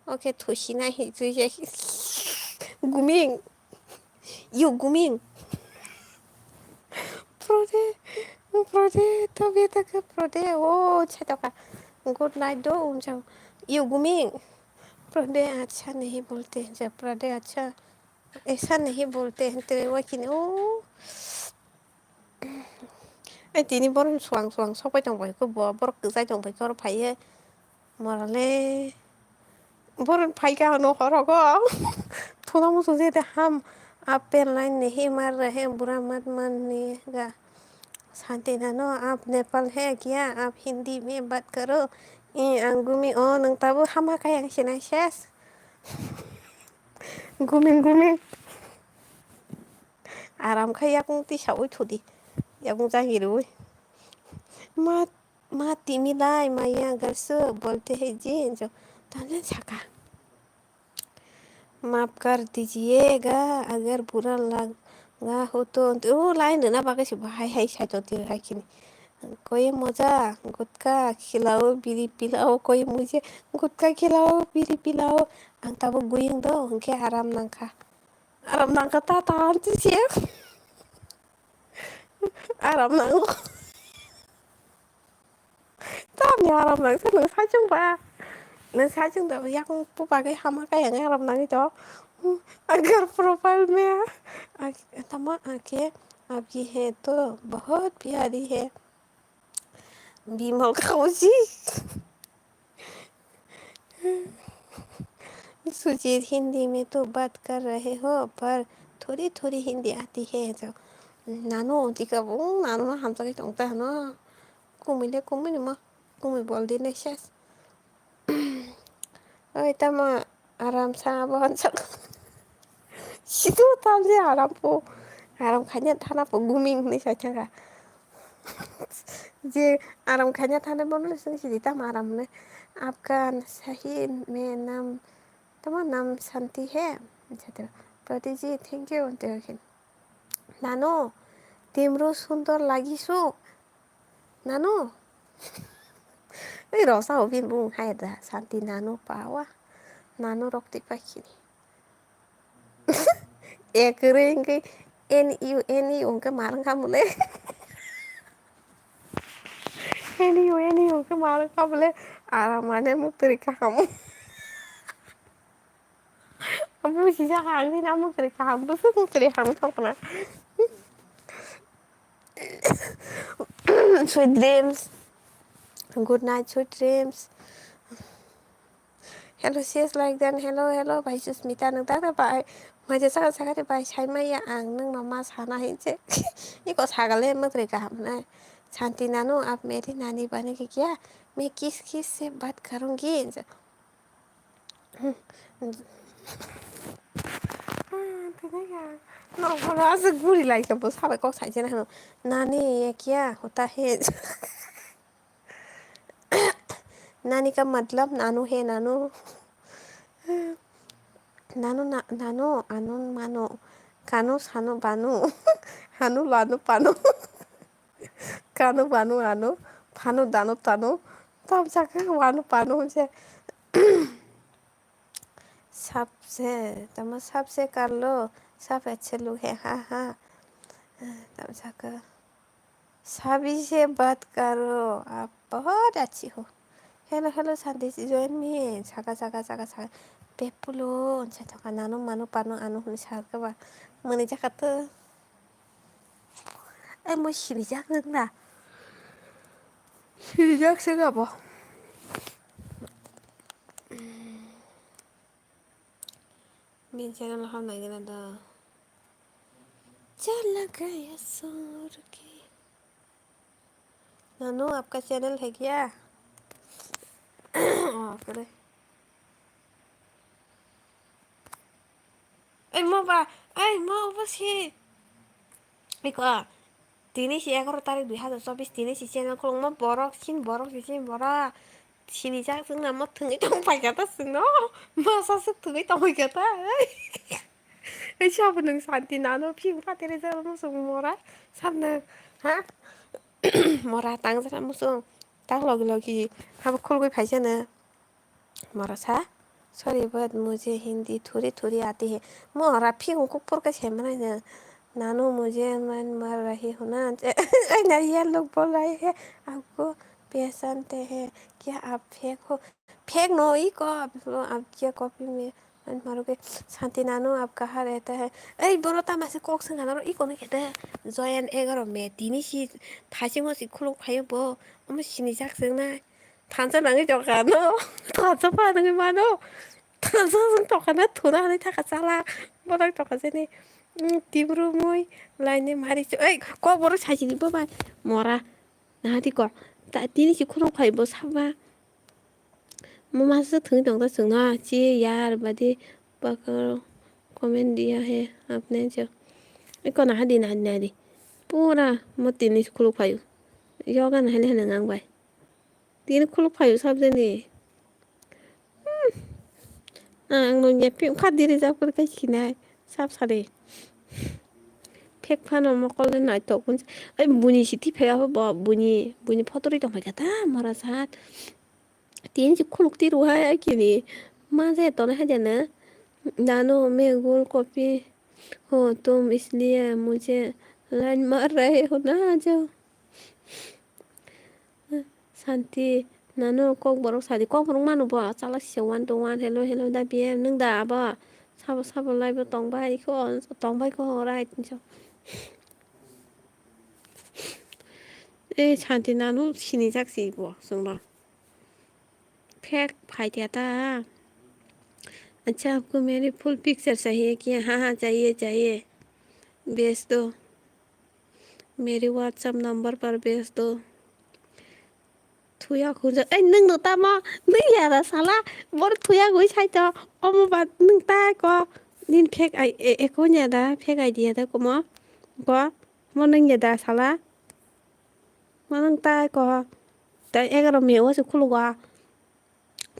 ओके थोशी नहीं तुझे गुमिंग प्रदे Prode, tobie tak prode. Oh, छा का गुड नाइट दो जाओ यू गुमिंग प्रदे अच्छा नहीं बोलते हैं जब प्रदे अच्छा ऐसा नहीं बोलते हैं तेरे वो कि ओ ए दिनै बरं सुवां सुवां सबाय दंबाय को बर गोजाय दंबाय को फायो मरले बरं फाइका न हरगो थोड़ा मुझे जेते हम आप पे लाइन नहीं मार रहे बुरा मत मानिएगा शांति नानो आप नेपाल है क्या आप हिंदी में बात करो गुमी ओ नोंताबो हामाखायाखैना सेस गुमिं आराम खाया कौन तिसाओ थोड़ी या कौन जाहिरो मत mati milai maya garsu बोलते हैं जी जो तने छका माफ कर दीजिएगा अगर बुरा लगा हो तो ओ लाइन ना बाके से हाय हाय साइड होती है कि कोई मजा गुटखा खिलाओ बीड़ी पिलाओ कोई मुझे गुटखा खिलाओ बीड़ी पिलाओ ang tabo guing do ke aram nangka ta anti sih aram nang ta aram nang sa nang sa chung ba nang sa chung da yak pu ba cái hama cái yang aram nang cho अगर profile में तमा आंखें आपकी है तो बहुत प्यारी है बीमल खाओजी सुजीत हिंदी में तो बात कर रहे हो पर थोड़ी थोड़ी हिंदी आती है जो नानो दिका वो नानो हम तो कहते हैं ना कुमिले मा कुमी बोल दी नेक्स्ट ओए तमा आराम सा बहुत सा 시도 땀새 알아보 아람 가냐 타나보 무밍 내셔차가 जे आराम खाने थाने बोलने से सीधी तम आराम में आपका सही में नाम तुम्हारा नाम शांति है अच्छा तो प्रति जी थैंक यू देखिन नानो तिम्रो सुन्दर लागिसो नानो ए रसा हो बिन बुङ हायदा शान्ति नानो पावा नानो रक्ति पाखिनी एक रिंग एन यू उनका मारन का मुले एन यू के मारन का मुले आरामाने मुक्तरिका kamu kamu sisa kali na muktari kamu tuh muktari kamu kau kena sweet dreams good night sweet dreams hello sis like that hello भाई सुस्मिता नोंथां भाई माझ्या सगळ्या सगळ्या भाई सायमाया आं नों मामा साना हिंसे इको सागले मुक्तरि कामना शांति नानो आप मेरी नानी बनेगी क्या मैं किस किस से बात करूंगी नौकरा से बुरी लाइक अब सारे को साइज ना नानी ये क्या होता है नानी का मतलब नानू है नानू नानू नानो आनो मानो कानो सानो बानो हानो लानो पानो कानो बानो आनो फानो दानो तानो तब जाकर वानो पानो से सबसे तुम सबसे कर लो सब अच्छे लोग हैं हाँ तब जाकर सभी से बात करो आप बहुत अच्छी हो hello शांति से join me जागा पेपुलो 언제 저가 나노 마노 빠노 아노 훈 사가 봐 뭐네 자카트 ai 뭐 시리작 는다 시리작 생각 봐 मेरे चैनल हम नहीं ना चल गया सोर के नानो आपका चैनल है क्या करे ai mau apa sih Iko Dini si 11 2024 dini si channel kung mo borok sin borok sinijakซึ่งนำมาถึงไอ้ต้องไปกันตั้งซึ่งเนาะมาซะสึกถึงไอ้ต้องไปกันตั้งไอ้ชอบหนึ่งสันตินาโนพิมพ์พาเทเลเซอร์มุสงมอระสันหนึ่งฮะมอระตังสันมุสงตั้งलगी हम खोल कोई भाई ना मरा सा सॉरी बट मुझे हिंदी थोड़ी थोड़ी आती है मोरा फिर उनको पर का छेमना है नानू मुझे मन मर रही हूँ ना नहीं ये लोग बोल रहे हैं आपको पहचानते हैं क्या आप फेक हो फेक नो ही को आप क्या कॉपी में मन मारोगे शांति नानू आप कहाँ रहता है ऐ बोलो तामासे 꼭 생각나로 이거는 걔들 저연 애가로 매 디니시 다시고시 쿨로 가요 뭐 어머 신이 작성나 단서랑이 저가노 단서 반응이 많어 단서는 저가나 도나는 다가 잘라 뭐랑 저가세네 Tibro muy lainnya mari kok baru saji di bawah mora nah di kok tak tini si kurang kai bos apa mama se theng dong da seng na ji ya ba di bakal komen dia he apne jo ko na di na di pura mo tini si kurang kai yo ga na hele ngang bai tini kurang kai sab de ni ang no nya pi kha diri ja kur ka khinai sab sare 팩파는 먹거든 나이트 아니 문이 시티 배가 뭐 문이 퍼돌이 좀 하겠다 말아서 तीन खुलती रुआ है कि नहीं माँ से तो नहीं जाना नानो मैं गोल कॉपी हो तुम इसलिए मुझे लाइन मार रहे हो ना जो शांति नानो कॉक बरोक सादी कॉक बरोक मानो बा चला सिवान दोवान हेलो हेलो दा बिए नंग दा बा साबो साबो लाइव तोंबाई को राइट जो ए शांति नानो सिनी जाक्सी बो संबा फेक फाइट था अच्छा आपको मेरी फुल पिक्चर चाहिए कि हाँ हाँ चाहिए चाहिए भेज दो मेरे व्हाट्सएप नंबर पर भेज दो थुया खुद ए नंग नो ता मा नंग यारा साला बोर थुया गई साइ तो अमो बा नंग ता को निन फेक आई ए को न्यादा फेक आइडिया दा को मो नंग यादा साला मो नंग ता को ता एगारो मेवा से खुलवा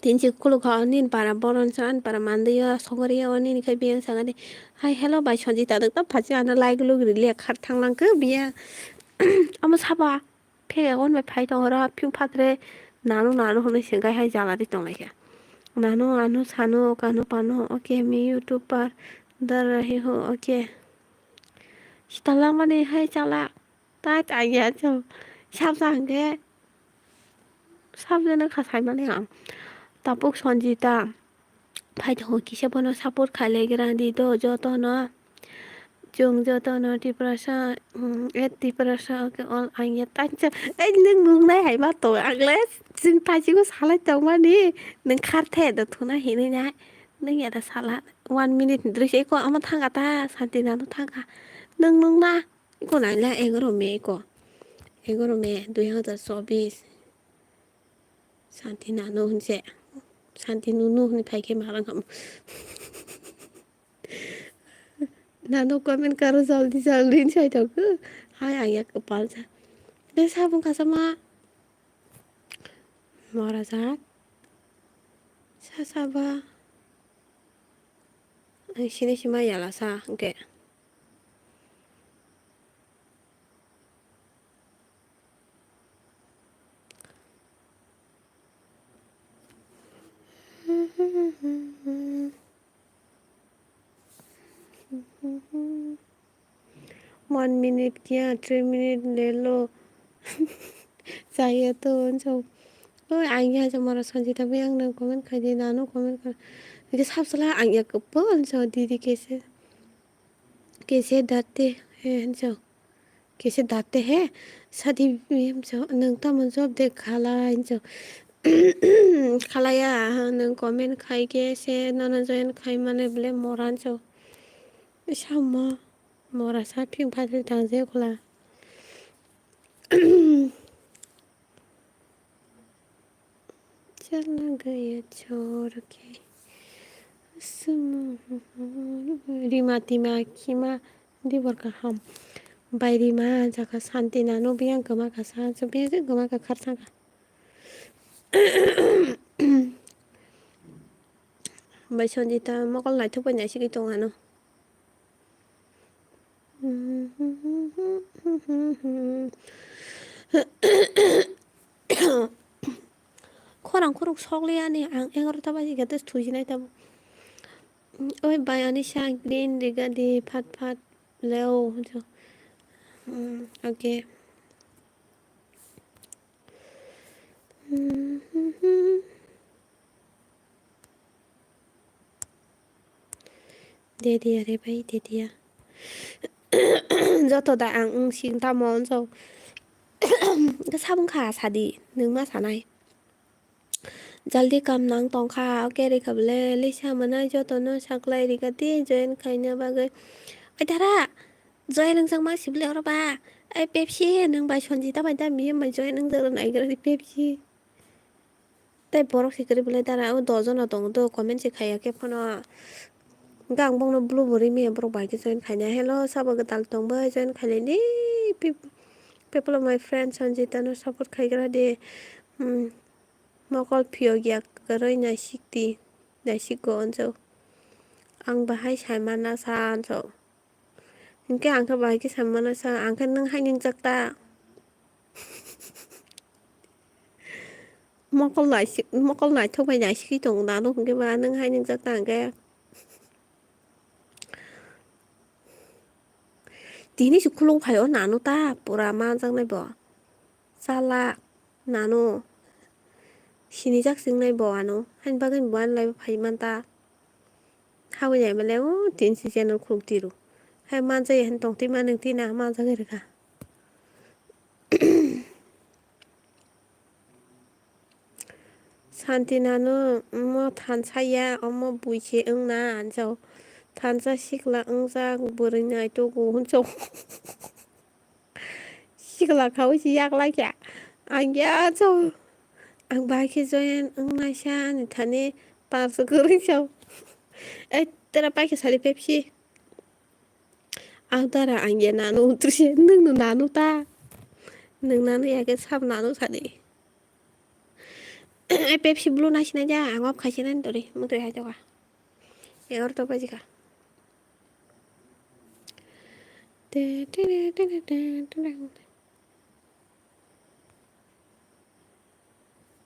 tinci kulu kau nin para boron san para mandiya sogoriya oni ni kai biang sangade hai hello bai chonji ta dak phaji ana like lu rile khar thanglang ke biya ama saba phe on bai phai tong ra phyu phatre nanu hone sengai hai jala di tong lai nanu anu sanu kanu pano okay मैं YouTube पर डर रही हूँ okay stala mane hai chala ta tai ya cho sab sang ke sab jena khasai mane ang tapuk sonjita phải thôi kì sẽ bọn nó support khai lấy cái đi đó cho tao nó chung cho tao nó đi prasa đi prasa cái on anh nhớ tách cho ấy nhưng mùng này hãy bắt tội ăn lết xin phải chỉ có xả lại chồng mà đi đừng khát thẻ được thôi nó hiện nhá đừng nhớ là xả lại 1 minute rồi sẽ có ông thằng ta sản tiền nào thằng cả đừng na cái này là em có rồi mẹ 2024 sản tiền nào nó sẽ 산티 누누 파이게 말한 나도 가면 가로 잘디 차이다 그 하야야 그 발자 내 사분 가서 마 뭐라자 사사바 시네시마 야라사 게 One minute क्या 3 minute ले लो चाहिए तो जो आइया जो मारा संजीता भी अंग कमेंट कर दे नानो कमेंट कर लेकिन सब सलाह आइया कपल जो दीदी कैसे दाते हैं जो कैसे दाते हैं शादी में जो नंगता मंजोब दे खाला जो खालाया नंग कमेंट खाई के से नन जयन खाई माने ब्ले मोरान जो शामा मोरा सा फिंग फाइल थांजे खोला चला गया छोड़ के रिमा तिमा खिमा दिवर का हम बायरी मा जाका शांति नानो बियां गमा का सा जो बियां गमा का खर्चा का बैसनजिता मकल लाइथ पन्या सिगि तंगानो खरां खरक सकलियानि आं 11टा बाजिगादस थुजिनाय ताबो ओइ बायानि सा ग्रिन रिगादि फाट Leo ok. दे दिया रे भाई दे दिया जतोदा आं सिं तामन जौ साबुंखा सादि नों मा सानाय जल्दी काम नां तंखा ओके रे खबले लिसा मना जतनो साक्लाय रिकाति जयन खायनो बागै ओइ दारा जय नोंजों मा सिबले अरबा ओइ पेप्सि नों बाय सनजिता बाय दा मियो बाय जय नों जर नायग्रा पेप्सि ताइ बरक सिकरि बले दारा ओ दजन दं तो कमेन्ट से खायाके फनो गां बंनो ब्लुबेरि मे ब्रक बायके जयन खायना हेलो साबो गदाल दंबो जयन खायलेनि people of my friend Sanjita no support खायग्रा दे मकल फियो गिया गरै नायसिकति नायसिको अनजौ आं बाहाय सायमाना सानजौ इनके आंखो बाहायके सायमाना सा आंखो नों हायनिं जाक्ता मकल नायथबाय नायसिखि दं नानो हंके बा नों हायनिं जाक्ता आंके दिनि सुखुलुं फायो नानो ता पुरा मा जांनाय बो साला नानो सिनि जाक्सिंनाय बो आनो हायन बागैन बान लाय फायमान ता हावै नाय माले ओ तिनसि चेनेल खुलतिरु हाय मान जाय हन तंति मा नोंति ना मा जागै रेखा शान्ति नानो म थानसाया अम बुइसे ओंना आनजौ थानसा सिख्ला ओंजा बोरैनाय तो गहनजौ सिख्ला खावैसि याग्लायख्या आंग्या जौ आं बाइके जयन ओंनायसा आनि थाने पारसो गोरैसौ ए तेरा बाइके सारि पेप्सि आं दारा आंग्या नानो उतरसे नोंनो नानो ता नोंनानो याके साब नानो साने ए पेप्सि ब्लु नासिनाय जा आं अब खायसे नानि तोरे मुतै हाय तका 11 बाजिखा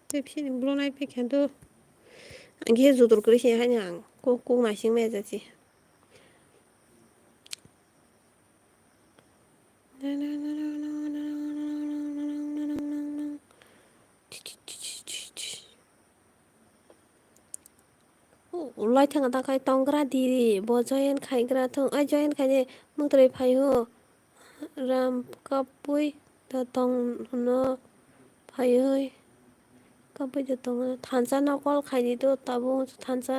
पेप्सिनि ब्लु नाय पेखेन्थु आंगे जुदुर गोरैसे हायनो आं को नासिं माया जासि उलाय थाङा थाखाय तंग्रा दिरि ब जयन खायग्रा थं ओइ जयन खायने मुतरै फायो राम कापुइ द तंग न फायो कापुइ द तंग थानसा न कल खायदि तो ताबो थानसा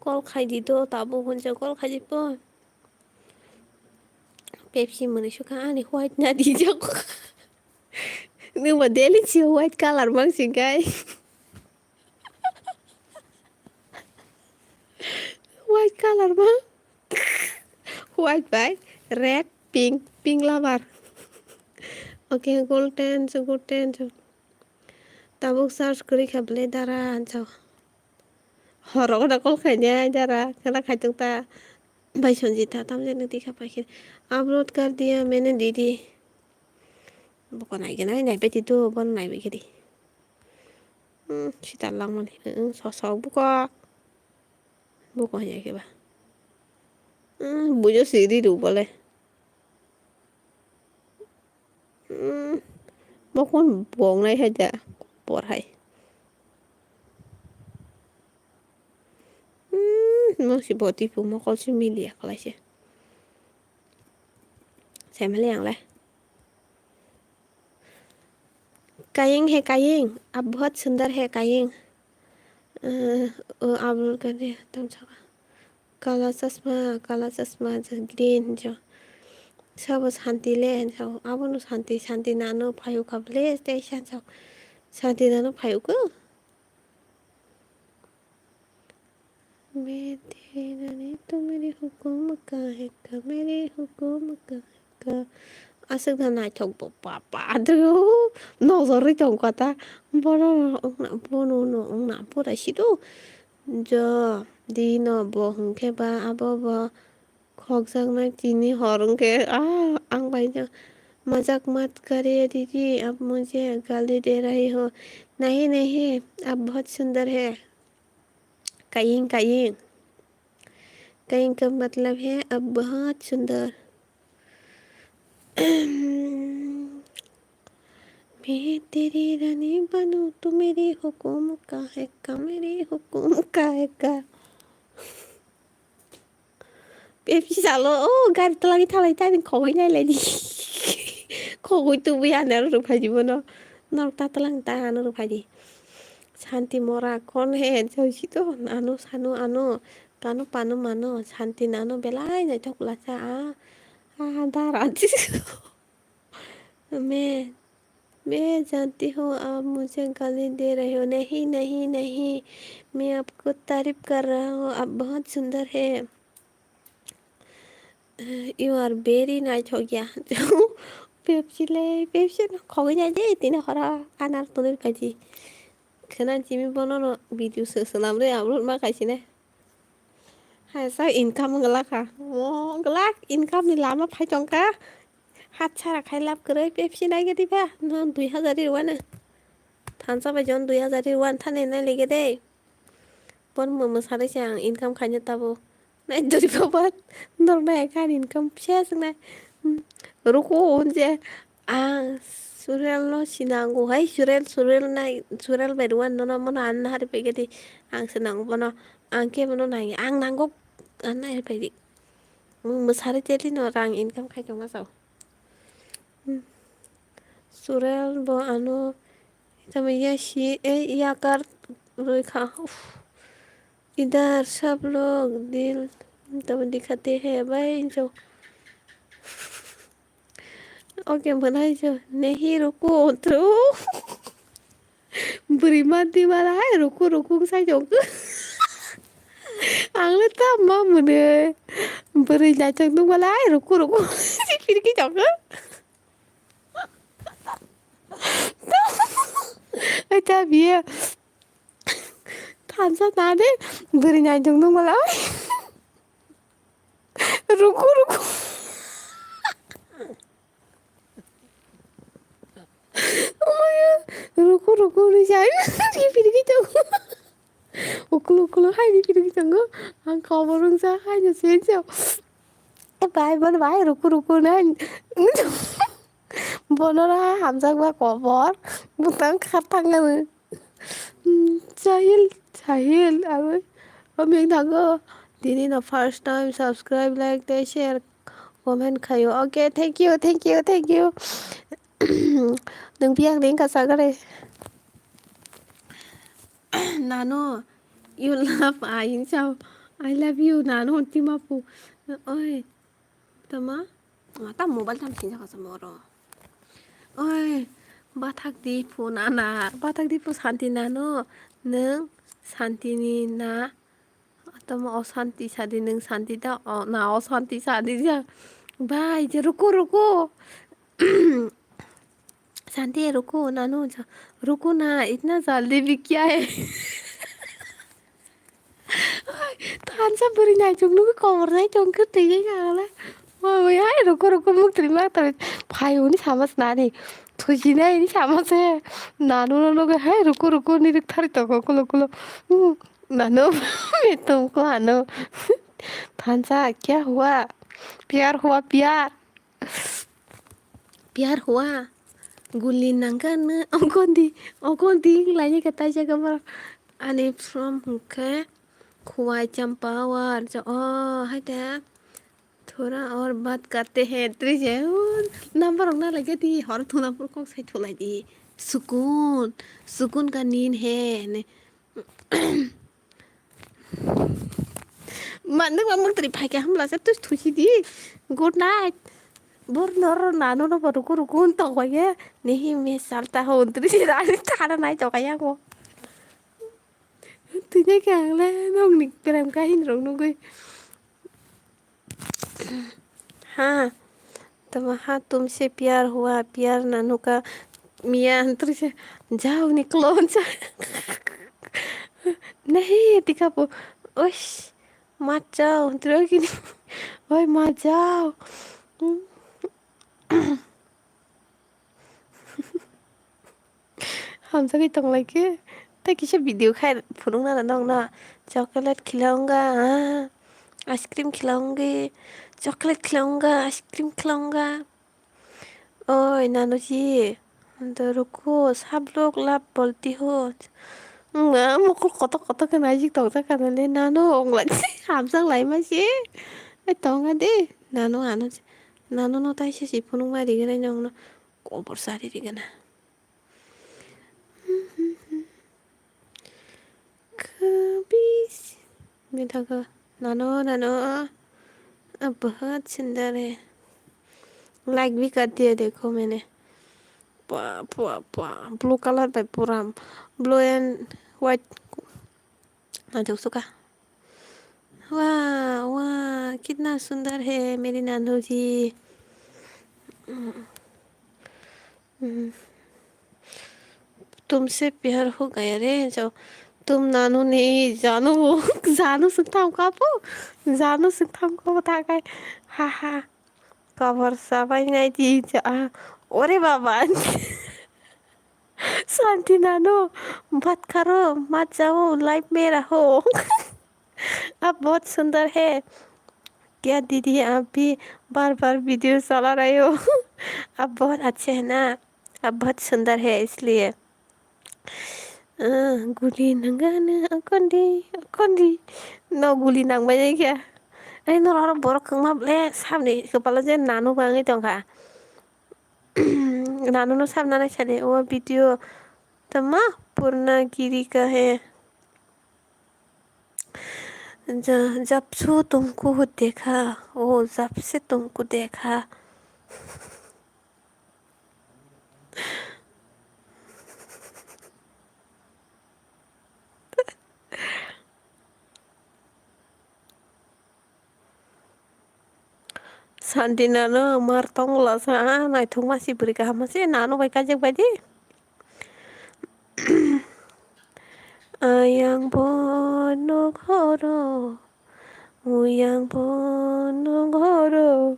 कल खायदि तो ताबो हनसे कल खायदि पो पेप्सि मोनै सुखा आनि व्हाइट ना दिजौ नोंबा देलिसि व्हाइट कालार बांसिनखाय व्हाइट कालार बा व्हाइट बाय red pink lover okay golden ताबुक सार्च करि खाबले दारा आनसाव हरक दा कल खायनाया दारा खोना खायतों ता भाई संजीता तमने नती खापाखिर अपलोड कर दिया मैंने दीदी बुको नायगोन नायबाय तो बन नायबाय खिरि सिटारलां माने ससाव बुको हायाखैबा बुझो सिरि रूपले मकन बंनाय हायदा बरहाय मसी बती पु मकल से मिलिया खलायसे सेमले आंलाय कायिंग है कायिंग आप बहुत सुंदर है कायिंग अपलोड कर दिया तुम सका काला चश्मा ग्रीन जो सब शांति ले जो अब नु शांति नानो फायु खबले स्टेशन जो शांति नानो फायु को मैं तेरा नहीं तो मेरी हुकुम का है का मेरी हुकुम का asik na nai thok bo papa adro no zori tong kata bono bono no na pura sidu jo di no bo hungke ba abo bo khok jang na tini horungke ang bai jo मजाक मत करे दीदी अब मुझे गाली दे रही हो नहीं नहीं आप बहुत सुंदर है कयिंग का मतलब है अब बहुत सुंदर मैं तेरी रानी बनूं तू मेरी हुकुम का है का मेरी हुकुम का है का 펩시살로 가르쳐 lagi thay tay khối này lại đi khối tu bây giờ nó được phải gì nó ta telang ta nó được phải gì Santi mora con he chơi chị to ano sano ano kano pano mano Santi nano belai này chọc là cha ta राजी मैं जानती हूँ आप मुझे गाली दे रहे हो नहीं नहीं नहीं मैं आपको तारीफ कर रहा हूँ आप बहुत सुंदर है You are very nice हो गया 펩시 거기 자지 तिने हरा आनार तुने काजी 그난 지미 번호로 비디오 스스남래 아무런 막 가시네 sao income gelak gelak income ni lama phải chong ka hat chara khai lap करे 펩시 나게 디바 넌 2000이 원은 단사 바전 2000이 원 타네 나 लेके दे पण मम सारे चांग इनकम खाने तब नहीं दूरी बाबा नॉर्मल खान इनकम शेयर ना रुको 언제 수렐로 신앙고 하이 수렐 나이 수렐 베루안 너나 뭐나 안 하리 베게디 앙 신앙고 뭐나 앙케 뭐나 나이 앙 난고 안 나이 베디 뭐 사리 젤리 너랑 인컴 khai trong sao 수렐 뭐 아노 तब ये शी या कर रोई खा इधर सब लोग दिल तब दिखाते हैं भाई जो ओके बनाई जो नहीं रुको तो बुरी मत वाला है रुको रुको सा जो आंगले तब मां मुने बुरी जाचक तुम वाला है रुको रुको फिर की चौक अच्छा भी है थांसा नादे बुरी जाचक तुम वाला रुको रुको रुको रुको नहीं जाए फिर की चौक उकलू hai đi फिर की चौक ang cover rung sa hai जो सेन से bài bên bài ruku nè bonora hamzak cover butang khatang nè Sahil ơi mình thằng ơ this is the first time subscribe like they share comment kayo okay thank you đừng biết đến cả sao cái này 나노 you love 아인 sao I love you 나노 팀아pu ơi tama ta mobile tham xin cho 멀어 ơi 바탁디 푸나나 바탁디 푸 산티나노 능 산티니 나 tama 어산티 사디 능 산티다 나 어산티 사디자 바 이제 रुको शांति रुको नानू रुको ना इतना जल्दी भी क्या है थान सब बड़ी नाइ चुंग नुक कवर नाइ चुंग कर तीगे गाला ôi ai रुको mức terima tapi 파이오니 사마스 나니 토지나 ini sama se 나누는 लोग है रुको नहीं दिख थारी तो कुलो नानो मैं तुमको आनो थानसा क्या हुआ प्यार हुआ गुली नंगन ओकोंदी लाइने कता जगह पर अने फ्रॉम हुके खुआई चंपावर जो है ता थोड़ा और बात करते हैं त्रिजे नंबर होना लगे थी हर थोड़ा पर कौन से थोड़ा दी सुकून का नींद है ने मन में मग तरी भाई के हम लासे तो थुची दी गुड नाइट बोर नर नानो न रुको तो गए नहीं मैं सालता हो त्रिजे रानी थारा नाइ चौकाया को तुझे क्या ले नोंग निक प्रेम का हिन रोंग नुगई हाँ हाँ तुमसे प्यार हुआ प्यार नानू का मियाँ अंतर से जाओ निकलो नहीं टिका पो ओश मत जाओ अंतर की ओए मत जाओ हम सब इतना लगे तो किसी वीडियो खाए फुरूंगा ना चॉकलेट खिलाऊंगा आइसक्रीम खिलाऊंगी चॉकलेट खिलाऊंगा आइसक्रीम खिलाऊंगा ओए नानू जी, तो रुको, सब लोग लाभ बोलती हो. Nga mo ko kotok-kotok ka na tong ta ka le nano ong la ham sang lai ma si. Ai tong a de. Nano no tai si punung ma di gana nyong no. Ko por sa di gana. Kabis. Minta ka. Nano. अब बहुत सुंदर है. Like भी कर दिया देखो मैंने. Blue colour Pay पूरा blue and white ना जो सुका. वाह कितना सुंदर है मेरी नानू जी. तुमसे प्यार हो गया रे जो तुम नानू नहीं जानू जानू सकता हूँ कापू जानू सकता हूँ को बता गए. हा कवर सबाई नहीं थी ओरे बाबा. शांति नानू मत करो मत जाओ लाइफ में रहो. अब बहुत सुंदर है. क्या दीदी आप भी बार बार वीडियो चला रहे हो. अब बहुत अच्छे है ना. अब बहुत सुंदर है इसलिए. Guli nanggana akondi no guli nang banyak ya. No orang borok keng map le sam ni kepala je nanu banget dong kak. Nanu no sam nana chale वो वीडियो तमा पूर्णागिरी का है. जब से तुमको देखा जब से तुमको देखा. Sandi nano martong lah sa na itu masih beri masih nano baik aja badi. Ayang bonok horo Uyang bonok horo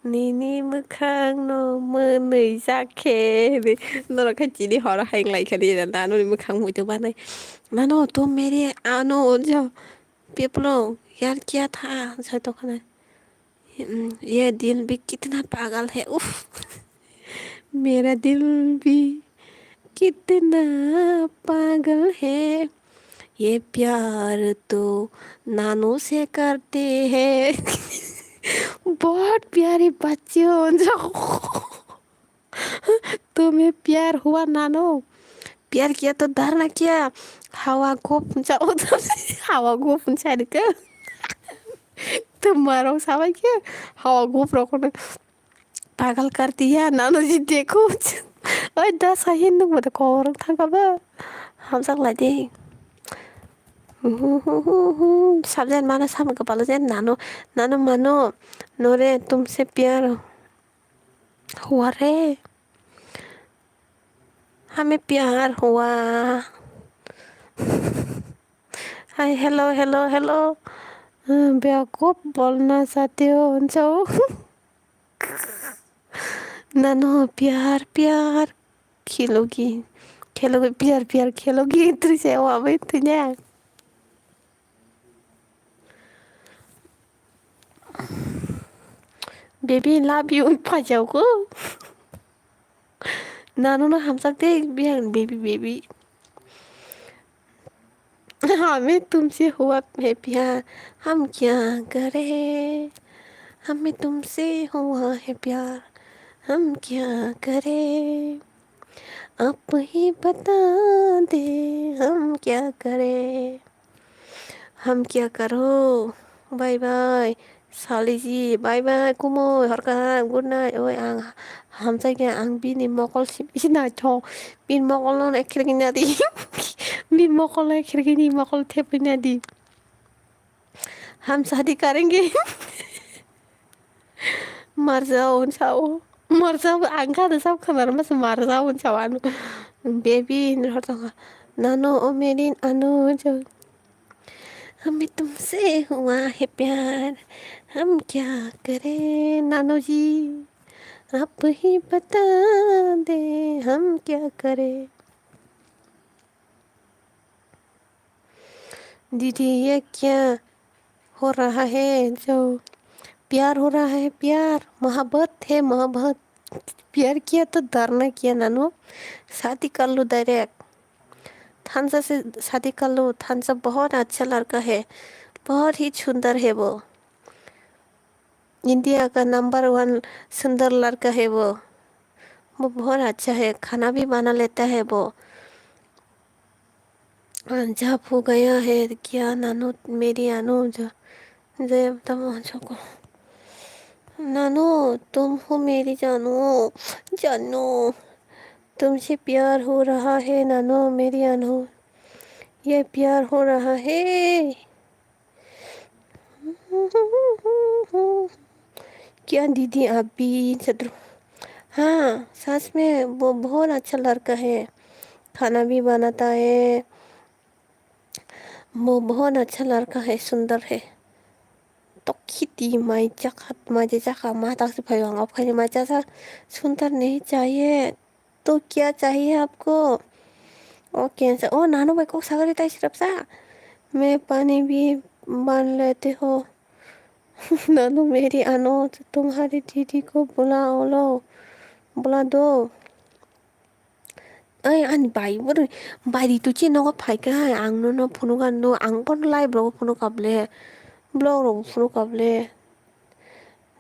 Nini mukang no menei sake. Nó cái chị đi họ là hành lại cái đi là nó đi mukang mũi từ ban này. Nano तुम मेरे ano जो people यार क्या था सर तो खाना. ये दिल भी कितना पागल है. उफ मेरा दिल भी कितना पागल है. ये प्यार तो नानों से करते हैं. बहुत प्यारे बच्चे हो जाओ. तुम्हें प्यार हुआ नानो. प्यार किया तो डरना क्या. हवा को जाओ तो हवा को पूछा के तुम्हारा सावा क्या हवा को रोकने पागल कर दिया नानो जी देखो. ओए 10 hin nung mata ko orang thang ba ham sak lai de. सबजन मानो साम कपाल जे नानो मानो नोरे तुमसे प्यार हुआ रे. हमें प्यार हुआ. हाय हेलो बेवकूफ बोलना चाहते हो जाओ. नानो प्यार खेलोगी प्यार खेलोगी इतनी से वो अभी तुझे. बेबी लव यू पाजाओ. नानू ना हम सकते बेबी. हमें तुमसे हुआ है प्यार हम क्या करें. हमें तुमसे हुआ है प्यार हम क्या करें. आप ही बता दे हम क्या करें. हम क्या करो. बाय बाय साली जी बाय कुमो हरका गुड नाइट. ओए हम जाके बिनि मकल सिना थो बिन मकल न एखिरगिना दी. बिन मकल एखिरगिनी मकल थेपिना दी. हम शादी करेंगे. मर जाओ angka ada सब खबर में से मर जाओ चवानु. बेबी नानो ओ मेरी अनु जो हमें तुमसे हुआ है प्यार हम क्या करें. नानो जी आप ही बता दे हम क्या करें. दीदी ये क्या हो रहा है. जो प्यार हो रहा है प्यार मोहब्बत है मोहब्बत. प्यार किया तो डरना किया नानू, शादी कर लो डायरेक्ट। थानसा से शादी कर लो, थानसा बहुत अच्छा लड़का है, बहुत ही सुंदर है वो, इंडिया का नंबर 1 सुंदर लड़का है वो बहुत अच्छा है, खाना भी बना लेता है वो। जब हो गया है क्या नानू, मेरी अनु जो जब तक नानू, तुम हो मेरी जानू, जानू तुमसे प्यार हो रहा है नानू, मेरी अनु, ये प्यार हो रहा है। क्या दीदी आप भी शत्रु? हाँ सच में वो बहुत अच्छा लड़का है, खाना भी बनाता है, वो बहुत अच्छा लड़का है, सुंदर है। तो किती माझे जखा माता से भयंग आप खाने माचा सा सुंदर नहीं चाहिए तो क्या चाहिए आपको? ओ कैंसर ओ नानो भाई को सागरी ताई सिर्फ सा मैं पानी भी बांध लेते हो। नानू मेरी अनु, तुम्हारी दीदी को बुलाओ लो, बुला दो। Ơi anh bảy bữa rồi bài đi tôi chỉ nó có phải cái hai ăn nó phụ nó ăn nó ăn có like bro phụ nó cặp lệ blog rồi phụ nó cặp lệ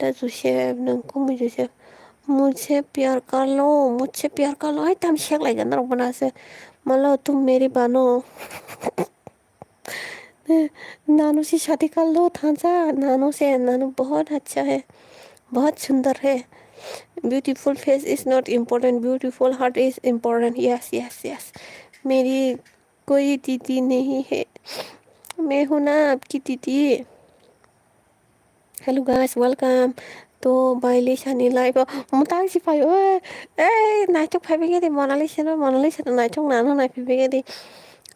ta tôi sẽ nâng cũng mình sẽ मुझे प्यार कर लो, मुझसे प्यार कर लो, I तम shake like अंदर बना से मतलब तुम मेरी बनो। नानू से शादी कर लो थांसा, नानू से, नानू बहुत अच्छा है, बहुत सुंदर है। Beautiful face is not important, beautiful heart is important. Yes yes yes, मेरी कोई दीदी नहीं है, मैं हूँ ना आपकी दीदी। हेलो गाइस वेलकम तो बाइलिसानि लाइफ मुतां सिफायो ए नाइटक फाइबेगे दे मोनालिसा नाइटक नानो नाइफिबेगे दे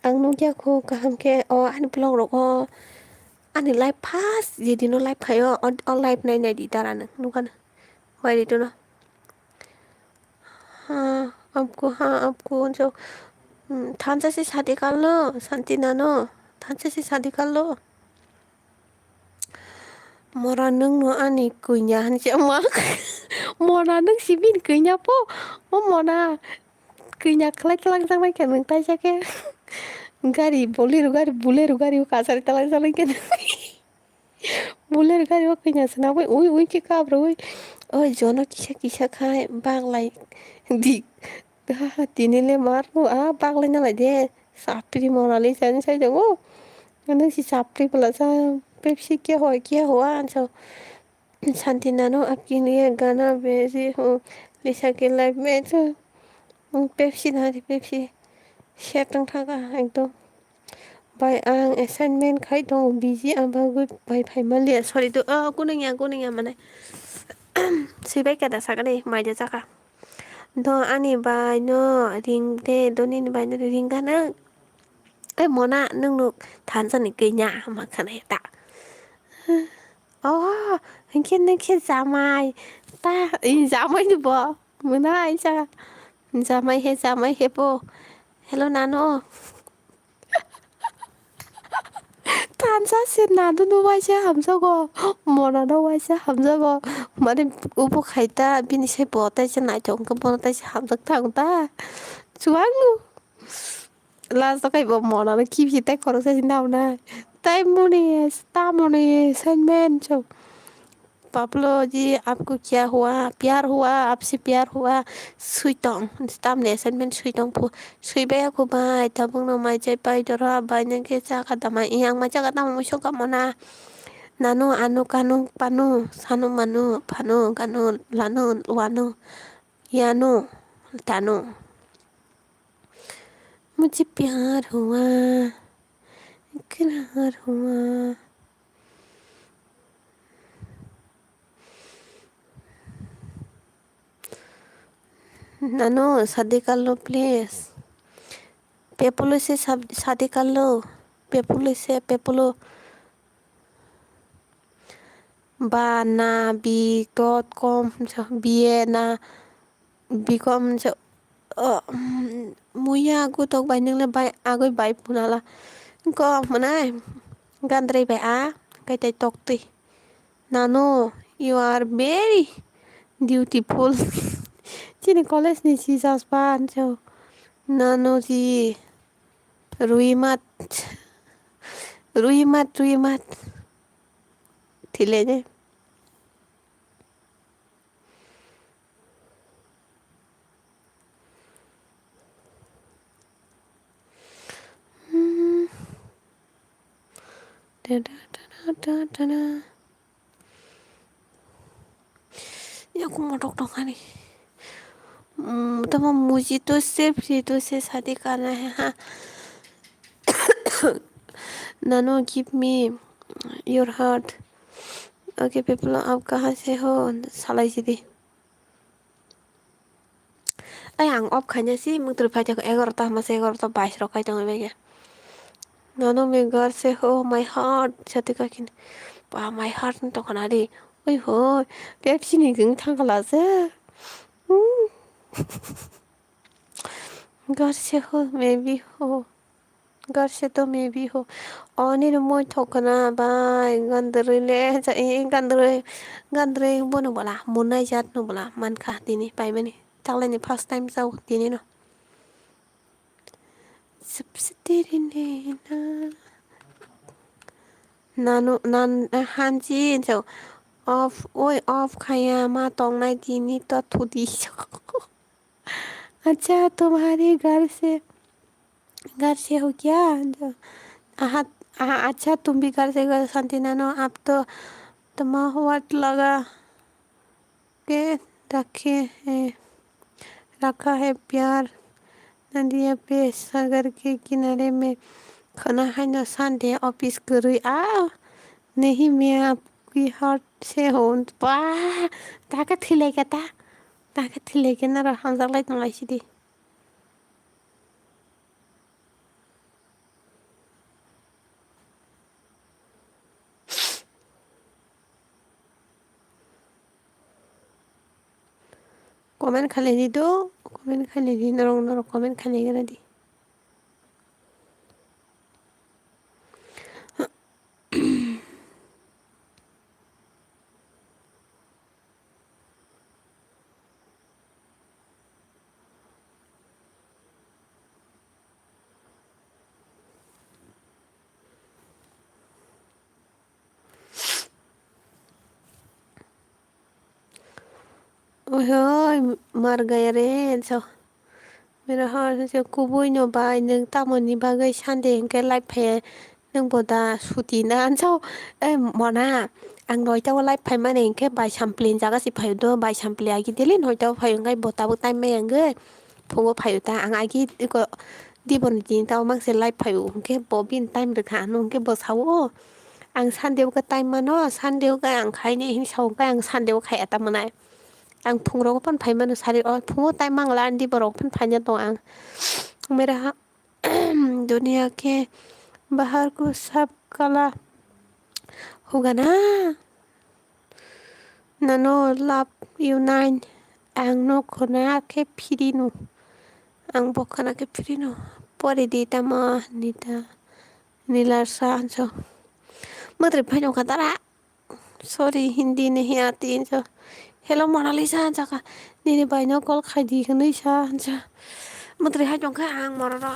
आं नुगियाखौ गाहाम के अ आनि ब्लग रको आनि लाइफ फास्ट जेदिनो लाइफ खायो अ लाइफ नाइ दी दारानो नुगानो वाइदि तो हाँ आपको जो थांसा से शादी कर लो शांति नानो, थांसा से शादी कर लो। Mora nung no ani kunya han siya mora nung sibin kunya po o mora kunya kelak lang sang mai kan tay sa ke gari bolero gari kasar talang sa ke bolero gari o kunya sana ui ke kabro oi jono kisah khai bag lai di tinile marno bag lai na lai de sapri mora lai sa sa jo nung si sapri pala sa Pepsi क्या हुआ अच्छा शांति नानो आपके लिए गाना भेजी हूँ Lisa के life में तो पेप्सी ना थी पेप्सी शेटों थाका एकदम बाय आं असाइनमेंट खाई दं बिजी आबागो बाय फाइमालिया सॉरी तो कुनिया माने सिबाय kada sakane maide jaka do ani bai no ring de doni ni bai no ring kana ai mona nung nuk than san ni ke nya ma khane ta 이렇게 잠아이 잠아이 뭐 뭐나 이자 잠아이 해보 hello 나노 탄사 से 나도 누와이자 함서고 뭐나도 와이자 함서고 마리 우보 खाइता बिनिसे बोता से ना जोंको बोता से 함석 थांता 주왕루 last कहीं वो मोना ने की भी तय करो से जिंदा होना ताइमोनी सेनमेन जो पापलो जी आपको क्या हुआ, प्यार हुआ, आपसे प्यार हुआ सुइतों तामने सेनमेन सुइतों पु सुइबे को बाय तबंग नो माइ जे बाय दरा बाय नके जाका दमा इयांग मा जाका दमा मुशो का मोना नानो आनो कानो पानो सानो मानो फानो गानो लानो वानो यानो तानो मुझे प्यार हुआ, इकरार हुआ। नानो शादी कर लो प्लीज, पेपोलो से शादी कर लो, पेपोलो बाना बी.com बिएना बीकॉम जो मुया आगु तो बाय नंगले बाय आगु बाय पुनाला को मनाय गांद्रे बाय काइtai तोक्ति नानो you are very beautiful Chini college ni si saspan so. Nano si ruimat. Ruimat. Thile je. Da. Ya aku mau dok nih. तो मुझे तो सिर्फ रितु से शादी करना है हाँ नानो give me your heart okay people आप कहाँ से हो सालाई सीधी आं ऑफ खाने से मुझे फाइट को 11 masih 11 rokai tong bege नानो मैं घर से हो my heart शादी का किन पा my heart तो खाना दी ओए हो पेप्सी नहीं गंग थांग लासे घर से हो मैं भी हो घर से तो मैं भी हो अनि मोय थकना बाय गंदरले गंदरे बोनो बोला मुनाय जात नो बोला मानखा दिनी पाइमानि थांलायनि फर्स्ट टाइम जाव दिनी न सबसे तेरे नैना नानो नान हांजी जो ऑफ खाया मा तोंगनाय दिनी तो थुदी अच्छा तुम्हारे घर से हो क्या हाँ अच्छा तुम भी घर से गए शांति नानो आप तो तमाहवट लगा के रखे हैं रखा है प्यार नदिया पे सागर के किनारे में खाना है न संडे ऑफिस करूँ नहीं मैं आपकी हार्ट से हूँ वाह ताकत थिलेगा ना रहा जागलाई तंगाई सिदी कमेंट खाली दो कमेंट खाली दी नरक कमेंट खाली गना दी ओह मर गया रे सो मेरा हार्ट से कुबुई नो बाय नों तामोनी बागै सानदे इनके लाइफ फै नों बोदा सुती ना सो मना आं नयताव लाइफ फै माने इनके बाय सामप्लिन जागासि फै दो बाय सामप्लि आगि देले नयताव फै इंगाय बोताबो टाइम मै आंगे फुंगो फै ता आं आगि को दिबन दिन ताव मांसे लाइफ फै इनके बबिन टाइम रखा नो इनके बसावो आं सानदेव का टाइम मानो सानदेव का आं खायने हिं साव का आं सानदेव खाया मनाय आं फुंगराव फन फाइमानो सारि फुंगो टाइम मांगला आंदि बराव फन फाइनो तो आं मेरा दुनिया के बाहर को सब काला होगा ना नानो लाभ युनाइन आं नो खोना के फिरिनु आं बखना के फिरिनु परे देता मा नीता नीलासा आंसो मद्रे फाइनो खतरा सॉरी हिंदी नहीं आती इनसे हेलो मोनालिसा जाका नीने बाइनो कॉल खादी खनै सा मद्रे हाय दंखा आं मररा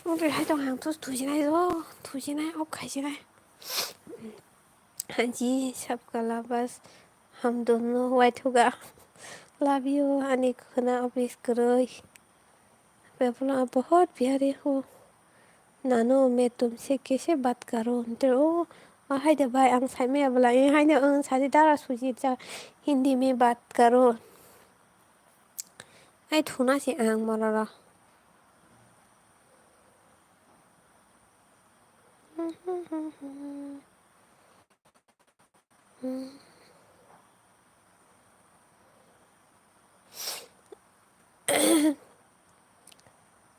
मद्रे हाय दं आं तो थुजिनाय अब खाइजिनाय हाँ जी सबका ला बस हम दोनों वाइट होगा लव यू आनी खना ऑफिस करई पेपला बहुत प्यारे हो नानो मैं तुमसे कैसे बात करूं तो हाय दे भाई आं साइमे अबला हाय ने सादे दारा सुजी जा हिंदी में बात करो हाय थुना से आं मररा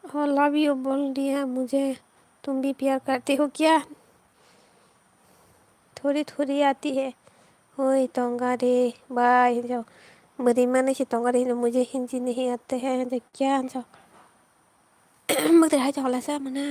और लव यू बोल दिया मुझे तुम भी प्यार करते हो क्या थोड़ी थोड़ी आती है ओए तोंगा रे बाय जो मरी माने से तोंगा रे मुझे हिंदी नहीं आते हैं जो क्या जो मगर हाय जो सा मना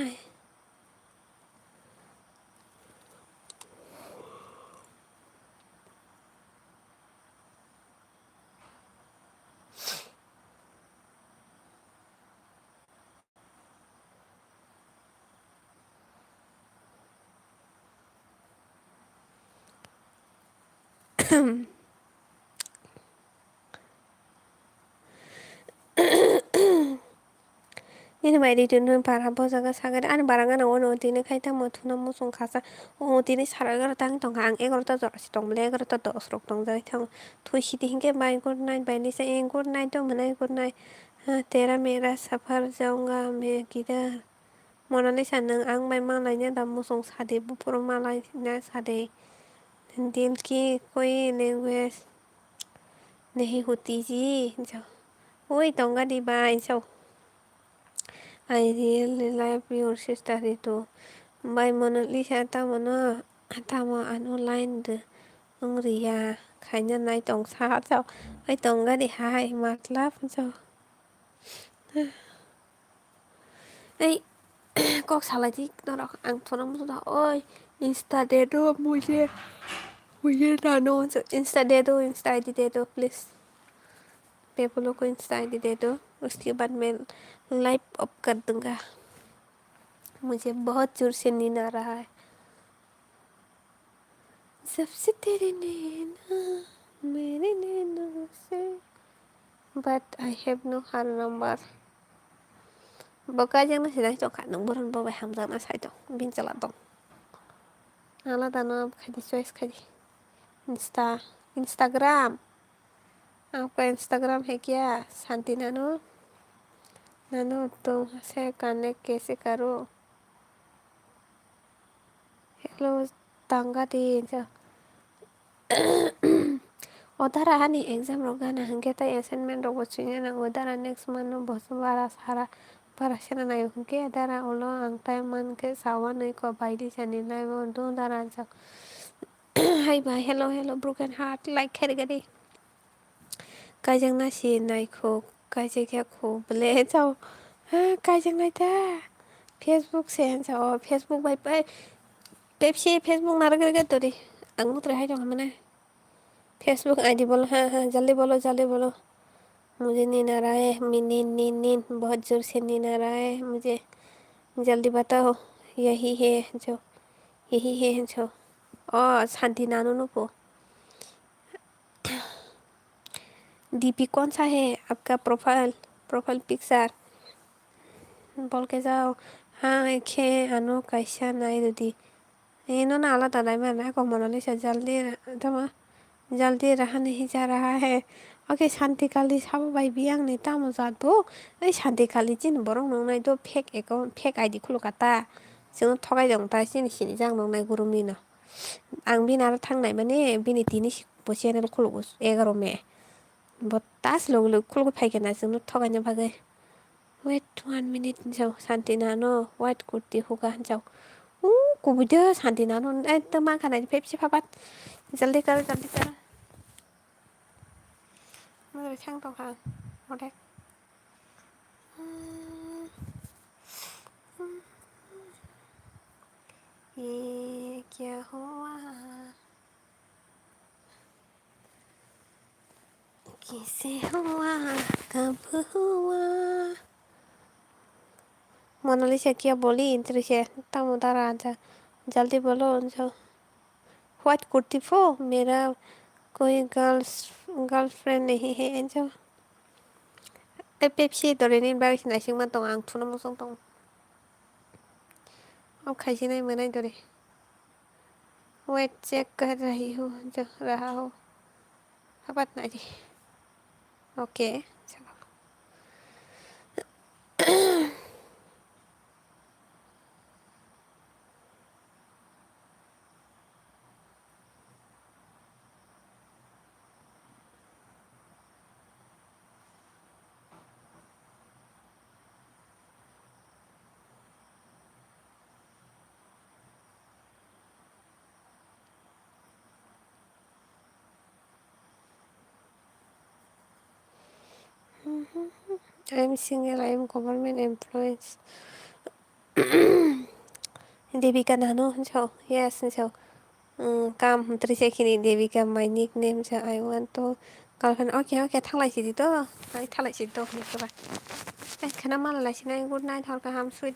Ini mai di dun para bosa ga saga an barangan ono tini kai ta mo thuna mo song khasa o tini sara ga tang tong hang e gor ta jor si tong le gor ta dos rok tong jai thang thu si ti hinge bai good night bai ni se en good night to mane good night तेरा मेरा सफर जाऊंगा मैं किधर Mona Lisa नों आं बाय मालायनो दा मोसं सादे बुपुर मालायना सादे दिल की कोई लैंग्वेज नहीं होती जी जाओ ओए तोंगा दी बाय जाओ I really love your sister itu by Monalisa tamo anu line de ria kanya nai tong sa sao ai tong ga di hai mat lap sao ai kok salah ji nó ang thona mu da oi insta de do mujhe na no insta de do insta id de do please पेपलों को Insta ID दे दो उसके बाद मैं live of कर दूंगा मुझे बहुत जोर से नींद आ रहा है सबसे तेरे नैना मेरे नैनों से but I have no her number baka jang na sidai to ka nang boron bo bai hamza na sai to bin chala to ala dano khadi choice khadi Instagram आपका इंस्टाग्राम है क्या शांति नानो नानो तुमसे कनेक्ट कैसे करो hello tangga di odara hani exam rogana hangeta assignment rogo chinya na odara next month no bosubara sara para shana na yunke dara ulo ang time man ke sawan ko baidi chani na do dara ja hi bye hello broken heart like gadi kajang na si nai ko kaje kya ko ble chao kajang nai ta facebook sen chao facebook bye bye Pepsi Facebook नारगरे के तोरी अंगू तो रह जाऊँ मैंने Facebook ID बोलो हाँ जल्दी बोलो मुझे नींद आ रहा है नींद बहुत जोर से नींद आ रहा है मुझे जल्दी बताओ यही है जो और शांति नानू नुको डीपी कौन सा है आपका प्रोफाइल पिक्चर बोल के जाओ हाँ एक है अनु कैसा नहीं दीदी इन्होंने आला दादा में ना को मोनालिसा जल्दी रहा नहीं जा रहा है ओके शान्तिखालि साबाय बियो आंनि तामो जादो ओइ शान्तिखालि जिन बरं नंनायद' फेक एकाउन्ट फेक आइडि खुलुखाता जों थगायदों दा सिनि जां नंनाय गुरुमिनो आं बिनार थांनाय माने बिनि दिनि चेनेल खुलुगो 11 मे बतास लोग खुलुगो फाइगोना जों थगायनो बागै wait 1 minute जाओ शान्ति नानो व्हाइट कुर्ती होगा जाओ कुबुदो शान्ति नानो त मा खानाय पेप्सी फाबात जल्दी कर Mưa sang tàu hàng ở đây ये क्या हुआ कैसे हुआ कब हुआ मोनालिसा क्या बोली इंद्र तम उधर आ जा जल्दी बोलो जो व्हाइट कुर्ती फो मेरा कोई गर्लफ्रेंड नहीं है जो पेप्सी दरेनि बारिसिना सिंमा दं आं थुना मोसं दं अब खाइसे नहीं मनाई दरे वेट चेक कर रही हूँ जो रहा हो अब नहीं ओके चलो I'm single, I'm government employed. Devika Nano, so yes, so come 3 seconds, Devika, my nickname, so I want to girlfriend. Okay, thằng lại gì đó, ai thằng lại gì đó, được rồi. Cái nào mà lại xin anh good night, hoặc là ham sweet.